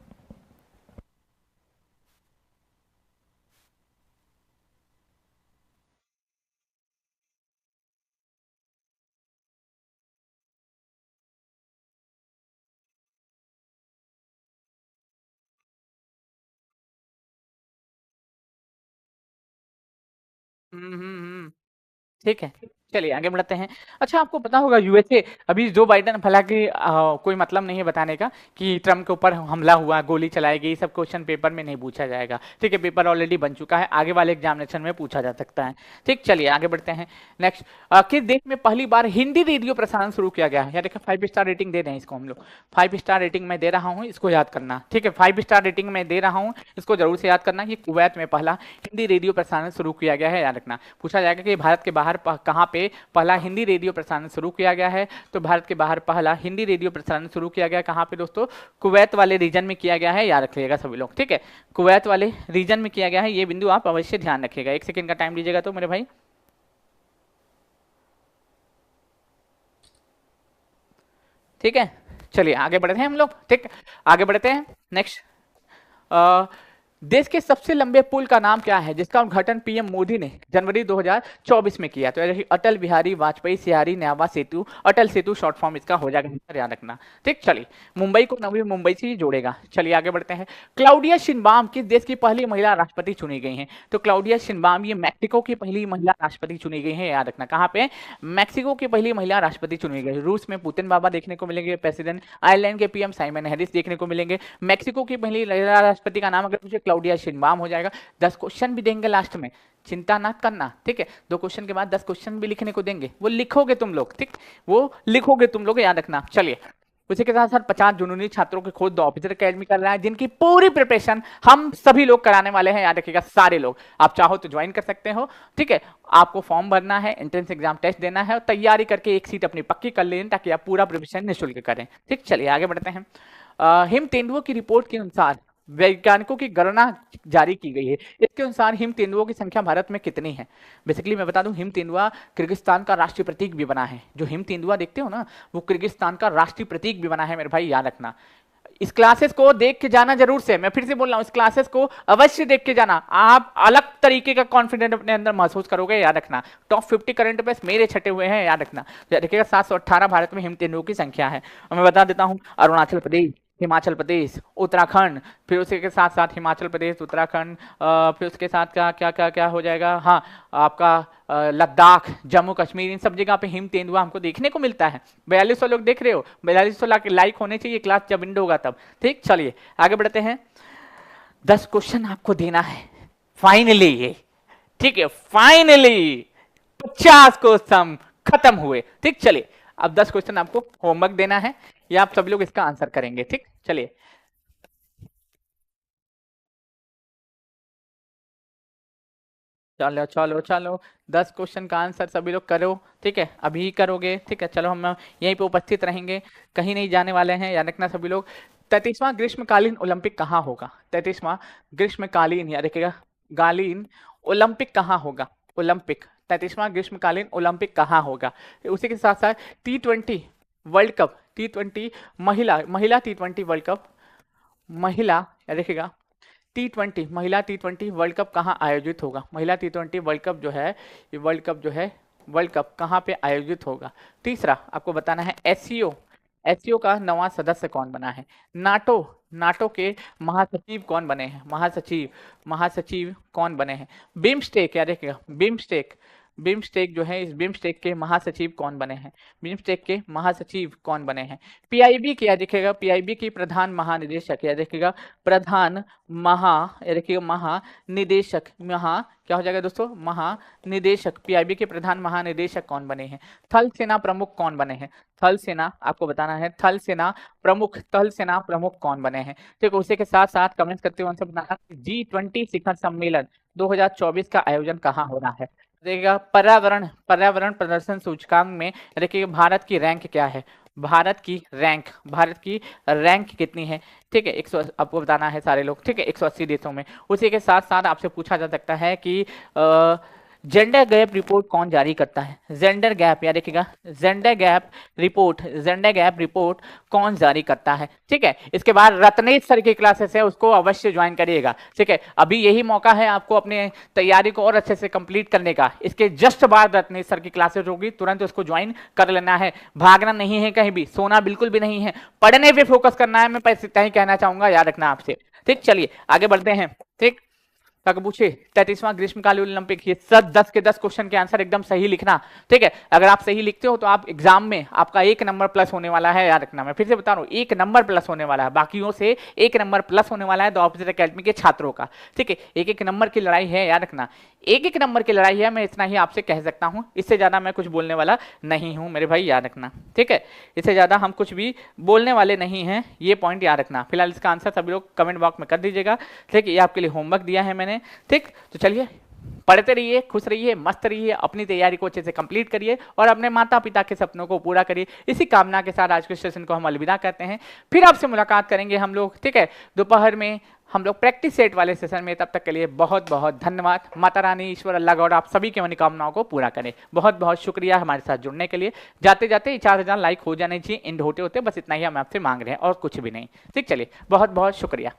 हम्म, ठीक है, चलिए आगे बढ़ते हैं। अच्छा, आपको पता होगा यूएसए, अभी जो बाइडेन, हालांकि कोई मतलब नहीं है बताने का कि ट्रम्प के ऊपर हमला हुआ, गोली चलाई गई, सब क्वेश्चन पेपर में नहीं पूछा जाएगा। ठीक है, पेपर ऑलरेडी बन चुका है, आगे वाले एग्जामिनेशन में पूछा जा सकता है। ठीक, चलिए आगे बढ़ते हैं। नेक्स्ट, किस देश में पहली बार हिंदी रेडियो प्रसारण शुरू किया गया है? या देखिए 5 स्टार रेटिंग दे रहे हैं इसको हम लोग, 5 स्टार रेटिंग में दे रहा हूँ, इसको याद करना। ठीक है, 5 स्टार रेटिंग में दे रहा हूँ, इसको जरूर से याद करना कि कुवैत में पहला हिंदी रेडियो प्रसारण शुरू किया गया है, याद रखना। पूछा जाएगा कि भारत के बाहर कहाँ पे पहला हिंदी रेडियो प्रसारण शुरू किया गया है, तो भारत के बाहर पहला हिंदी रेडियो प्रसारण शुरू किया गया कहाँ पे दोस्तों? कुवैत वाले रीजन में किया गया है, याद रखिएगा सभी लोग। ठीक है, कुवैत वाले रीजन में किया गया है, ये बिंदु आप अवश्य ध्यान रखिएगा। 1 सेकंड का टाइम दीजिएगा तो मेरे भाई। ठीक है, चलिए आगे बढ़ते हैं हम लोग। ठीक, आगे बढ़ते हैं। नेक्स्ट, देश के सबसे लंबे पुल का नाम क्या है, जिसका उद्घाटन पीएम मोदी ने जनवरी 2024 में किया? तो अटल बिहारी वाजपेयी सियारी न्यावा सेतु, अटल सेतु शॉर्ट फॉर्म इसका हो जाएगा, याद रखना। ठीक, चलिए, मुंबई को नवी मुंबई से ही जोड़ेगा। चलिए आगे बढ़ते हैं। क्लाउडिया शिनबाम किस देश की पहली महिला राष्ट्रपति चुनी गई है? तो क्लाउडिया शिनबाम ये मैक्सिको की पहली महिला राष्ट्रपति चुनी गई है, याद रखना। कहाँ पे? मैक्सिको की पहली महिला राष्ट्रपति चुनी गई। रूस में पुतिन बाबा देखने को मिलेंगे प्रेसिडेंट, आयरलैंड के पीएम साइमन हैरिस देखने को मिलेंगे। मैक्सिको की पहली महिला राष्ट्रपति का नाम अगर पूछे क्लाउडिया शिनबाम हो जाएगा। 10 क्वेश्चन भी देंगे लास्ट में, चिंता ना करना। ठीक है, 2 क्वेश्चन के बाद 10 क्वेश्चन भी लिखने को देंगे, वो लिखोगे तुम लोग। ठीक, वो लिखोगे तुम लोग, याद रखना। चलिए, उसी के साथ साथ 50 जुनूनी छात्रों के खुद द ऑफिसर एकेडमी कर रहा है, जिनकी पूरी प्रिपरेशन हम सभी लोग कराने वाले हैं, याद रखिएगा सारे लोग। आप चाहो तो ज्वाइन कर सकते हो। ठीक है, आपको फॉर्म भरना है, एंट्रेंस एग्जाम टेस्ट देना है और तैयारी करके एक सीट अपनी पक्की कर लें, ताकि आप पूरा प्रिपरेशन निःशुल्क करें। ठीक, चलिए आगे बढ़ते हैं। हिम तेंदुओं की रिपोर्ट के अनुसार वैज्ञानिकों की गणना जारी की गई है, इसके अनुसार हिम तेंदुओं की संख्या भारत में कितनी है? बेसिकली मैं बता दूं, हिम तेंदुआ किर्गिस्तान का राष्ट्रीय प्रतीक भी बना है। जो हिम तेंदुआ देखते हो ना, वो किर्गिस्तान का राष्ट्रीय प्रतीक भी बना है मेरे भाई, याद रखना। इस क्लासेस को देख के जाना जरूर से, मैं फिर से बोल रहा हूं, इस क्लासेस को अवश्य देख के जाना। आप अलग तरीके का कॉन्फिडेंस अपने अंदर महसूस करोगे, याद रखना। टॉप 50 करंट अफेयर्स मेरे छटे हुए हैं, याद रखना। देखिएगा 718 भारत में हिम तेंदुओं की संख्या है। और मैं बता देता हूं, अरुणाचल प्रदेश, हिमाचल प्रदेश, उत्तराखंड, फिर उसी के साथ साथ हिमाचल प्रदेश, उत्तराखंड, फिर उसके साथ क्या क्या क्या क्या हो जाएगा, हाँ आपका लद्दाख, जम्मू कश्मीर, इन सब जगह पे हिम तेंदुआ हमको देखने को मिलता है। 4200 लोग देख रहे हो, 4200 लाइक होने चाहिए क्लास जब इंड होगा तब। ठीक, चलिए आगे बढ़ते हैं। 10 क्वेश्चन आपको देना है फाइनली ये। ठीक है, फाइनली 50 क्वेश्चन खत्म हुए। ठीक, चलिए अब 10 क्वेश्चन आपको होमवर्क देना है, या आप सब लोग इसका आंसर करेंगे। ठीक, चलिए चलो चलो चलो, 10 क्वेश्चन का आंसर सभी लोग करो। ठीक है, अभी ही करोगे। ठीक है, चलो हम यहीं पे उपस्थित रहेंगे, कहीं नहीं जाने वाले हैं, याद रखना सभी लोग। 33वां ग्रीष्मकालीन ओलंपिक कहाँ होगा? 33वां ग्रीष्मकालीन, याद रखिएगा, कालीन ओलंपिक कहाँ होगा? ओलंपिक, 33वां ग्रीष्मकालीन ओलंपिक कहाँ होगा? उसी के साथ साथ T20 वर्ल्ड कप T20 महिला T20 वर्ल्ड कप, महिला देखिएगा T20 महिला T20 वर्ल्ड कप कहाँ आयोजित होगा? महिला T20 वर्ल्ड कप जो है, ये वर्ल्ड कप जो है, वर्ल्ड कप कहाँ पे आयोजित होगा? तीसरा आपको बताना है एससीओ का नवा सदस्य कौन बना है? नाटो के महासचिव कौन बने हैं? महासचिव कौन बने हैं? बिम्स्टेक, क्या देखिएगा बिम्स्टेक जो है, इस बिम्स्टेक के महासचिव कौन बने हैं? बिम्स्टेक के महासचिव कौन बने हैं? पीआईबी क्या देखिएगा, पीआईबी की प्रधान महानिदेशक, या देखिएगा महानिदेशक, क्या हो जाएगा दोस्तों? महानिदेशक। पीआईबी के प्रधान महानिदेशक कौन बने हैं? थल सेना प्रमुख कौन बने हैं? थल सेना आपको बताना है, थल सेना प्रमुख कौन बने हैं? ठीक है, उसी के साथ साथ कमेंट्स करते हुए उनसे बताना G20 शिखर सम्मेलन 2024 का आयोजन कहाँ हो रहा है? देखिएगा पर्यावरण प्रदर्शन सूचकांक में देखिए भारत की रैंक क्या है? भारत की रैंक कितनी है? ठीक है, 100 आपको बताना है सारे लोग, ठीक है, 180 देशों में। उसी के साथ साथ आपसे पूछा जा सकता है कि जेंडर गैप रिपोर्ट कौन जारी करता है? जेंडर गैप, या देखिएगा जेंडर गैप रिपोर्ट कौन जारी करता है? ठीक है, इसके बाद रत्नेश सर की क्लासेस है, उसको अवश्य ज्वाइन करिएगा। ठीक है, अभी यही मौका है आपको अपने तैयारी को और अच्छे से कंप्लीट करने का। इसके जस्ट बाद रत्नेश सर की क्लासेस होगी, तुरंत उसको ज्वाइन कर लेना है। भागना नहीं है कहीं भी, सोना बिल्कुल भी नहीं है, पढ़ने पे फोकस करना है। मैं पैसे इतना ही कहना चाहूंगा, याद रखना आपसे। ठीक, चलिए आगे बढ़ते हैं। ठीक, पूछे 33वां ग्रीष्मकालीन ओलंपिक, ये सब 10 के 10 क्वेश्चन के आंसर एकदम सही लिखना। ठीक है, अगर आप सही लिखते हो तो आप एग्जाम में आपका 1 नंबर प्लस होने वाला है, याद रखना। मैं फिर से बता रहा हूँ, 1 नंबर प्लस होने वाला है, बाकियों से 1 नंबर प्लस होने वाला है द ऑपोजिट एकेडमी के छात्रों का। ठीक है, 1-1 नंबर की लड़ाई है, याद रखना, 1-1 नंबर की लड़ाई है। मैं इतना ही आपसे कह सकता हूँ, इससे ज्यादा मैं कुछ बोलने वाला नहीं हूँ मेरे भाई, याद रखना। ठीक है, इससे ज्यादा हम कुछ भी बोलने वाले नहीं हैं, ये पॉइंट याद रखना। फिलहाल इसका आंसर सभी लोग कमेंट बॉक्स में कर दीजिएगा। ठीक है, ये आपके लिए होमवर्क दिया है मैंने। ठीक, तो चलिए पढ़ते रहिए, खुश रहिए, मस्त रहिए, अपनी तैयारी को अच्छे से कंप्लीट करिए और अपने माता पिता के सपनों को पूरा करिए। इसी कामना के साथ आज के सेशन को हम अलविदा कहते हैं। फिर आपसे मुलाकात करेंगे हम लोग, ठीक है, दोपहर में हम लोग प्रैक्टिस सेट वाले सेशन में। तब तक के लिए बहुत बहुत धन्यवाद। माता रानी, ईश्वर, अल्लाह गॉड आप सभी की मनोकामनाओं को पूरा करें। बहुत बहुत शुक्रिया हमारे साथ जुड़ने के लिए। जाते जाते 4000 लाइक हो जाने चाहिए, एंड होते होते बस इतना ही हम आपसे मांग रहे हैं और कुछ भी नहीं। ठीक, चलिए बहुत बहुत शुक्रिया।